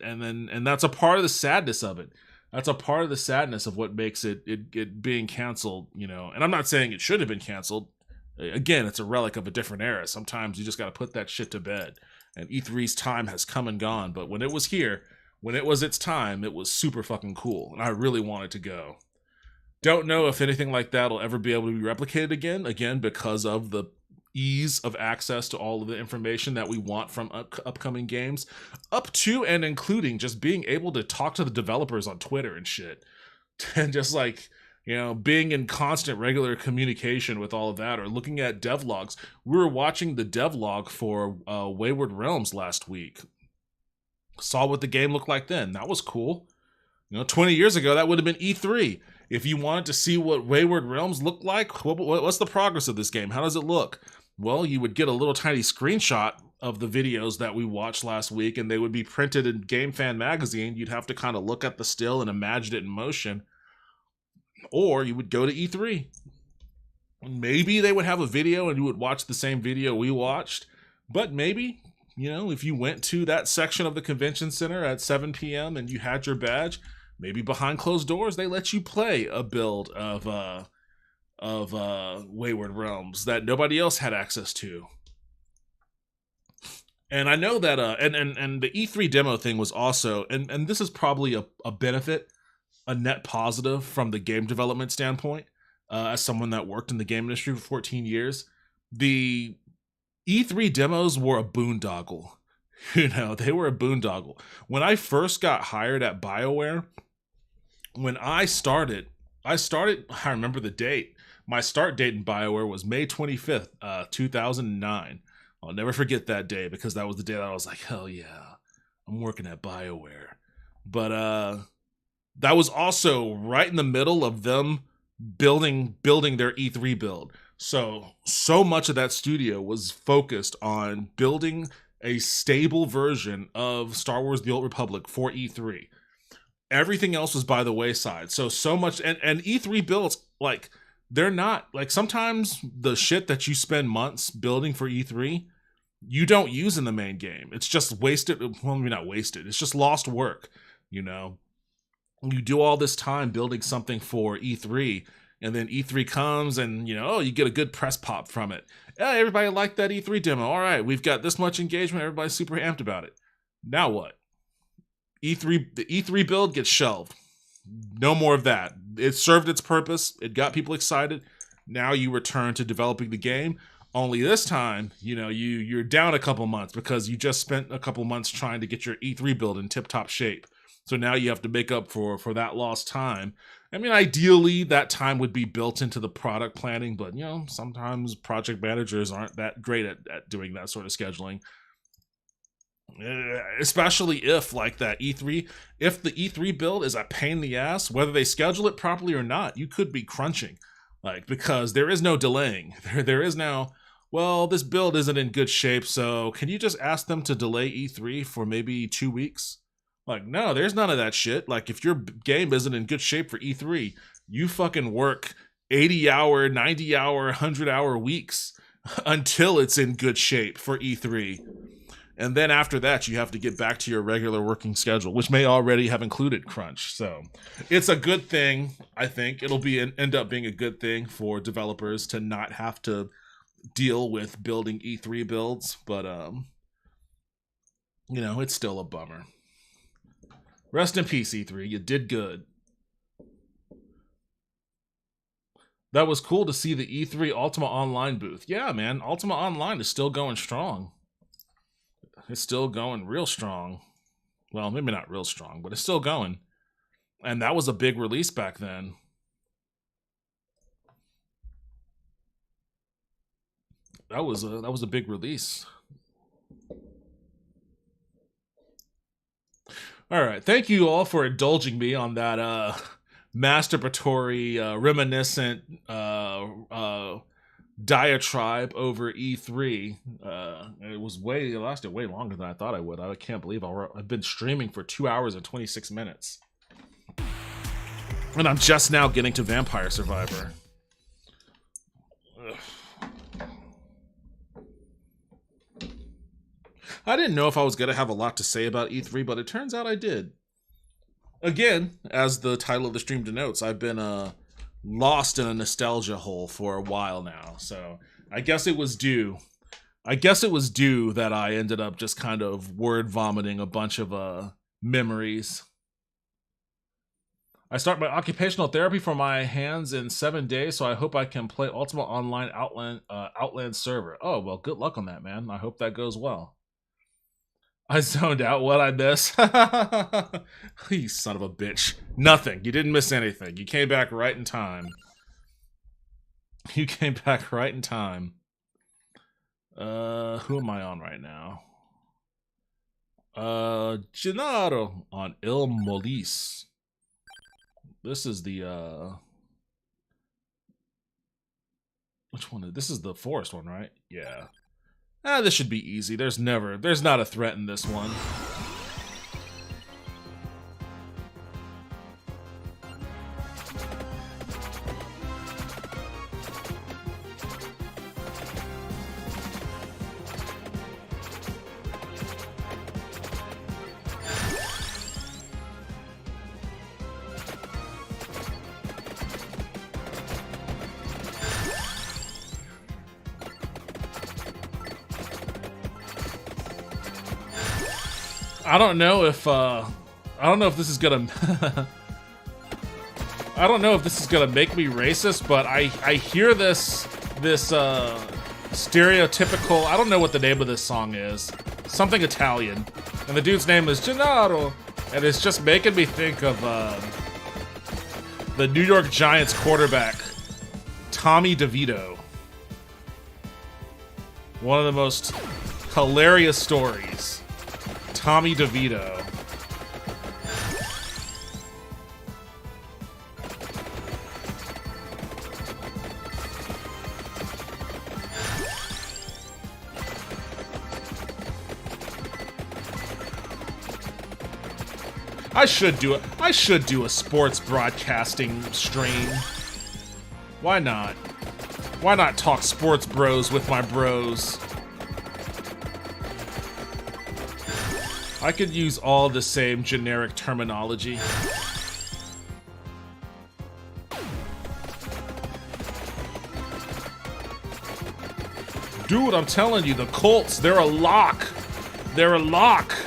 And that's a part of the sadness of it. That's a part of the sadness of what makes it being canceled, you know. And I'm not saying it should have been canceled. Again, it's a relic of a different era. Sometimes you just got to put that shit to bed. And E3's time has come and gone. But when it was here, when it was its time, it was super fucking cool. And I really wanted to go. Don't know if anything like that will ever be able to be replicated again, because of the ease of access to all of the information that we want from upcoming games, up to and including just being able to talk to the developers on Twitter and shit. And just like, you know, being in constant regular communication with all of that, or looking at devlogs. We were watching the devlog for Wayward Realms last week. Saw what the game looked like then. That was cool. You know, 20 years ago, that would have been E3. If you wanted to see what Wayward Realms looked like, what's the progress of this game? How does it look? Well, you would get a little tiny screenshot of the videos that we watched last week, and they would be printed in Game Fan magazine. You'd have to kind of look at the still and imagine it in motion. Or you would go to E3. Maybe they would have a video and you would watch the same video we watched. But maybe, you know, if you went to that section of the convention center at 7 p.m. and you had your badge, maybe behind closed doors they let you play a build of Wayward Realms that nobody else had access to. And I know that and the E3 demo thing was also, and this is probably a benefit, a net positive from the game development standpoint, as someone that worked in the game industry for 14 years. The E3 demos were a boondoggle. You know, they were a boondoggle. When I first got hired at BioWare, when I started, I remember the date. My start date in BioWare was May 25th, 2009. I'll never forget that day, because that was the day that I was like, hell yeah, I'm working at BioWare. But that was also right in the middle of them building their E3 build. So much of that studio was focused on building a stable version of Star Wars: The Old Republic for E3. Everything else was by the wayside. So much, and E3 builds, like, they're not, like, sometimes the shit that you spend months building for E3, you don't use in the main game. It's just wasted, well, maybe not wasted, it's just lost work, you know? You do all this time building something for E3, and then E3 comes and, you know, you get a good press pop from it. Yeah, everybody liked that E3 demo. All right, we've got this much engagement. Everybody's super amped about it. Now what? The E3 build gets shelved. No more of that. It served its purpose. It got people excited. Now you return to developing the game. Only this time, you know, you're down a couple months because you just spent a couple months trying to get your E3 build in tip-top shape. So now you have to make up for that lost time. I mean, ideally, that time would be built into the product planning, but, you know, sometimes project managers aren't that great at doing that sort of scheduling. Especially if, like, that E3, if the E3 build is a pain in the ass, whether they schedule it properly or not, you could be crunching. Like, because there is no delaying. There is now, well, this build isn't in good shape, so can you just ask them to delay E3 for maybe 2 weeks? Like, no, there's none of that shit. Like, if your game isn't in good shape for E3, you fucking work 80-hour, 90-hour, 100-hour weeks until it's in good shape for E3. And then after that, you have to get back to your regular working schedule, which may already have included crunch. So it's a good thing, I think. It'll end up being a good thing for developers to not have to deal with building E3 builds. But, you know, it's still a bummer. Rest in peace, E3. You did good. That was cool to see the E3 Ultima Online booth. Yeah, man. Ultima Online is still going strong. It's still going real strong. Well, maybe not real strong, but it's still going. And that was a big release back then. That was a big release. All right, thank you all for indulging me on that masturbatory, reminiscent, diatribe over E3. It lasted way longer than I thought I would. I can't believe I've been streaming for 2 hours and 26 minutes. And I'm just now getting to Vampire Survivor. Ugh. I didn't know if I was going to have a lot to say about E3, but it turns out I did. Again, as the title of the stream denotes, I've been lost in a nostalgia hole for a while now, so I guess it was due. I guess it was due that I ended up just kind of word vomiting a bunch of memories. I start my occupational therapy for my hands in 7 days, so I hope I can play Ultima Online Outland server. Oh, well, good luck on that, man. I hope that goes well. I zoned out. What I miss? You son of a bitch. Nothing. You didn't miss anything. You came back right in time. You came back right in time. Who am I on right now? Gennaro on Il Molise. This is the which one? This is the forest one, right? Yeah. This should be easy. There's not a threat in this one. I don't know if this is gonna I don't know if this is gonna make me racist, but I hear this stereotypical, I don't know what the name of this song is, something Italian, and the dude's name is Gennaro, and it's just making me think of the New York Giants quarterback Tommy DeVito. One of the most hilarious stories. Tommy DeVito. I should do a sports broadcasting stream. Why not? Why not talk sports bros with my bros? I could use all the same generic terminology. Dude, I'm telling you, the Colts, they're a lock. They're a lock.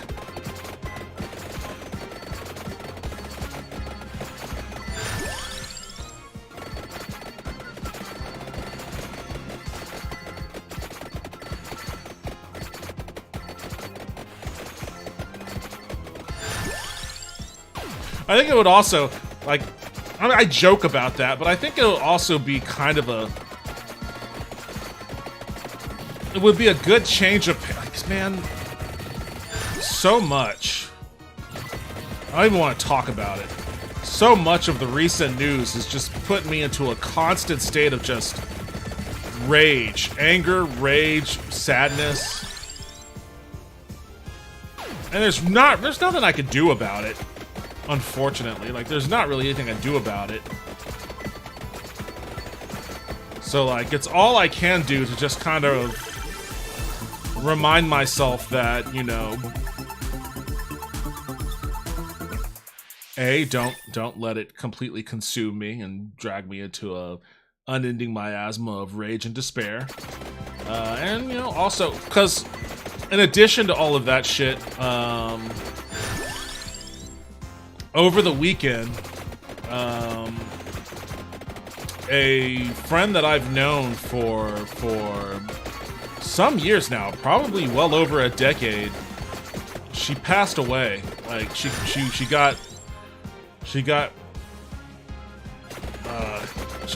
I think it would also, like, I mean, I joke about that, but I think it'll also be kind of it would be a good change of, like, man, so much. I don't even want to talk about it. So much of the recent news has just put me into a constant state of just rage. Anger, rage, sadness. And there's nothing I could do about it. Unfortunately, like, there's not really anything I do about it. So, like, it's all I can do to just kind of remind myself that, you know, don't let it completely consume me and drag me into a unending miasma of rage and despair. And, you know, also, because in addition to all of that shit, over the weekend, a friend that I've known for some years now, probably well over a decade, she passed away. Like, she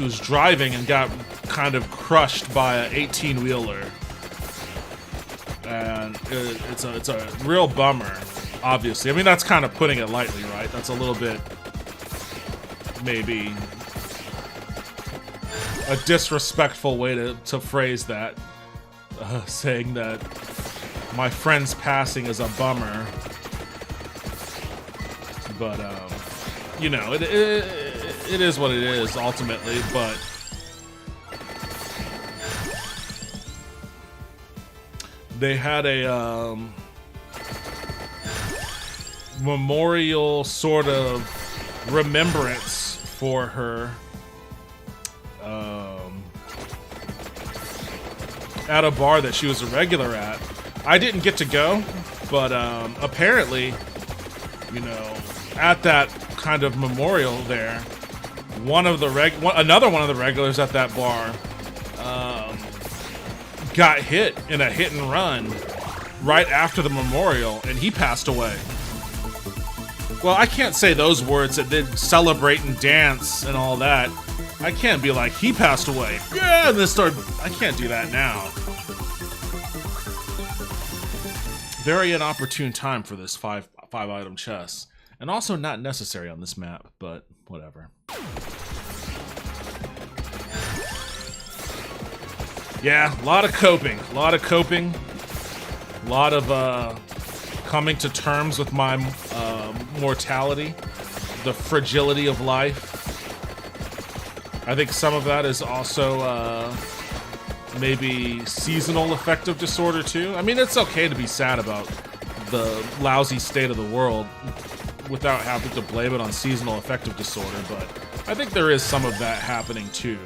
was driving and got kind of crushed by an 18-wheeler, and it's a real bummer. Obviously, I mean, that's kind of putting it lightly, right? That's a little bit, maybe, a disrespectful way to phrase that, saying that my friend's passing is a bummer. But you know, it is what it is ultimately. But they had a memorial sort of remembrance for her at a bar that she was a regular at. I didn't get to go, but apparently, you know, at that kind of memorial there, another one of the regulars at that bar got hit in a hit and run right after the memorial, and he passed away. Well, I can't say those words that did celebrate and dance and all that. I can't be like, he passed away. Yeah, and then start. I can't do that now. Very inopportune time for this five item chest. And also not necessary on this map, but whatever. Yeah, a lot of coping. A lot of coming to terms with my mortality, the fragility of life. I think some of that is also maybe seasonal affective disorder too. I mean, it's okay to be sad about the lousy state of the world without having to blame it on seasonal affective disorder, but I think there is some of that happening too.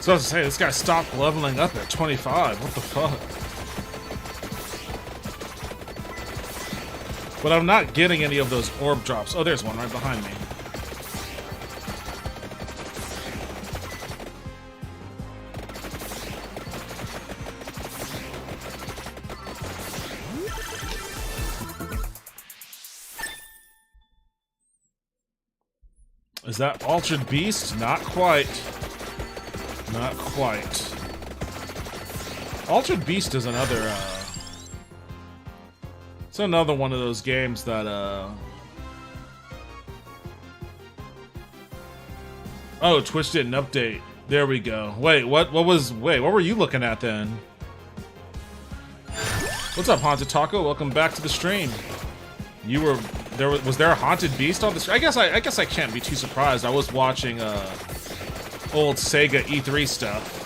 So I was to say, this guy stopped leveling up at 25. What the fuck? But I'm not getting any of those orb drops. Oh, there's one right behind me. Is that Altered Beast? Not quite. Not quite. Altered Beast is another, it's another one of those games that, oh, Twitch didn't update. There we go. Wait, what were you looking at then? What's up, Haunted Taco? Welcome back to the stream. You were, was there a Haunted Beast on the stream? I guess I can't be too surprised. I was watching, old Sega E3 stuff.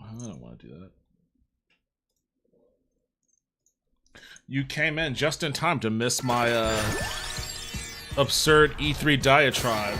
I don't want to do that. You came in just in time to miss my absurd E3 diatribe.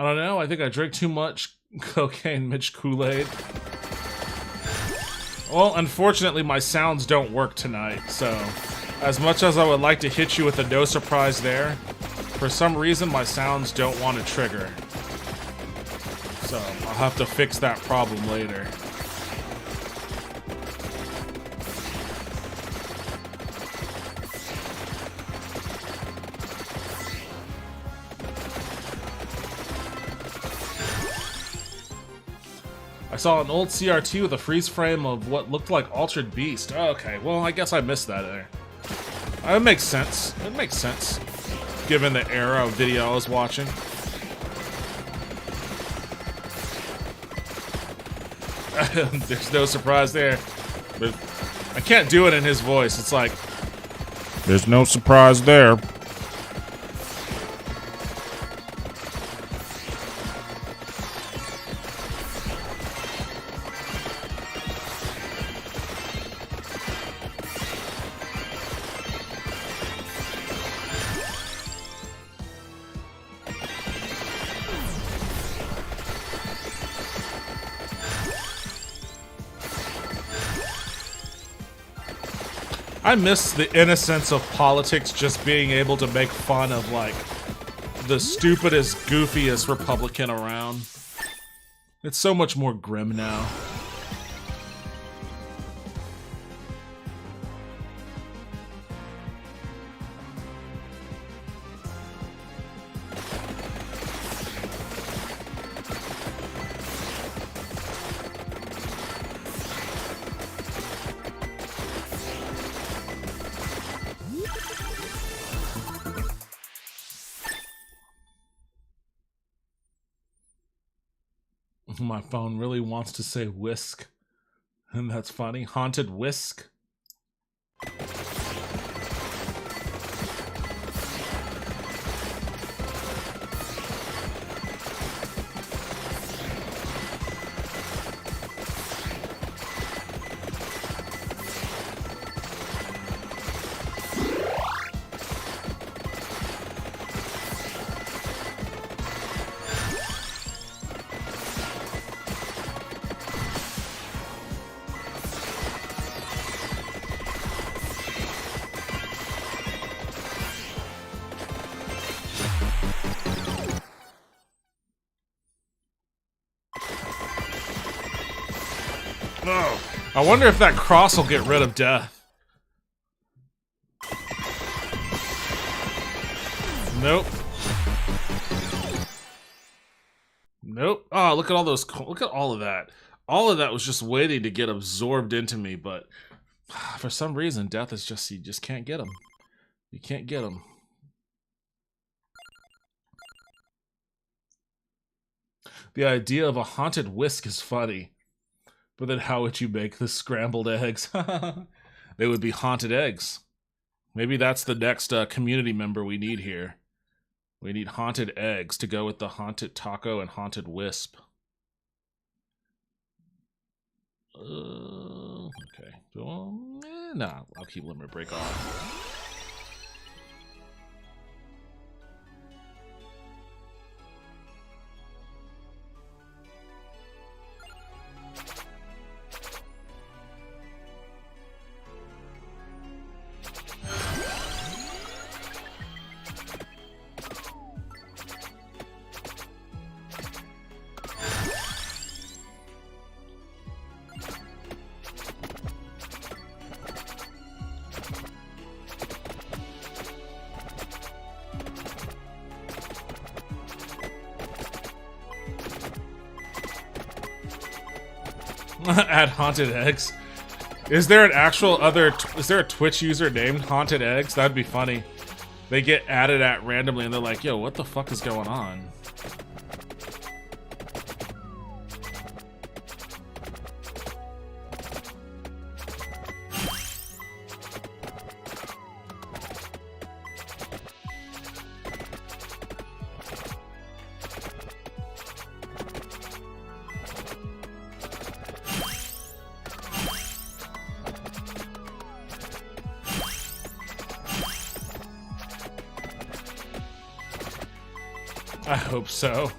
I don't know. I think I drank too much cocaine Mitch Kool-Aid. Well, unfortunately, my sounds don't work tonight, so as much as I would like to hit you with a no surprise there, for some reason my sounds don't want to trigger. So I'll have to fix that problem later. I saw an old CRT with a freeze frame of what looked like Altered Beast. Okay, well, I guess I missed that there. It makes sense. It makes sense, given the era of video I was watching. There's no surprise there. But I can't do it in his voice. It's like, there's no surprise there. I miss the innocence of politics, just being able to make fun of, like, the stupidest, goofiest Republican around. It's so much more grim now. My phone really wants to say whisk, and that's funny. Haunted whisk. Oh, I wonder if that cross will get rid of death. Nope. Nope. Oh, look at all those. Look at all of that. All of that was just waiting to get absorbed into me, but for some reason, death is just, you just can't get them. You can't get them. The idea of a haunted whisk is funny. But then how would you make the scrambled eggs? They would be haunted eggs. Maybe that's the next community member we need here. We need haunted eggs to go with the haunted taco and haunted wisp. Okay. Well, nah, I'll keep Limit Break off. Add haunted eggs. Is there an actual other? Is there a Twitch user named Haunted Eggs? That'd be funny. They get added at randomly, and they're like, "Yo, what the fuck is going on?" I hope so.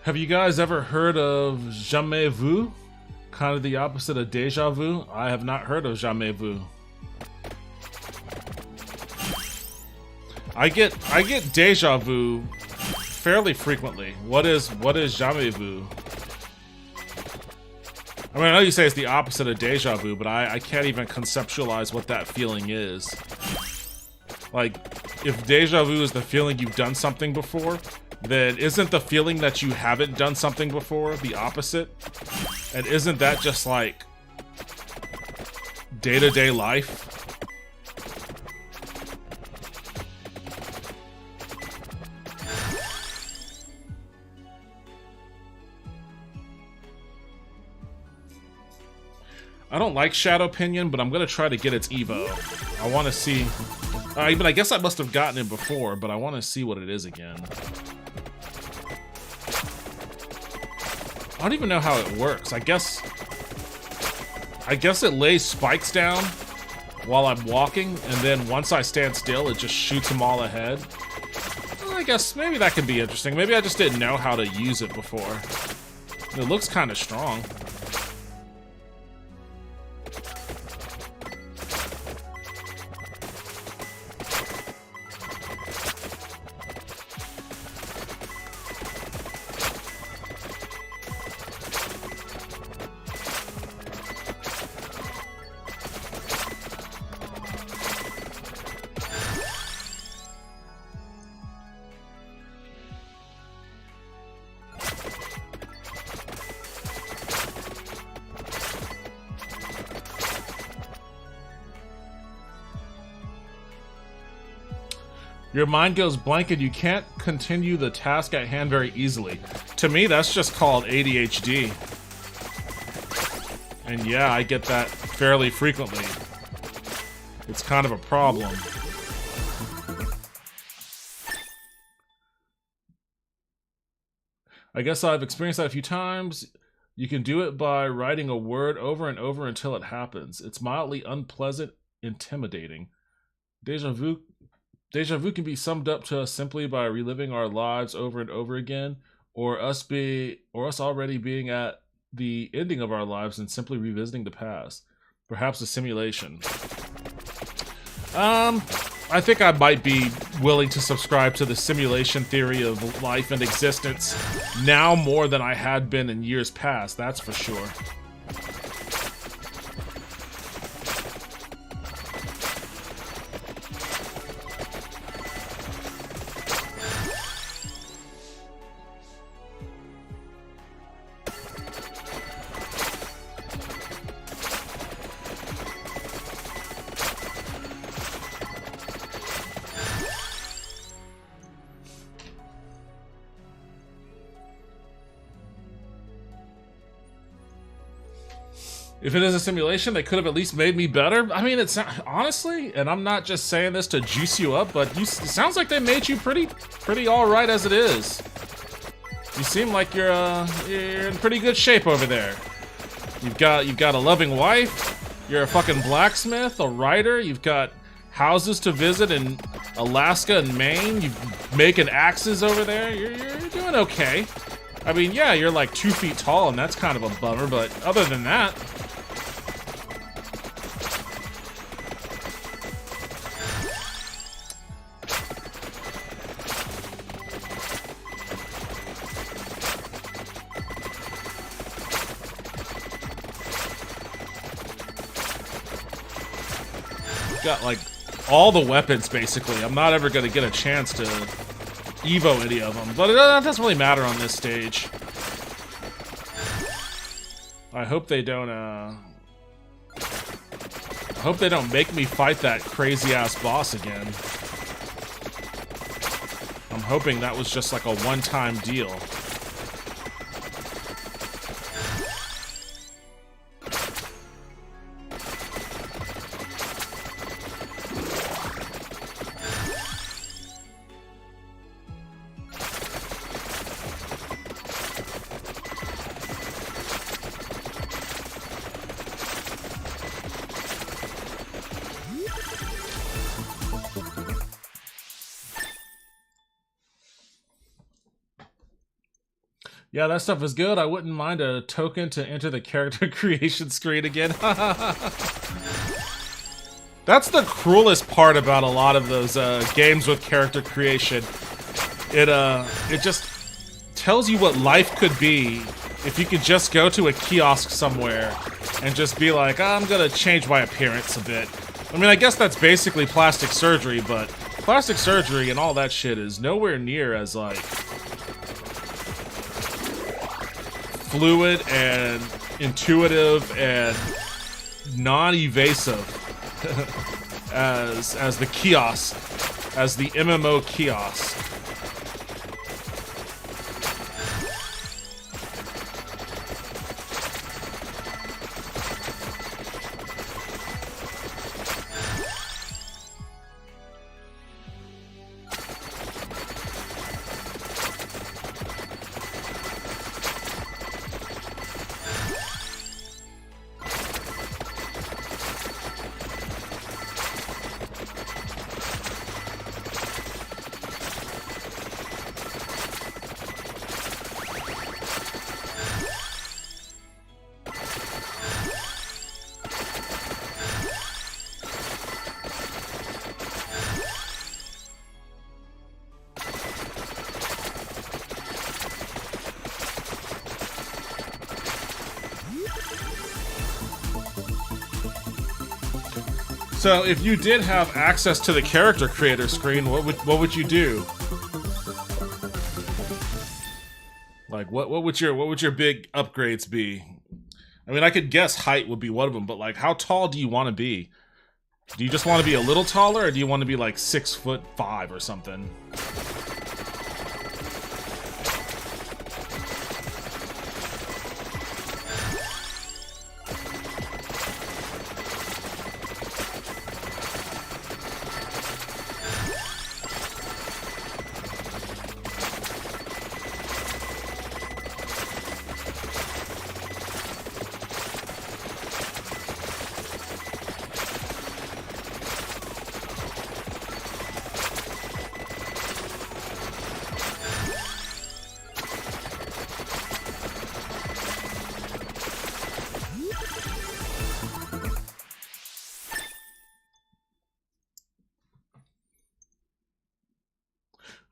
Have you guys ever heard of Jamais Vu? Kind of the opposite of Deja Vu? I have not heard of Jamais Vu. I get Deja Vu fairly frequently. What is Jamais Vu? I mean, I know you say it's the opposite of Deja Vu, but I can't even conceptualize what that feeling is. Like, if Deja Vu is the feeling you've done something before, then isn't the feeling that you haven't done something before the opposite? And isn't that just like day-to-day life? I don't like Shadow Pinion, but I'm gonna try to get its Evo. I want to see. But I guess I must have gotten it before, but I want to see what it is again. I don't even know how it works. I guess it lays spikes down while I'm walking, and then once I stand still, it just shoots them all ahead. Well, I guess maybe that could be interesting. Maybe I just didn't know how to use it before. It looks kind of strong. Your mind goes blank and you can't continue the task at hand very easily. To me, that's just called ADHD. And yeah, I get that fairly frequently. It's kind of a problem. I guess I've experienced that a few times. You can do it by writing a word over and over until it happens. It's mildly unpleasant, intimidating. Deja vu can be summed up to us simply by reliving our lives over and over again, or us already being at the ending of our lives and simply revisiting the past. Perhaps a simulation. I think I might be willing to subscribe to the simulation theory of life and existence now more than I had been in years past, that's for sure. If it is a simulation, they could have at least made me better. I mean, it's not, honestly, and I'm not just saying this to juice you up, but it sounds like they made you pretty all right as it is. You seem like you're in pretty good shape over there. You've got a loving wife. You're a fucking blacksmith, a writer. You've got houses to visit in Alaska and Maine. You're making axes over there. You're doing okay. I mean, yeah, you're like 2 feet tall, and that's kind of a bummer, but other than that. Got like all the weapons basically. I'm not ever gonna get a chance to Evo any of them, but it doesn't really matter on this stage. I hope they don't make me fight that crazy ass boss again. I'm hoping that was just like a one-time deal. Yeah, that stuff is good. I wouldn't mind a token to enter the character creation screen again. That's the cruelest part about a lot of those games with character creation. It just tells you what life could be if you could just go to a kiosk somewhere and just be like, oh, I'm gonna change my appearance a bit. I mean, I guess that's basically plastic surgery, but plastic surgery and all that shit is nowhere near as, like, fluid and intuitive and non-evasive as the kiosk, as the MMO kiosk. So, if you did have access to the character creator screen, what would you do? Like, what would your big upgrades be? I mean, I could guess height would be one of them, but like, how tall do you want to be? Do you just want to be a little taller, or do you want to be like 6'5" or something?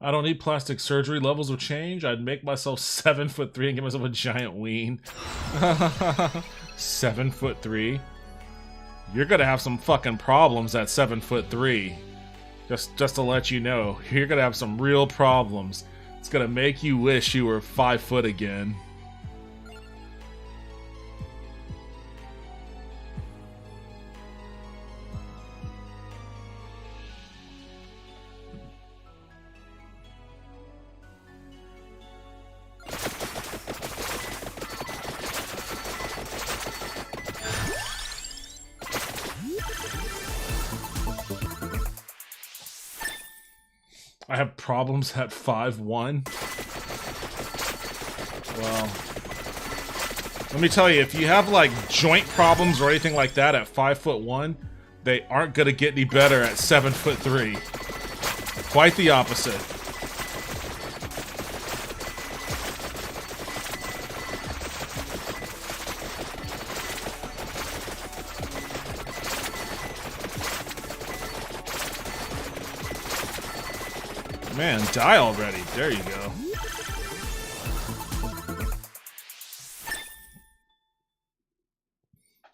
I don't need plastic surgery. Levels will change. I'd make myself 7'3" and give myself a giant ween. 7'3". You're gonna have some fucking problems at 7'3". Just to let you know, you're gonna have some real problems. It's gonna make you wish you were 5 foot again. I have problems at 5'1". Well, let me tell you, if you have like joint problems or anything like that at 5'1", they aren't gonna get any better at 7'3". Quite the opposite. Man, die already. There you go.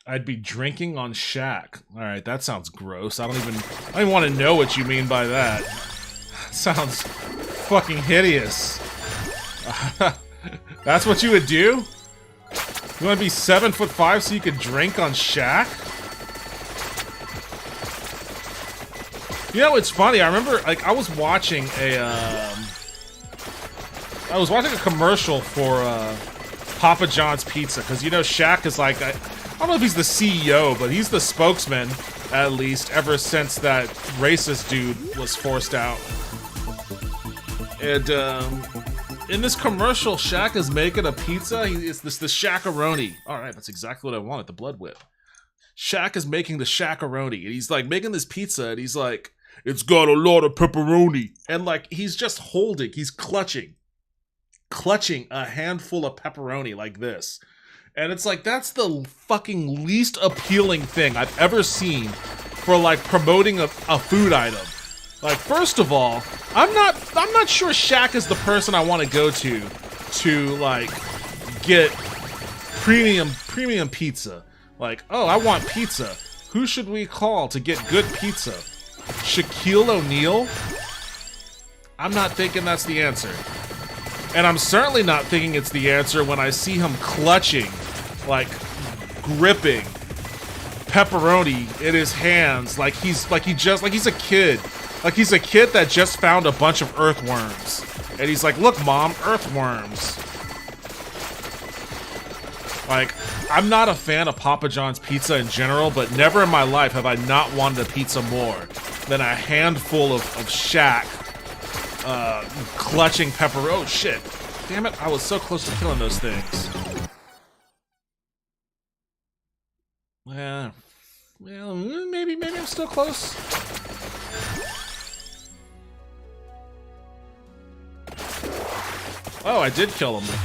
I'd be drinking on Shaq. Alright, that sounds gross. I don't even want to know what you mean by that. Sounds fucking hideous. That's what you would do? You want to be 7'5" so you could drink on Shaq? You know, it's funny. I remember, like, I was watching a commercial for Papa John's Pizza, because you know Shaq is like, I don't know if he's the CEO, but he's the spokesman, at least, ever since that racist dude was forced out. And in this commercial, Shaq is making a pizza. It's the Shaq-a-roni. All right, that's exactly what I wanted. The blood whip. Shaq is making the Shaq-a-roni, and he's like making this pizza, and he's like, it's got a lot of pepperoni. And like, he's just holding, he's clutching clutching a handful of pepperoni like this. And it's like, that's the fucking least appealing thing I've ever seen for like promoting a food item. Like, first of all, I'm not sure Shaq is the person I want to go to like get premium pizza. Like, oh, I want pizza. Who should we call to get good pizza? Shaquille O'Neal? I'm not thinking that's the answer. And I'm certainly not thinking it's the answer when I see him clutching, like gripping pepperoni in his hands like he's a kid. Like he's a kid that just found a bunch of earthworms. And he's like, look, Mom, earthworms. Like, I'm not a fan of Papa John's pizza in general, but never in my life have I not wanted a pizza more than a handful of Shaq clutching pepperoni. Oh, shit. Damn it, I was so close to killing those things. Well, maybe I'm still close. Oh, I did kill him.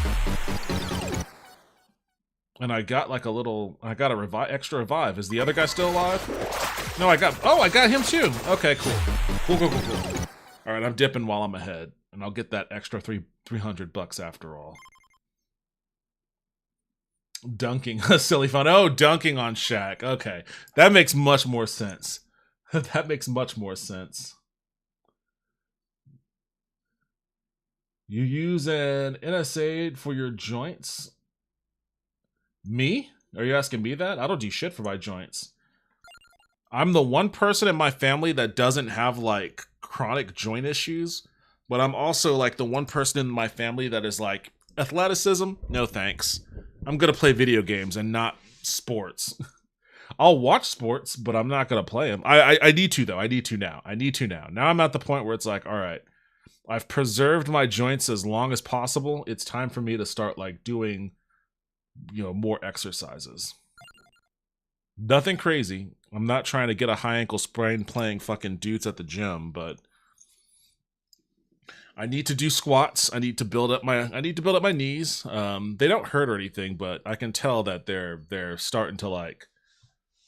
And I got like I got a extra revive. Is the other guy still alive? No, I got him too. Okay, cool. Cool. All right, I'm dipping while I'm ahead, and I'll get that extra $300 after all. Dunking, silly fun. Oh, dunking on Shaq. Okay, that makes much more sense. That makes much more sense. You use an NSAID for your joints? Me? Are you asking me that? I don't do shit for my joints. I'm the one person in my family that doesn't have, like, chronic joint issues. But I'm also, like, the one person in my family that is, like, athleticism? No thanks. I'm gonna play video games and not sports. I'll watch sports, but I'm not gonna play them. I need to, though. I need to now. Now I'm at the point where it's like, all right, I've preserved my joints as long as possible. It's time for me to start, like, doing, you know, more exercises. Nothing crazy. I'm not trying to get a high ankle sprain playing fucking dudes at the gym, but I need to do squats. I need to build up my knees. They don't hurt or anything, but I can tell that they're starting to, like,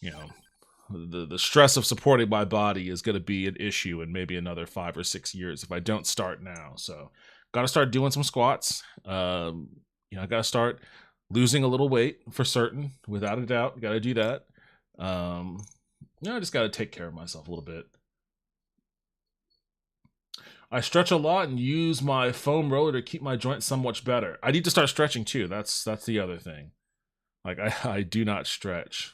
you know, the stress of supporting my body is going to be an issue in maybe another 5 or 6 years if I don't start now. So, got to start doing some squats. I got to start losing a little weight for certain, without a doubt. Got to do that. I just got to take care of myself a little bit. I stretch a lot and use my foam roller to keep my joints somewhat better. I need to start stretching too. That's the other thing. Like, I do not stretch.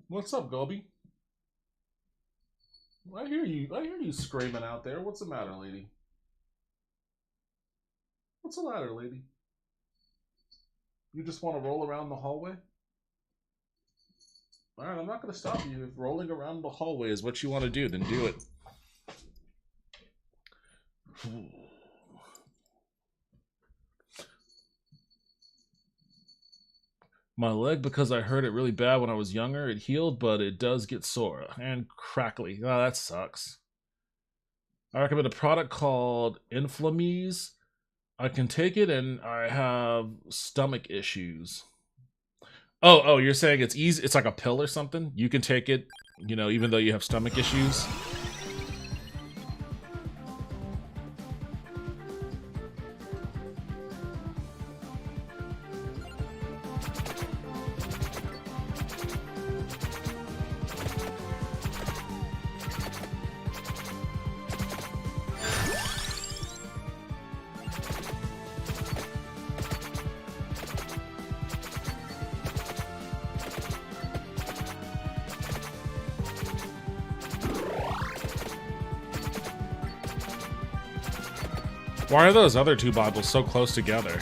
What's up, Gobi? I hear you screaming out there. What's the matter, lady? What's the matter, lady? You just want to roll around the hallway? Alright, I'm not going to stop you. If rolling around the hallway is what you want to do, then do it. My leg, because I hurt it really bad when I was younger, it healed, but it does get sore and crackly. Oh, that sucks. I recommend a product called Inflamease. I can take it and I have stomach issues. Oh, you're saying it's easy? It's like a pill or something? You can take it, you know, even though you have stomach issues? Why are those other two Bibles so close together?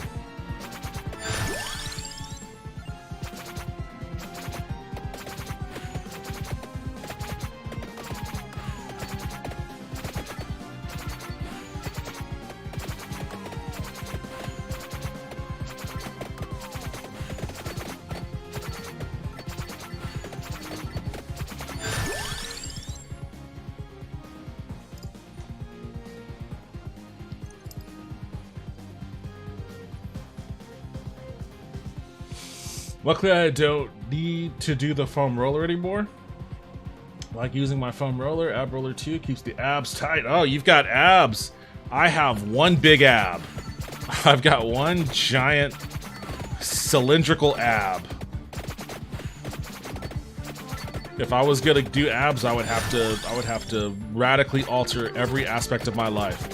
Luckily, I don't need to do the foam roller anymore. Like using my foam roller. Ab roller 2 keeps the abs tight. Oh, you've got abs. I have one big ab. I've got one giant cylindrical ab. If I was gonna do abs, I would have to radically alter every aspect of my life.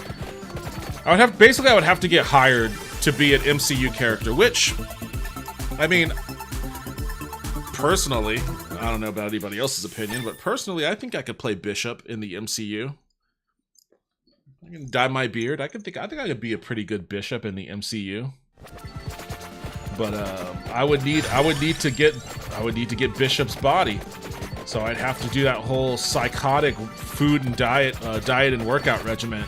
I would have to get hired to be an MCU character, which, I mean, personally, I don't know about anybody else's opinion, but personally, I think I could play Bishop in the MCU. I can dye my beard. I think I could be a pretty good Bishop in the MCU. But I would need to get Bishop's body. So I'd have to do that whole psychotic food and diet and workout regimen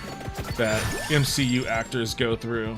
that MCU actors go through.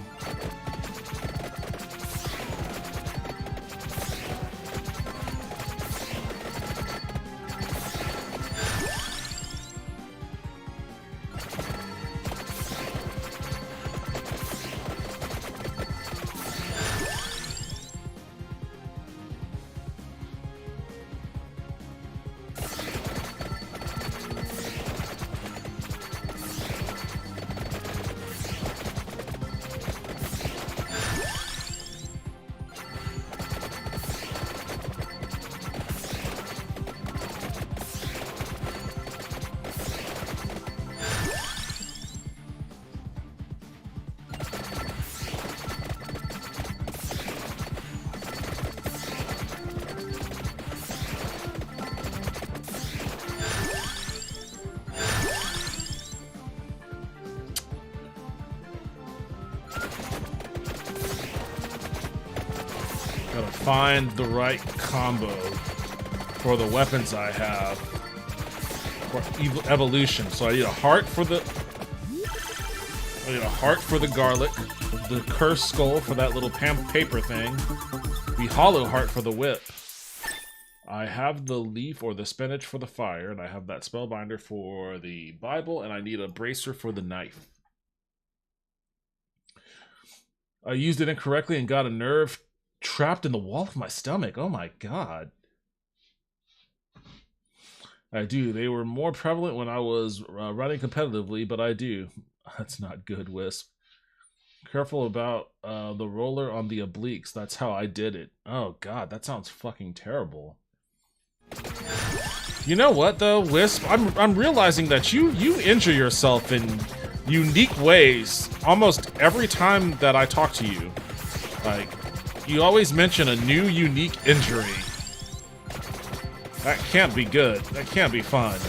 Gotta find the right combo for the weapons I have for evolution. So I need a heart for the garlic, the cursed skull for that little paper thing, the hollow heart for the whip. I have the leaf or the spinach for the fire, and I have that spellbinder for the Bible, and I need a bracer for the knife. I used it incorrectly and got a nerve trapped in the wall of my stomach. Oh my god. I do. They were more prevalent when I was running competitively, but I do. That's not good, Wisp. Careful about the roller on the obliques. That's how I did it. Oh god, that sounds fucking terrible. You know what though, Wisp? I'm realizing that you injure yourself in unique ways almost every time that I talk to you. Like, you always mention a new unique injury. That can't be good. That can't be fun.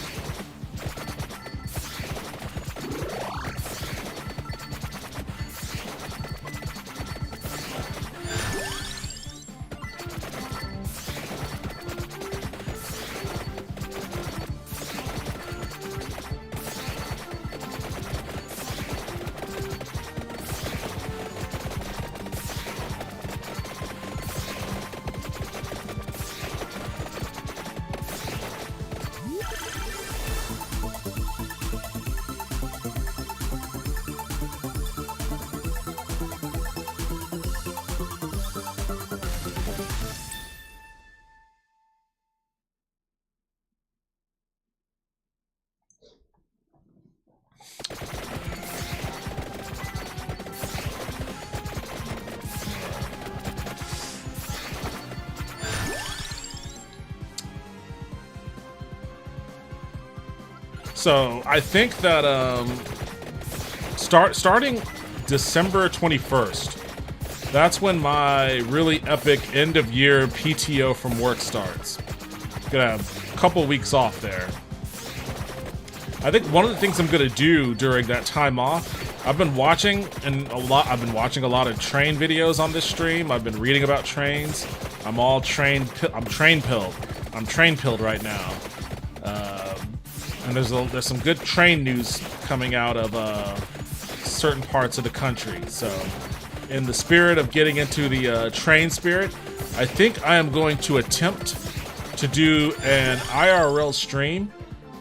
So I think that starting December 21st, that's when my really epic end of year PTO from work starts. Gonna have a couple weeks off there. I think one of the things I'm gonna do during that time off, I've been watching a lot of train videos on this stream. I've been reading about trains. I'm train pilled right now. And there's some good train news coming out of certain parts of the country. So, in the spirit of getting into the train spirit, I think I am going to attempt to do an IRL stream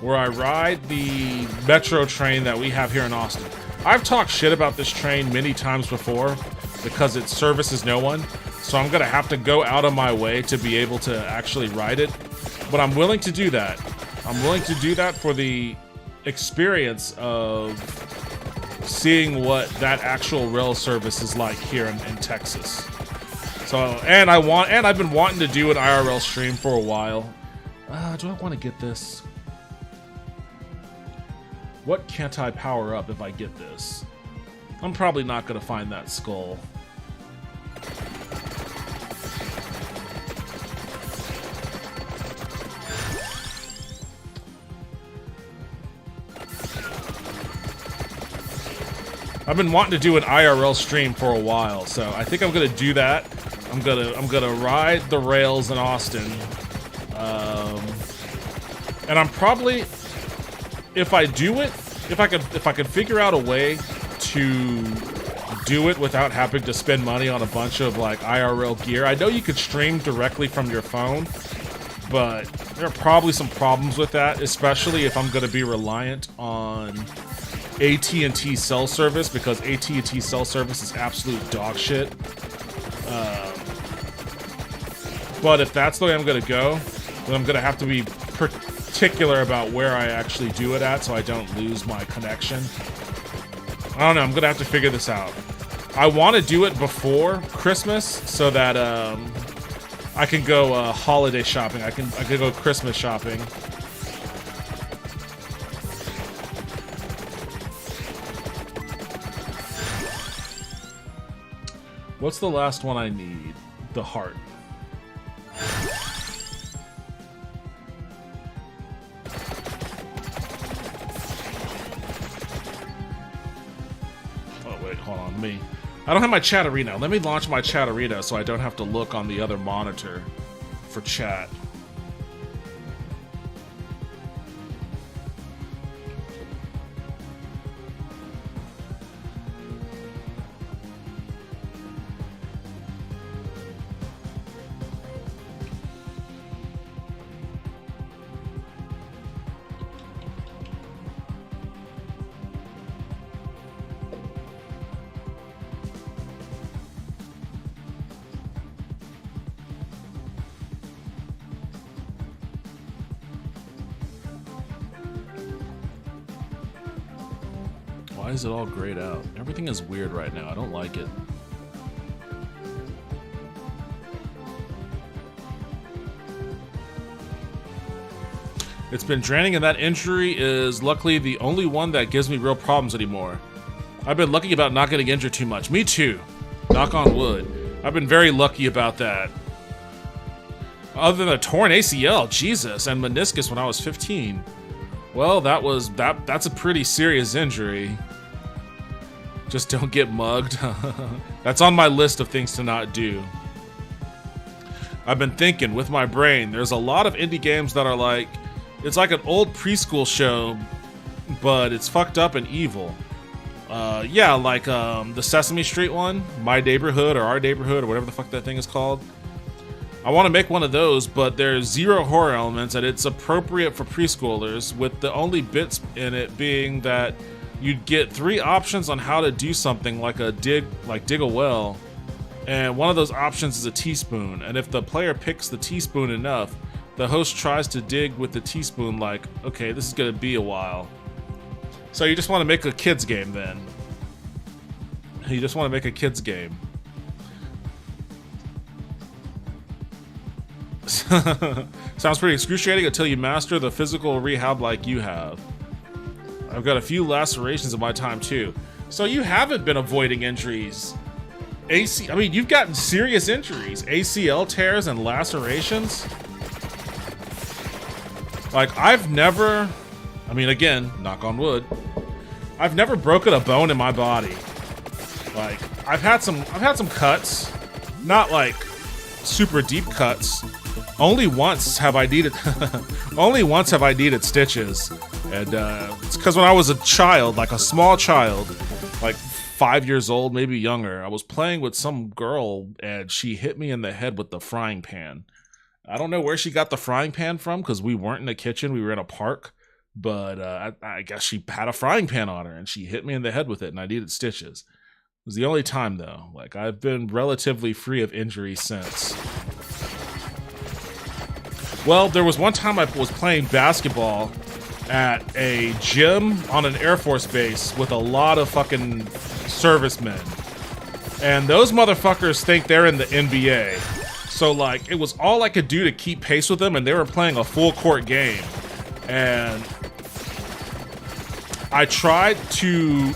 where I ride the metro train that we have here in Austin. I've talked shit about this train many times before because it services no one, So I'm gonna have to go out of my way to be able to actually ride it. But I'm willing to do that. I'm willing to do that for the experience of seeing what that actual rail service is like here in Texas. So, and I've been wanting to do an IRL stream for a while. Do I want to get this? What can't I power up if I get this? I'm probably not going to find that skull. I've been wanting to do an IRL stream for a while, so I think I'm gonna do that. I'm gonna ride the rails in Austin, and I'm probably, if I do it, if I could figure out a way to do it without having to spend money on a bunch of like IRL gear. I know you could stream directly from your phone, but there are probably some problems with that, especially if I'm gonna be reliant on AT&T cell service, because AT&T cell service is absolute dog shit. But if that's the way I'm gonna go, then I'm gonna have to be particular about where I actually do it at so I don't lose my connection. I don't know, I'm gonna have to figure this out. I want to do it before Christmas so that I can go holiday shopping. I can go Christmas shopping. What's the last one I need? The heart. Oh wait, hold on, me. I don't have my Chatterino. Let me launch my Chatterino so I don't have to look on the other monitor for chat. Why is it all grayed out? Everything is weird right now. I don't like it. It's been draining, and that injury is luckily the only one that gives me real problems anymore. I've been lucky about not getting injured too much. Me too. Knock on wood. I've been very lucky about that. Other than a torn ACL, Jesus, and meniscus when I was 15. Well, that's a pretty serious injury. Just don't get mugged. That's on my list of things to not do. I've been thinking with my brain, there's a lot of indie games that are like, it's like an old preschool show, but it's fucked up and evil. Yeah, like the Sesame Street one, My Neighborhood or Our Neighborhood or whatever the fuck that thing is called. I want to make one of those, but there's zero horror elements and it's appropriate for preschoolers, with the only bits in it being that you'd get 3 options on how to do something like dig a well, and one of those options is a teaspoon, and if the player picks the teaspoon enough, the host tries to dig with the teaspoon like, okay, this is gonna be a while. So you just want to make a kid's game then. You just want to make a kid's game. Sounds pretty excruciating until you master the physical rehab like you have. I've got a few lacerations in my time too. So you haven't been avoiding injuries. I mean, you've gotten serious injuries. ACL tears and lacerations. Like, I've never, I mean, again, knock on wood, I've never broken a bone in my body. Like, I've had some cuts, not like super deep cuts. Only once have I needed stitches, and it's because when I was a child, like a small child, like 5 years old, maybe younger, I was playing with some girl and she hit me in the head with the frying pan. I don't know where she got the frying pan from because we weren't in a kitchen, we were in a park, but I guess she had a frying pan on her and she hit me in the head with it and I needed stitches. was the only time though. Like, I've been relatively free of injury since. Well, there was one time I was playing basketball at a gym on an Air Force base with a lot of fucking servicemen. And those motherfuckers think they're in the NBA. So, like, it was all I could do to keep pace with them, and they were playing a full court game. And I tried to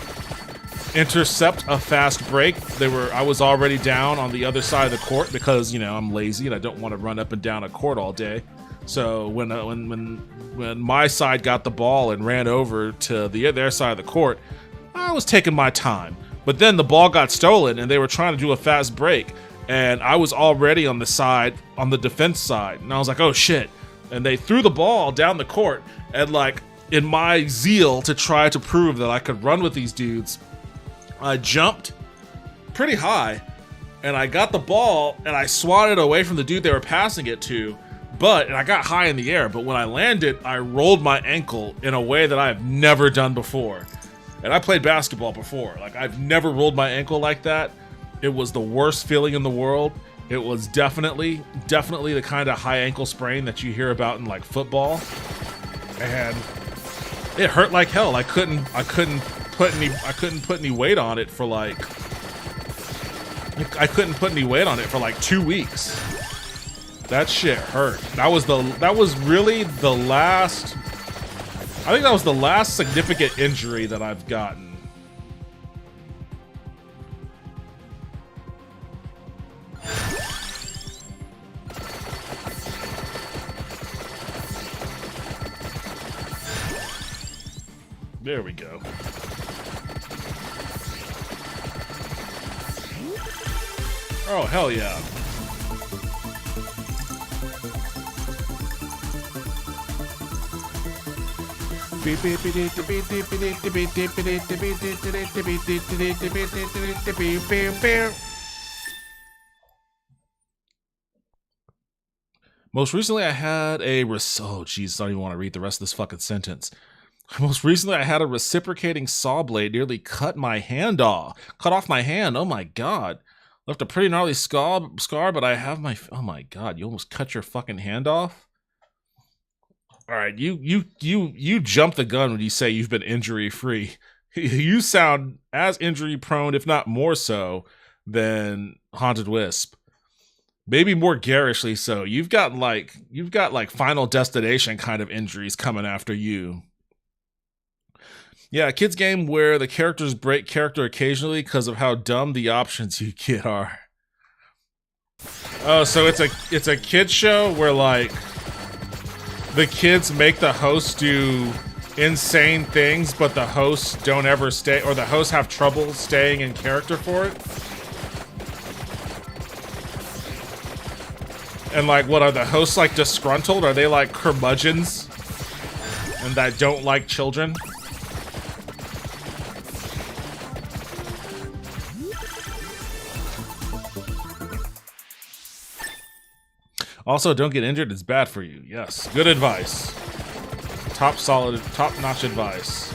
intercept a fast break. I was already down on the other side of the court because, you know, I'm lazy and I don't want to run up and down a court all day. So when my side got the ball and ran over to their side of the court, I was taking my time. But then the ball got stolen and they were trying to do a fast break, and I was already on the defense side, and I was like, oh shit. And they threw the ball down the court, and like, in my zeal to try to prove that I could run with these dudes, I jumped pretty high and I got the ball and I swatted away from the dude they were passing it to. And I got high in the air, but when I landed, I rolled my ankle in a way that I have never done before. And I played basketball before. Like, I've never rolled my ankle like that. It was the worst feeling in the world. It was definitely the kind of high ankle sprain that you hear about in like football. And it hurt like hell. I couldn't put any weight on it for like 2 weeks. That shit hurt. That was really the last. I think that was the last significant injury that I've gotten. There we go. Oh, hell yeah. Most recently, I had a oh jeez, I don't even want to read the rest of this fucking sentence. Most recently, I had a reciprocating saw blade nearly cut off my hand. Oh my god, left a pretty gnarly scar, but I have my. Oh my god, you almost cut your fucking hand off. All right, you jump the gun when you say you've been injury free. You sound as injury prone, if not more so, than Haunted Wisp. Maybe more garishly so. You've got like Final Destination kind of injuries coming after you. Yeah, a kid's game where the characters break character occasionally because of how dumb the options you get are. Oh, so it's a kid show where like the kids make the host do insane things, but the hosts don't ever stay, or the hosts have trouble staying in character for it. And like, what are the hosts like disgruntled? Are they like curmudgeons and that don't like children? Also, don't get injured, it's bad for you. Yes, good advice. Top-notch advice.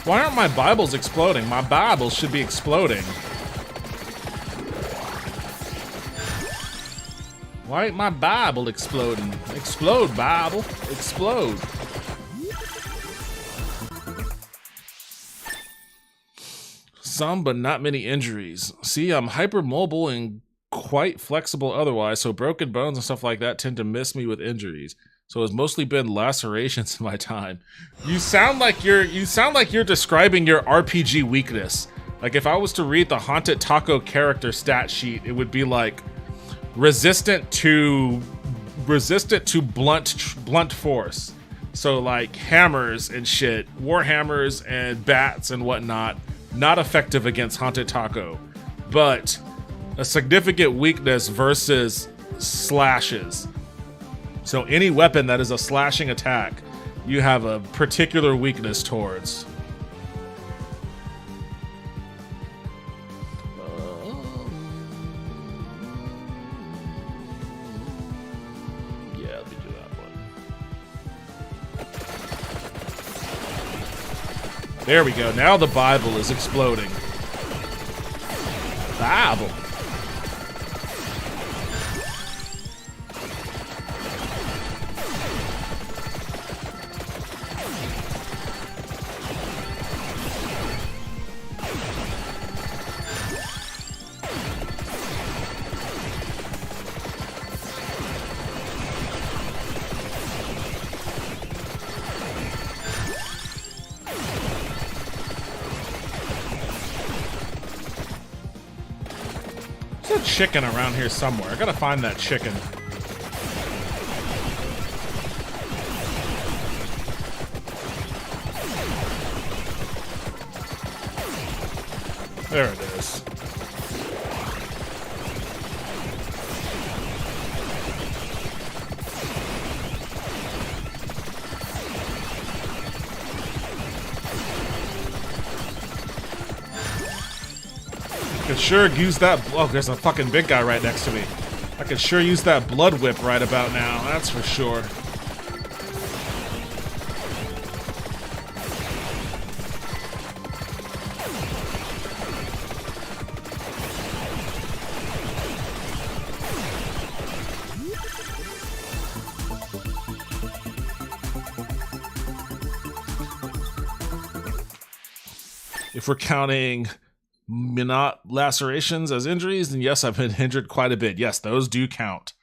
Why aren't my Bibles exploding? My Bibles should be exploding. Why ain't my Bible exploding? Explode, Bible. Explode. Some, but not many injuries. See, I'm hypermobile and quite flexible otherwise, so broken bones and stuff like that tend to miss me with injuries. So it's mostly been lacerations in my time. You sound like you're describing your RPG weakness. Like if I was to read the Haunted Taco character stat sheet, it would be like resistant to blunt force. So like hammers and shit, war hammers and bats and whatnot, not effective against Haunted Taco. But a significant weakness versus slashes. So any weapon that is a slashing attack, you have a particular weakness towards. Yeah, let me do that one. There we go. Now the Bible is exploding. Bible. There's a chicken around here somewhere. I gotta find that chicken. There it is. Could sure use that. Oh, there's a fucking big guy right next to me. I could sure use that blood whip right about now. That's for sure. If we're counting not lacerations as injuries, then yes, I've been injured quite a bit. Yes, those do count.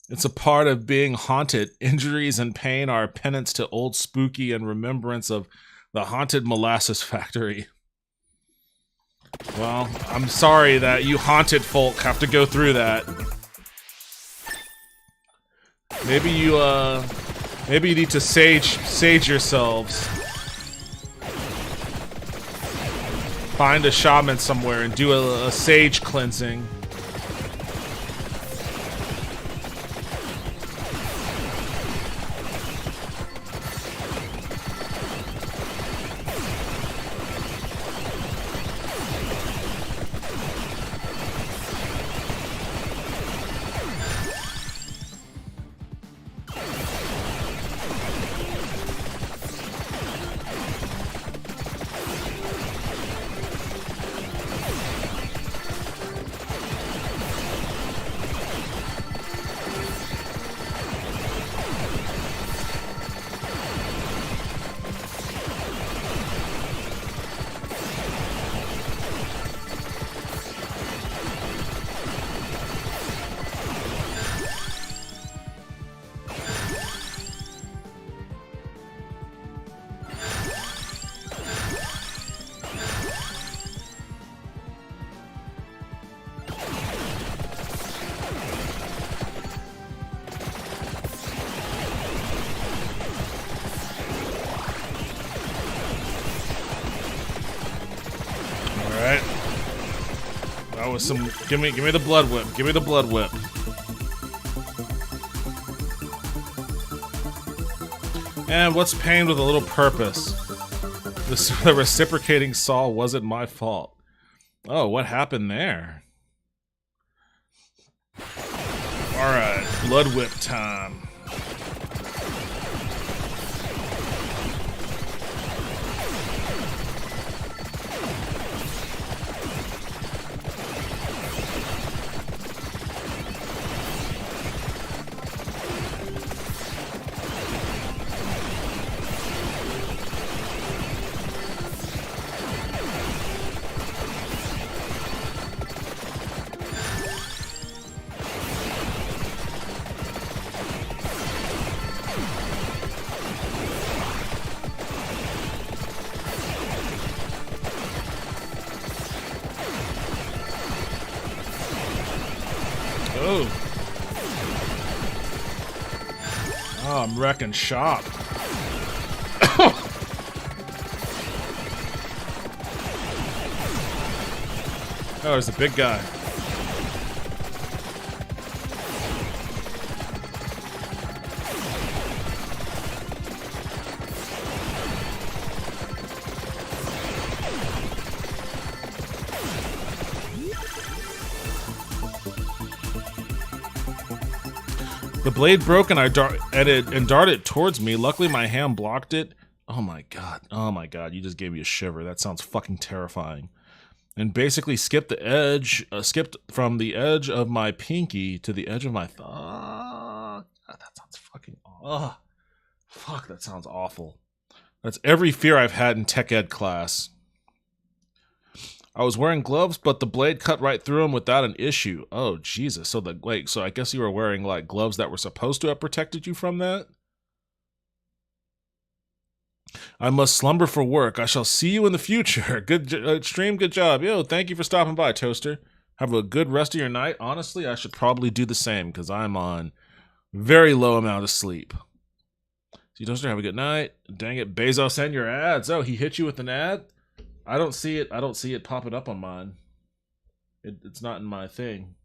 It's a part of being haunted. Injuries and pain are a penance to Old Spooky and remembrance of the haunted molasses factory. Well, I'm sorry that you haunted folk have to go through that. Maybe you need to sage yourselves. Find a shaman somewhere and do a sage cleansing. With some, give me the blood whip. Give me the blood whip. And what's pain with a little purpose? The reciprocating saw wasn't my fault. Oh, what happened there? All right, blood whip time. Oh, I'm wrecking shop. Oh, there's a big guy. The blade broke and I darted towards me. Luckily, my hand blocked it. Oh my god. Oh my god. You just gave me a shiver. That sounds fucking terrifying. And basically skipped the edge. Skipped from the edge of my pinky to the edge of my thumb. That sounds fucking. Oh, fuck. That sounds awful. That's every fear I've had in tech ed class. I was wearing gloves, but the blade cut right through them without an issue. Oh, Jesus. So so I guess you were wearing like gloves that were supposed to have protected you from that? I must slumber for work. I shall see you in the future. Good stream, good job. Yo, thank you for stopping by, Toaster. Have a good rest of your night. Honestly, I should probably do the same because I'm on very low amount of sleep. See, Toaster, have a good night. Dang it, Bezos, send your ads. Oh, he hit you with an ad? I don't see it. I don't see it popping up on mine. It's not in my thing.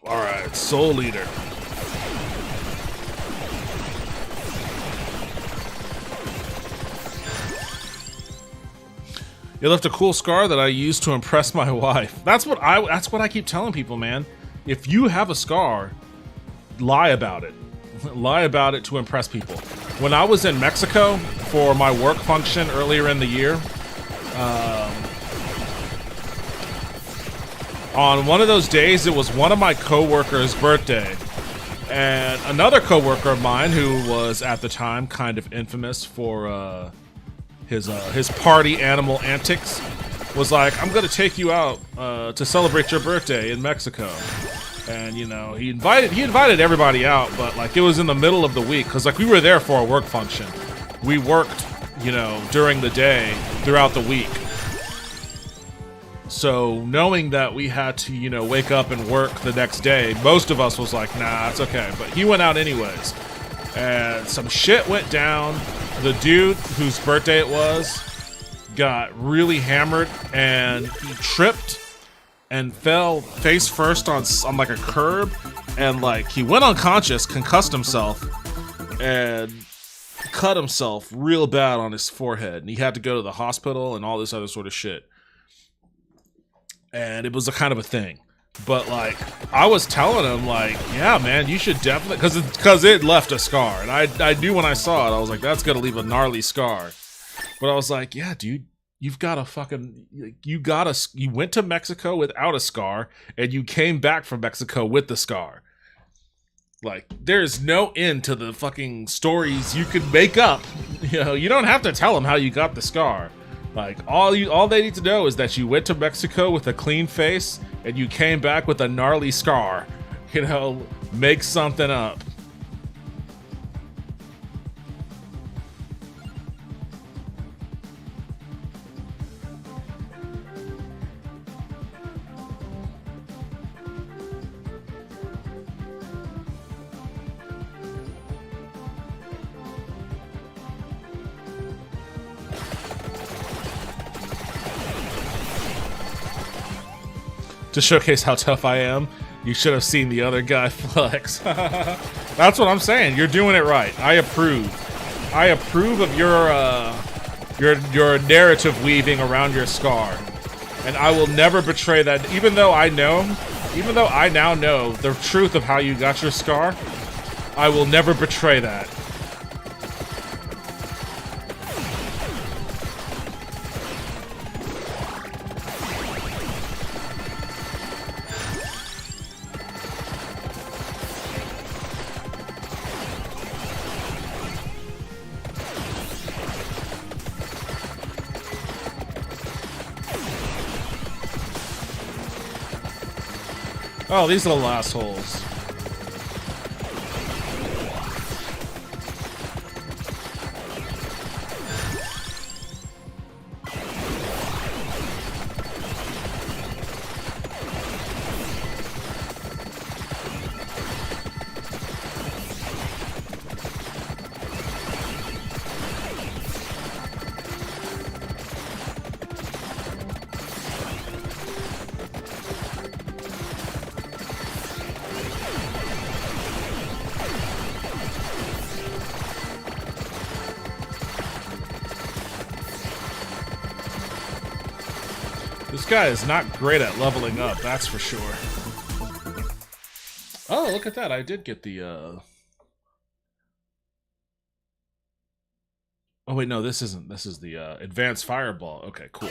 All right, Soul Eater. You left a cool scar that I used to impress my wife. That's what I keep telling people, man. If you have a scar, lie about it. Lie about it to impress people. When I was in Mexico for my work function earlier in the year, on one of those days, it was one of my coworkers' birthday. And another coworker of mine who was at the time kind of infamous for his party animal antics was like, I'm gonna take you out to celebrate your birthday in Mexico. And you know, he invited everybody out, but like it was in the middle of the week because like we were there for a work function. We worked, you know, during the day throughout the week. So knowing that we had to, you know, wake up and work the next day, most of us was like, nah, it's okay. But he went out anyways. And some shit went down. The dude whose birthday it was got really hammered and he tripped and fell face first on like a curb, and like he went unconscious, concussed himself, and cut himself real bad on his forehead. And he had to go to the hospital and all this other sort of shit. And it was a kind of a thing. But like I was telling him like, yeah man, you should definitely, because it left a scar, and I knew when I saw it, I was like, that's gonna leave a gnarly scar. But I was like, yeah dude, you've got a fucking, you went to Mexico without a scar and you came back from Mexico with the scar. Like there's no end to the fucking stories you could make up. You know, you don't have to tell them how you got the scar. Like all they need to know is that you went to Mexico with a clean face and you came back with a gnarly scar. You know, make something up. To showcase how tough I am, you should have seen the other guy flex. That's what I'm saying. You're doing it right. I approve. I approve of your narrative weaving around your scar, and I will never betray that. Even though I now know the truth of how you got your scar, I will never betray that. Oh, these little assholes. This guy is not great at leveling up, that's for sure. Oh, look at that. I did get the, Oh, wait, no, this isn't. This is the, Advanced Fireball. Okay, cool.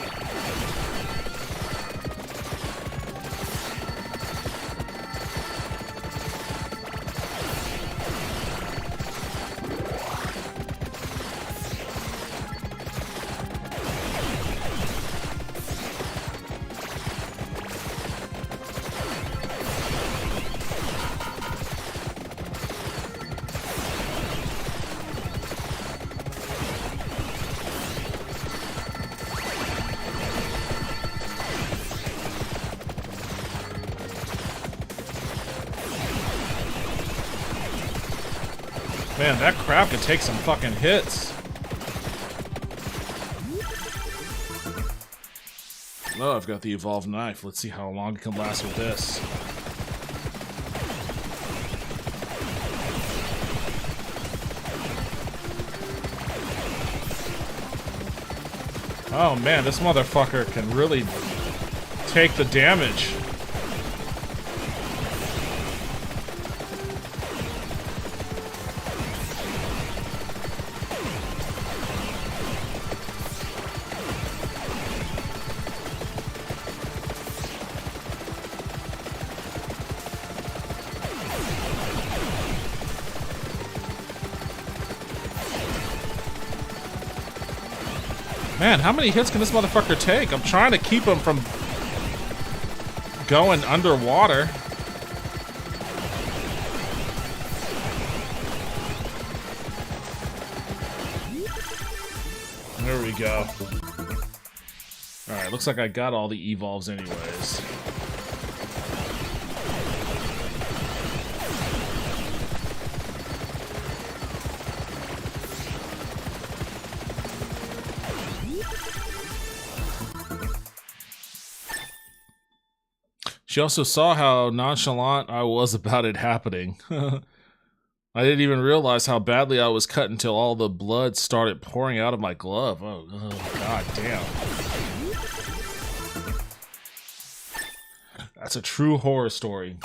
Man, that crab could take some fucking hits. Oh, I've got the evolved knife. Let's see how long it can last with this. Oh man, this motherfucker can really take the damage. Man, how many hits can this motherfucker take? I'm trying to keep him from going underwater. There we go. Alright, looks like I got all the evolves anyways. She also saw how nonchalant I was about it happening. I didn't even realize how badly I was cut until all the blood started pouring out of my glove. Oh god damn. That's a true horror story.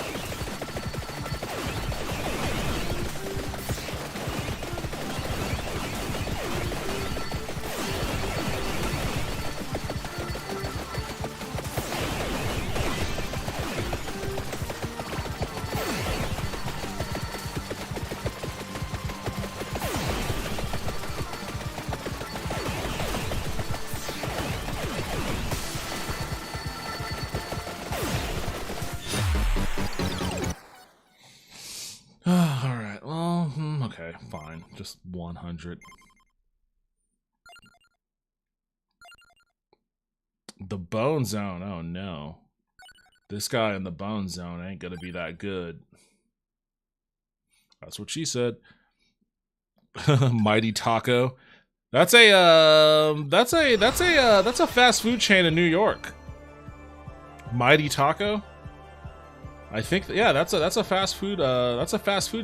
Alright, well, okay, fine. Just 100. The bone zone, oh no. This guy in the bone zone ain't gonna be that good. That's what she said. Mighty Taco. That's a fast food chain in New York. Mighty Taco? I think yeah, that's a fast food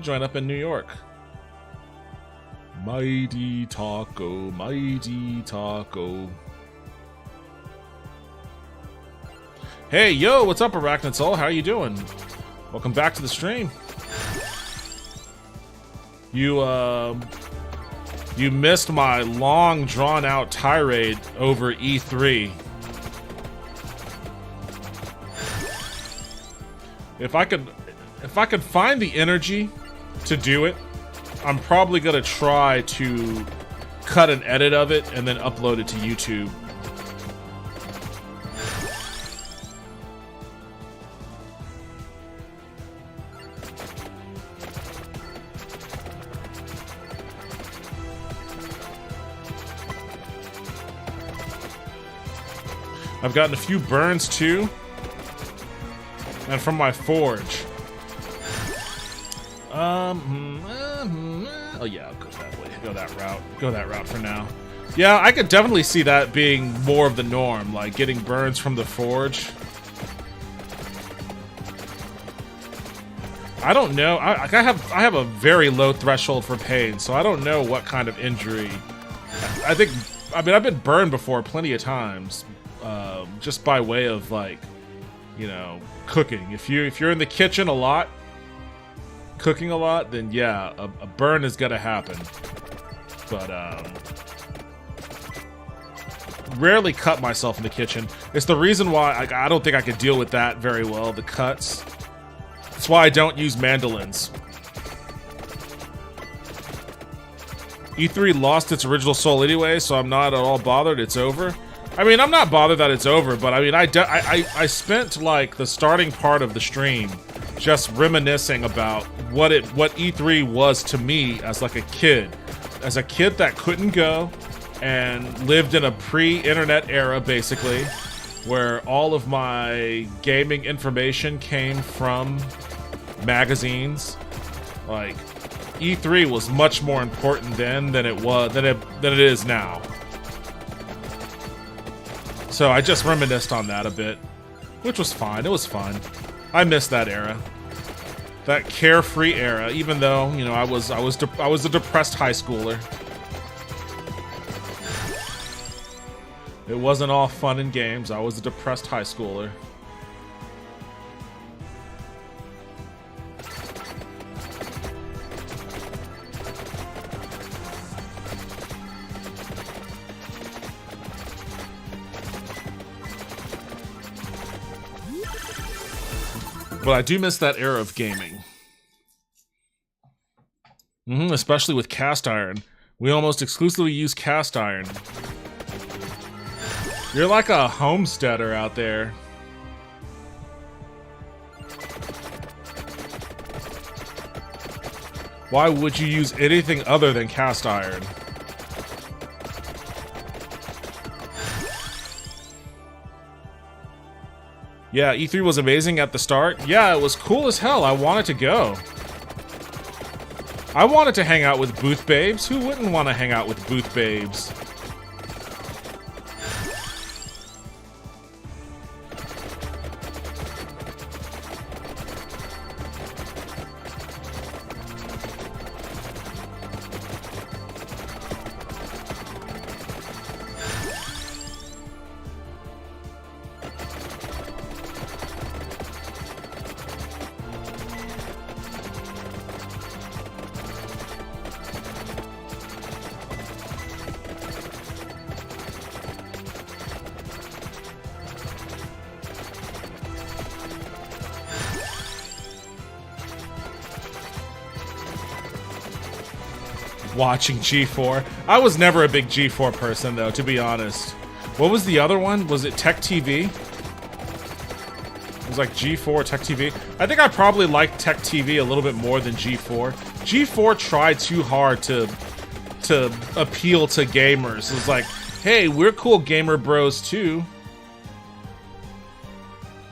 joint up in New York. Mighty Taco, Mighty Taco. Hey, yo, what's up, Arachnid Soul? How you doing? Welcome back to the stream. You missed my long drawn out tirade over E3. If I could find the energy to do it, I'm probably gonna try to cut an edit of it and then upload it to YouTube. I've gotten a few burns too. And from my forge. Oh yeah, I'll go that way. Go that route. Go that route for now. Yeah, I could definitely see that being more of the norm, like getting burns from the forge. I don't know. I have a very low threshold for pain, so I don't know what kind of injury. I mean, I've been burned before plenty of times. just by way of like, you know, cooking. If you're in the kitchen a lot, cooking a lot, then yeah, a burn is gonna happen. But rarely cut myself in the kitchen. It's the reason why I don't think I could deal with that very well, the cuts. That's why I don't use mandolins. E3 lost its original soul anyway, so I'm not at all bothered. It's over. I mean, I'm not bothered that it's over, but I mean, I spent like the starting part of the stream just reminiscing about what E3 was to me as like a kid that couldn't go and lived in a pre-internet era, basically, where all of my gaming information came from magazines. Like, E3 was much more important then than it is now. So I just reminisced on that a bit, which was fine. It was fun. I missed that era, that carefree era. Even though, you know, I was a depressed high schooler. It wasn't all fun and games. I was a depressed high schooler. But I do miss that era of gaming. Especially with cast iron. We almost exclusively use cast iron. You're like a homesteader out there. Why would you use anything other than cast iron? Yeah, E3 was amazing at the start. Yeah, it was cool as hell. I wanted to go. I wanted to hang out with booth babes. Who wouldn't want to hang out with booth babes? Watching G4. I was never a big G4 person, though, to be honest. What was the other one? Was it Tech TV? It was like G4, Tech TV. I think I probably liked Tech TV a little bit more than G4. G4 tried too hard to appeal to gamers. It was like, hey, we're cool gamer bros, too.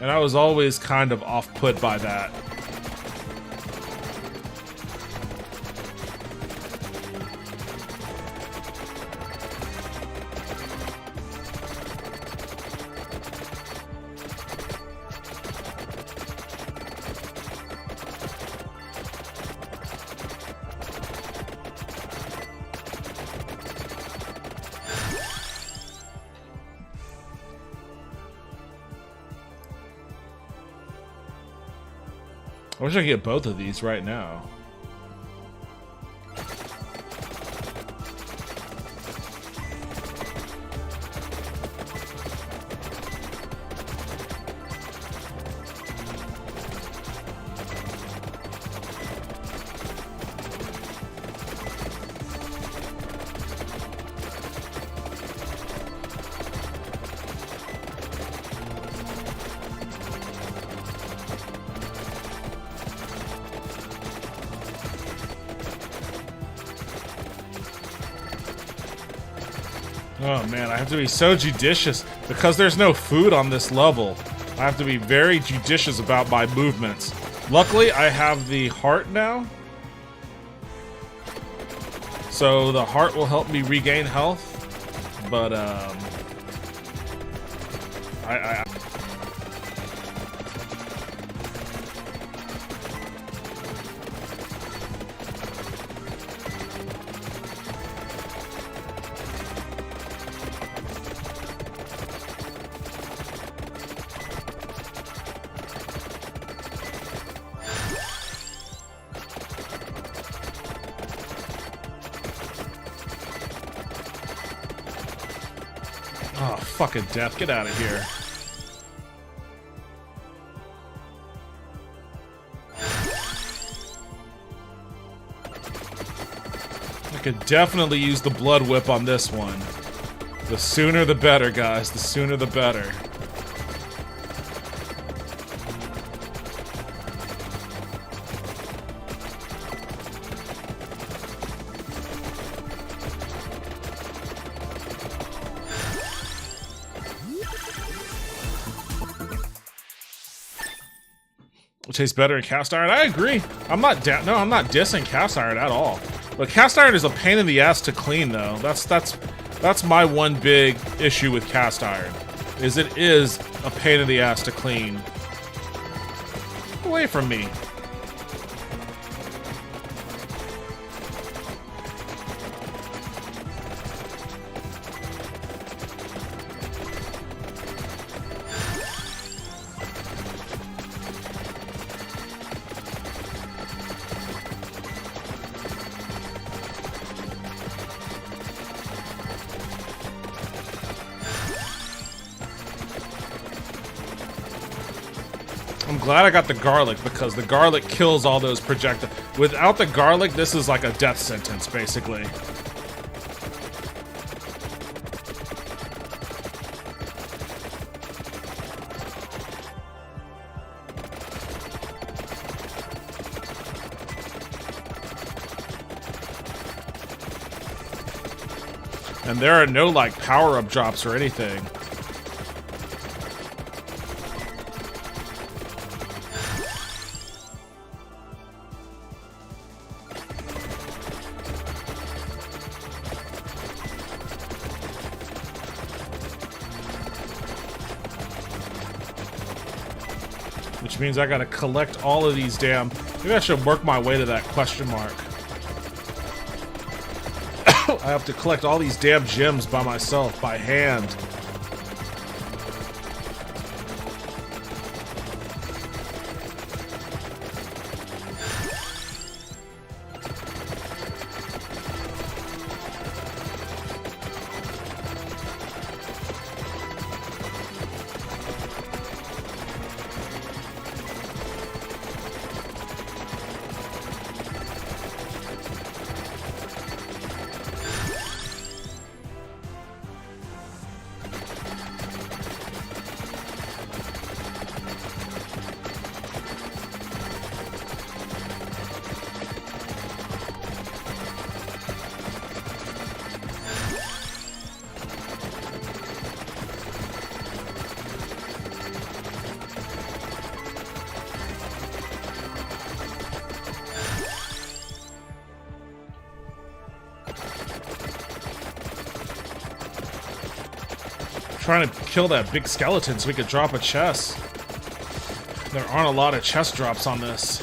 And I was always kind of off-put by that. I wish I could get both of these right now. Oh man, I have to be so judicious because there's no food on this level. I have to be very judicious about my movements. Luckily, I have the heart now. So the heart will help me regain health. But Oh, fucking death. Get out of here. I could definitely use the blood whip on this one. The sooner the better, guys. The sooner the better. It tastes better in cast iron. I agree. I'm not dissing cast iron at all. But cast iron is a pain in the ass to clean, though. That's my one big issue with cast iron, is it is a pain in the ass to clean. Get away from me. I'm glad I got the garlic, because the garlic kills all those projectiles. Without the garlic, this is like a death sentence, basically. And there are no, like, power-up drops or anything. Which means I gotta collect all of these damn... Maybe I should work my way to that question mark. I have to collect all these damn gems by myself, by hand. Trying to kill that big skeleton so we could drop a chest. There aren't a lot of chest drops on this.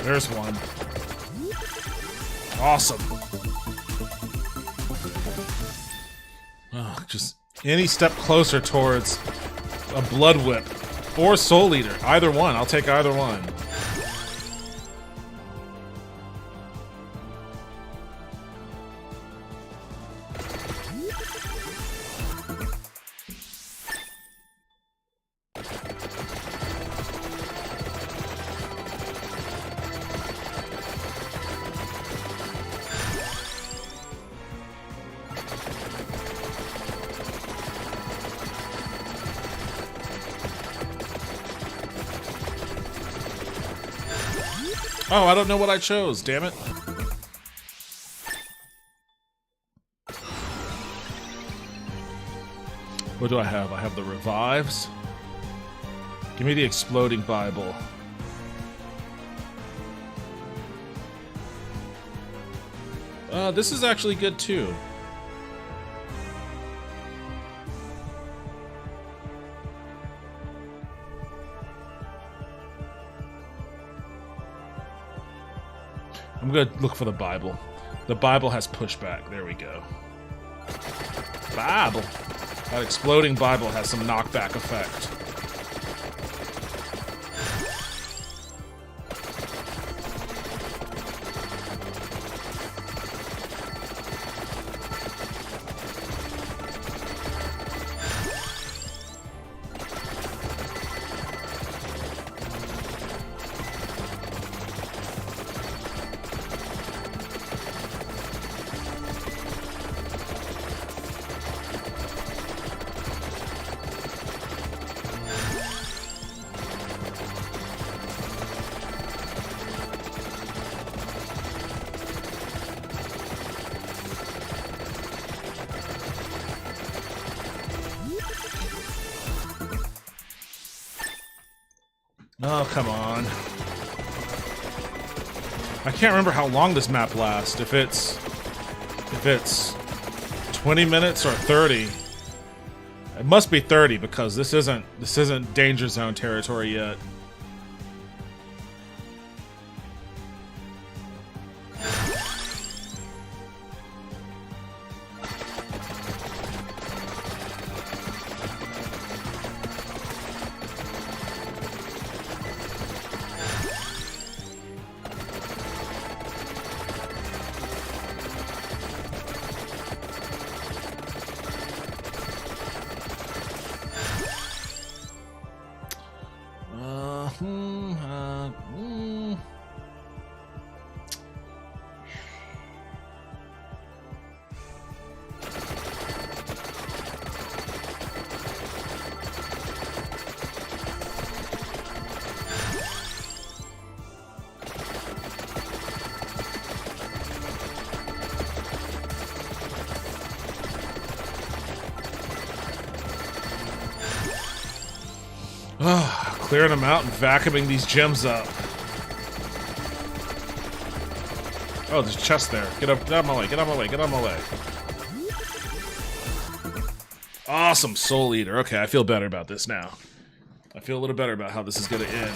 There's one. Awesome. Oh, just any step closer towards a blood whip or soul eater. Either one. I'll take either one. Oh, I don't know what I chose, damn it. What do I have? I have the revives. Give me the exploding Bible. This is actually good too. I'm gonna look for the Bible. The Bible has pushback. There we go. Bible. That exploding Bible has some knockback effect. Oh, come on. I can't remember how long this map lasts. If it's 20 minutes or 30. It must be 30 because this isn't danger zone territory yet. Clearing them out and vacuuming these gems up. Oh, there's a chest there. Get out of my way, get out of my way, get out of my way. Awesome, Soul Eater. Okay, I feel better about this now. I feel a little better about how this is going to end.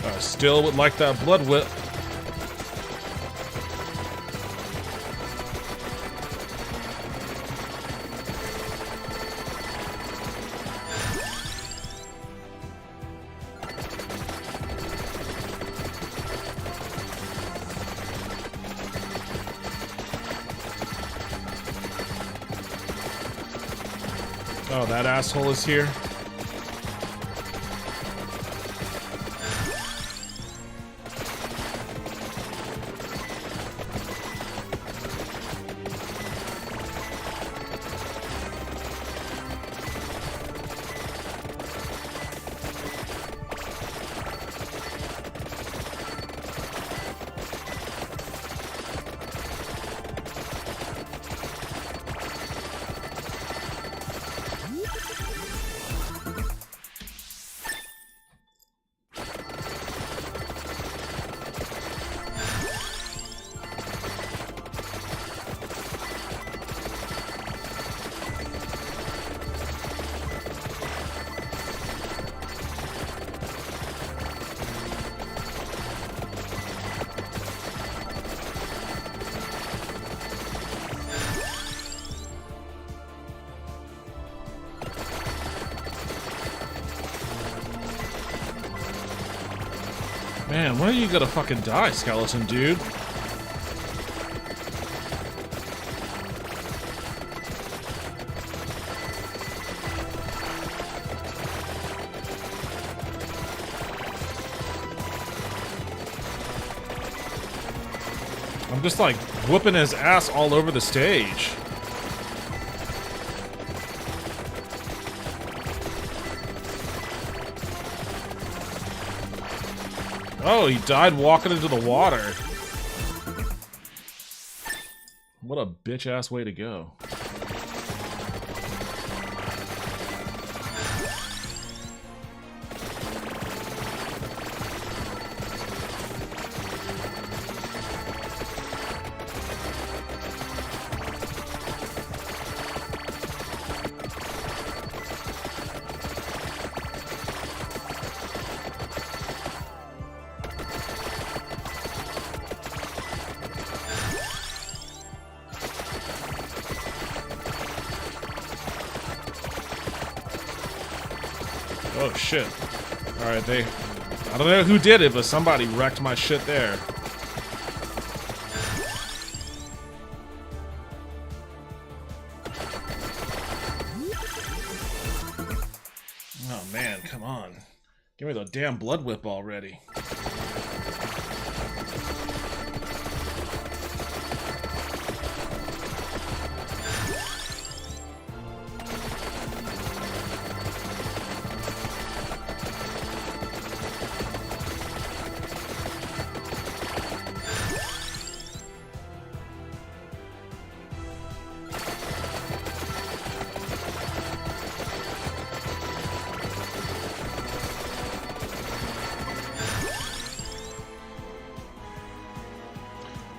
I still would like that Blood Whip. Oh, that asshole is here. Man, when are you gonna fucking die, skeleton dude? I'm just like whooping his ass all over the stage. Oh, he died walking into the water. What a bitch-ass way to go. Oh, shit. Alright, I don't know who did it, but somebody wrecked my shit there. Oh, man, come on. Give me the damn blood whip already.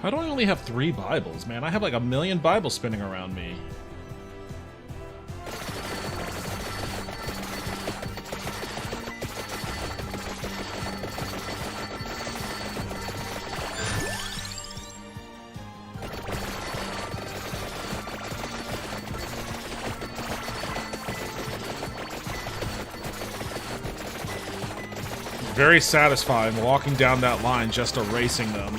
How do I only have 3 Bibles, man? I have like 1,000,000 Bibles spinning around me. Very satisfying walking down that line just erasing them.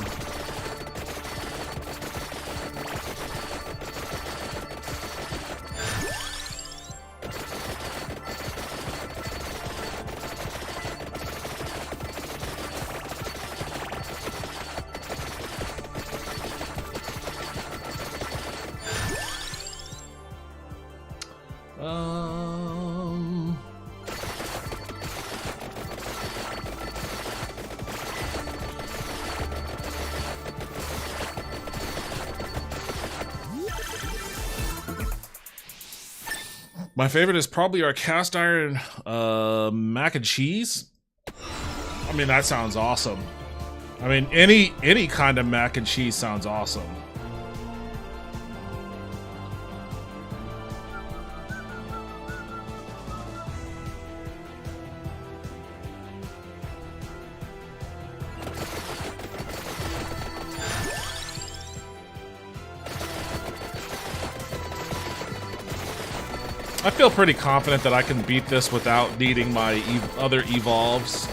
My favorite is probably our cast iron mac and cheese. I mean, that sounds awesome. I mean, any kind of mac and cheese sounds awesome. I feel pretty confident that I can beat this without needing my other evolves.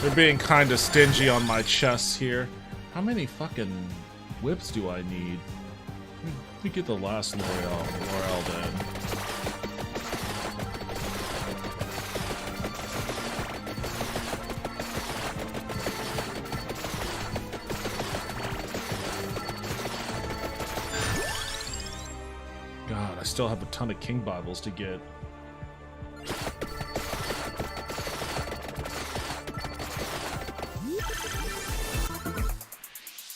They're being kind of stingy on my chests here. How many fucking whips do I need? Let me get the last Laurel then. God, I still have a ton of King Bibles to get.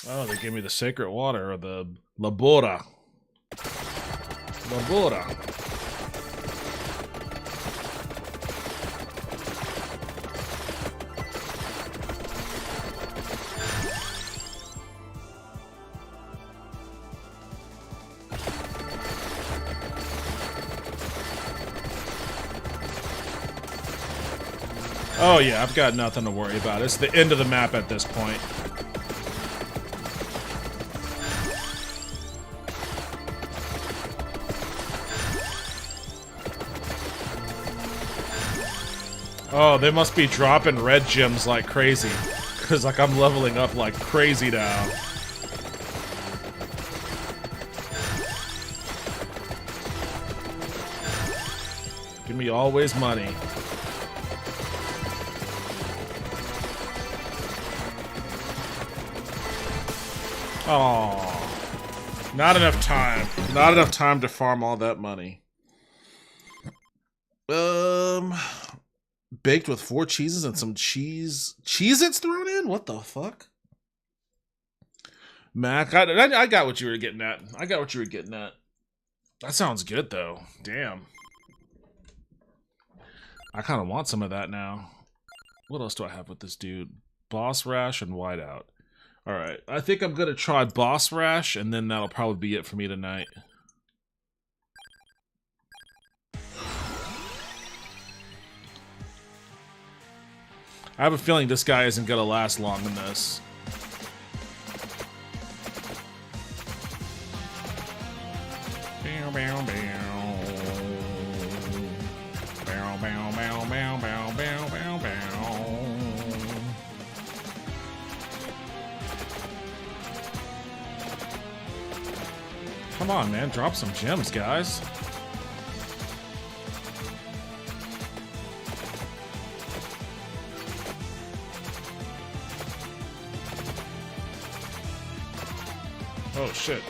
Oh, they gave me the Sacred Water, or the Labora. Labora. Oh yeah, I've got nothing to worry about. It's the end of the map at this point. Oh, they must be dropping red gems like crazy. Because, like, I'm leveling up like crazy now. Give me always money. Oh, not enough time. Not enough time to farm all that money. Baked with 4 cheeses and some Cheez-Its thrown in? What the fuck? Mac, I got what you were getting at. I got what you were getting at. That sounds good, though. Damn. I kind of want some of that now. What else do I have with this dude? Boss Rash and Whiteout. Alright, I think I'm going to try Boss Rash, and then that'll probably be it for me tonight. I have a feeling this guy isn't going to last long in this. Come on, man. Drop some gems, guys. Oh, shit.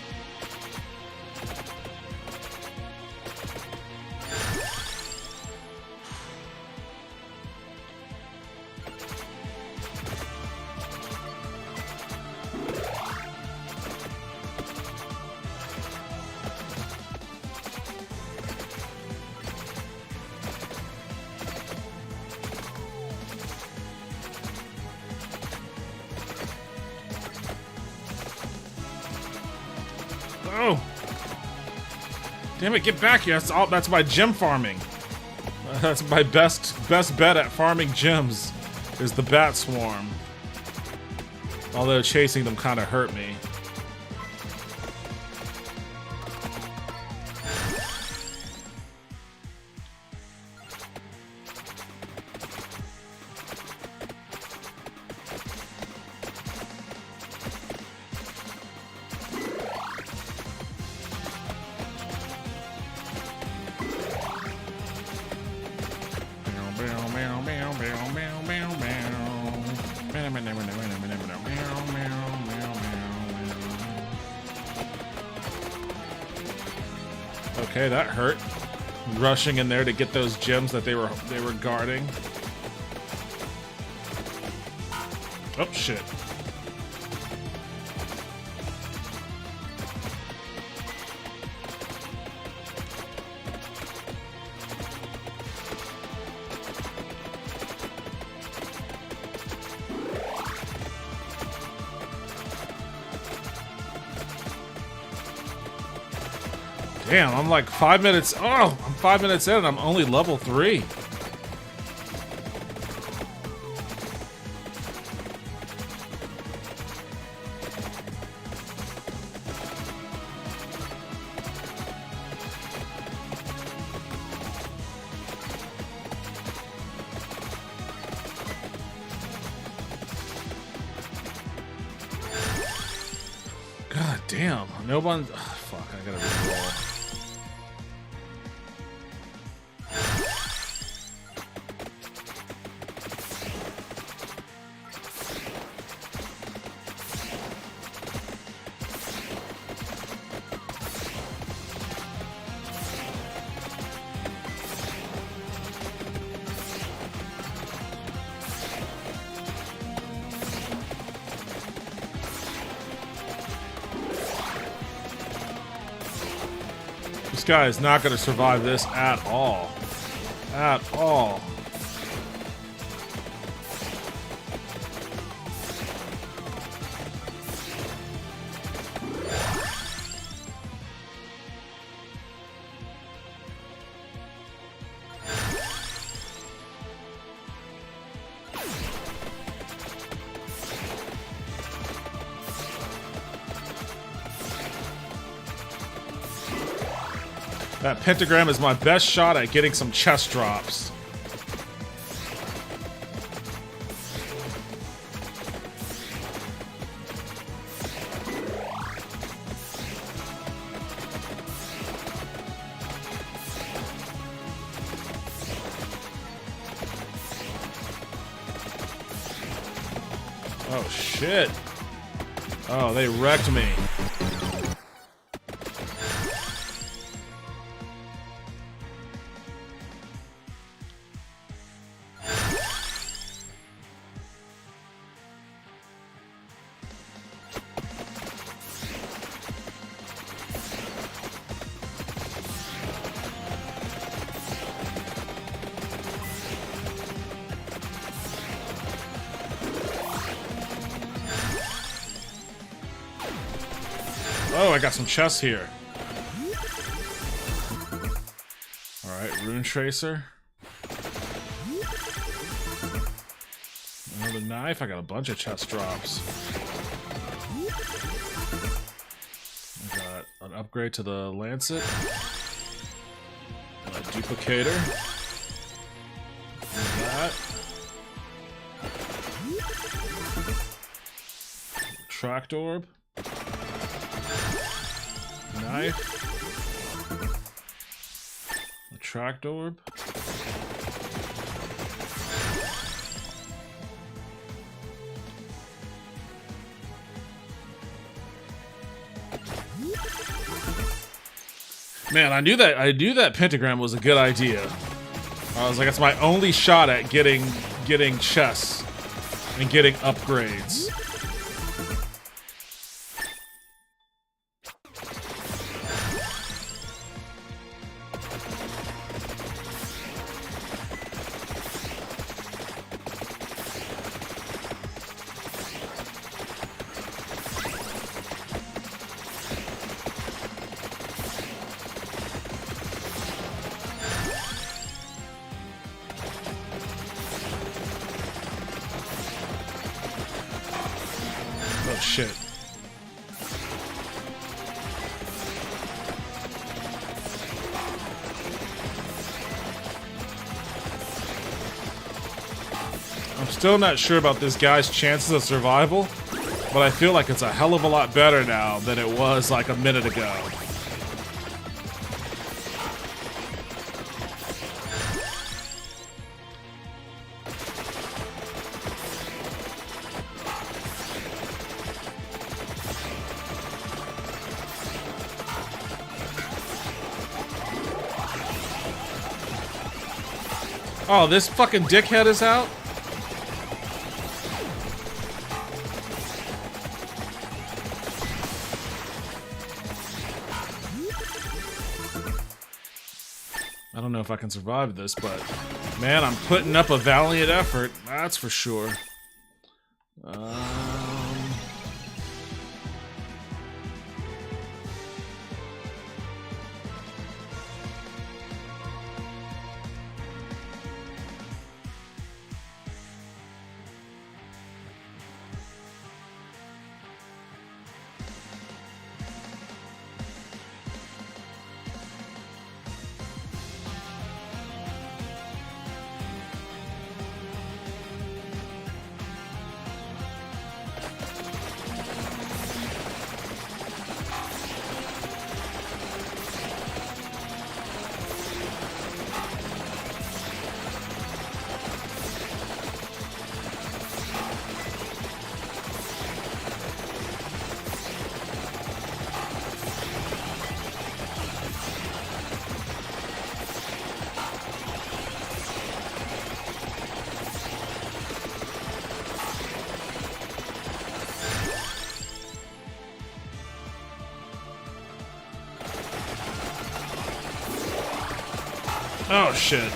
Oh! Damn it, get back here. That's my gem farming. That's my best bet at farming gems is the bat swarm. Although chasing them kind of hurt me. Okay, that hurt. Rushing in there to get those gems that they were guarding. Oh shit. Damn, I'm like 5 minutes. Oh, I'm 5 minutes in and I'm only level 3. God damn. No one. Oh, fuck, I gotta reroll. This guy is not going to survive this at all. At all. That pentagram is my best shot at getting some chest drops. Oh shit. Oh, they wrecked me. Oh, I got some chests here. Alright, Rune Tracer. Another knife. I got a bunch of chest drops. I got an upgrade to the Lancet. A duplicator. That. Tract orb. Knife. Attract orb. Man, I knew that pentagram was a good idea. I was like, it's my only shot at getting chests and getting upgrades. Oh shit. I'm still not sure about this guy's chances of survival, but I feel like it's a hell of a lot better now than it was like a minute ago. Oh, this fucking dickhead is out? I don't know if I can survive this, but man, I'm putting up a valiant effort, that's for sure. Oh shit.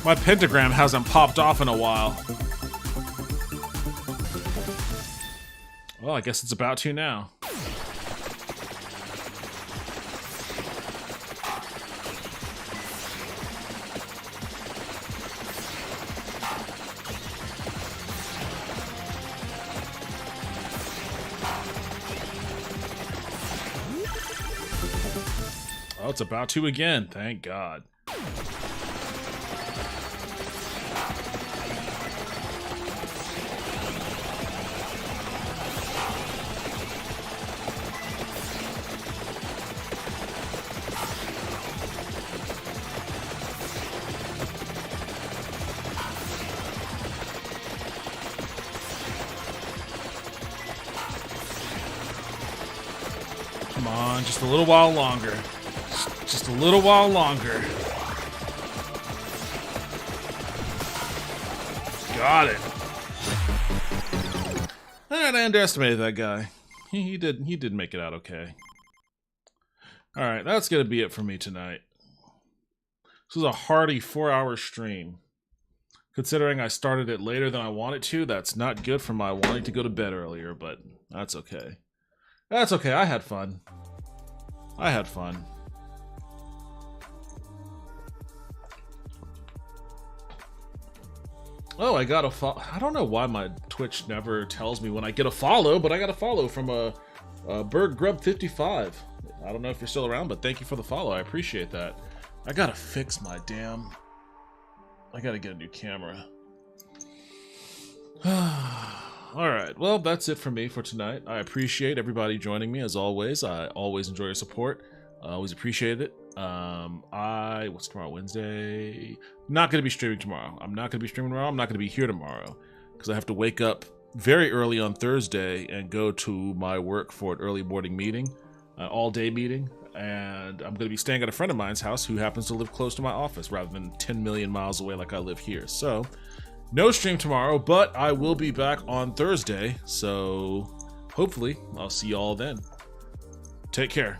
My pentagram hasn't popped off in a while. Well, I guess it's about to now. Oh, it's about to again, thank God. Come on, just a little while longer. Just a little while longer. Got it. Alright, I underestimated that guy. He did make it out okay. Alright, that's gonna be it for me tonight. This was a hearty 4-hour stream. Considering I started it later than I wanted to, that's not good for my wanting to go to bed earlier, but that's okay. That's okay, I had fun. I had fun. Oh, I got a follow. I don't know why my Twitch never tells me when I get a follow, but I got a follow from a Bird Grub 55. I don't know if you're still around, but thank you for the follow. I appreciate that. I gotta fix my damn. I gotta get a new camera. All right. Well, that's it for me for tonight. I appreciate everybody joining me as always. I always enjoy your support. I always appreciate it. What's tomorrow? Wednesday. Not gonna be streaming tomorrow. I'm not gonna be streaming tomorrow. I'm not gonna be here tomorrow because I have to wake up very early on Thursday and go to my work for an early morning meeting, an all-day meeting, and I'm gonna be staying at a friend of mine's house who happens to live close to my office rather than 10 million miles away like I live here. So, no stream tomorrow, but I will be back on Thursday. So, hopefully, I'll see you all then. Take care.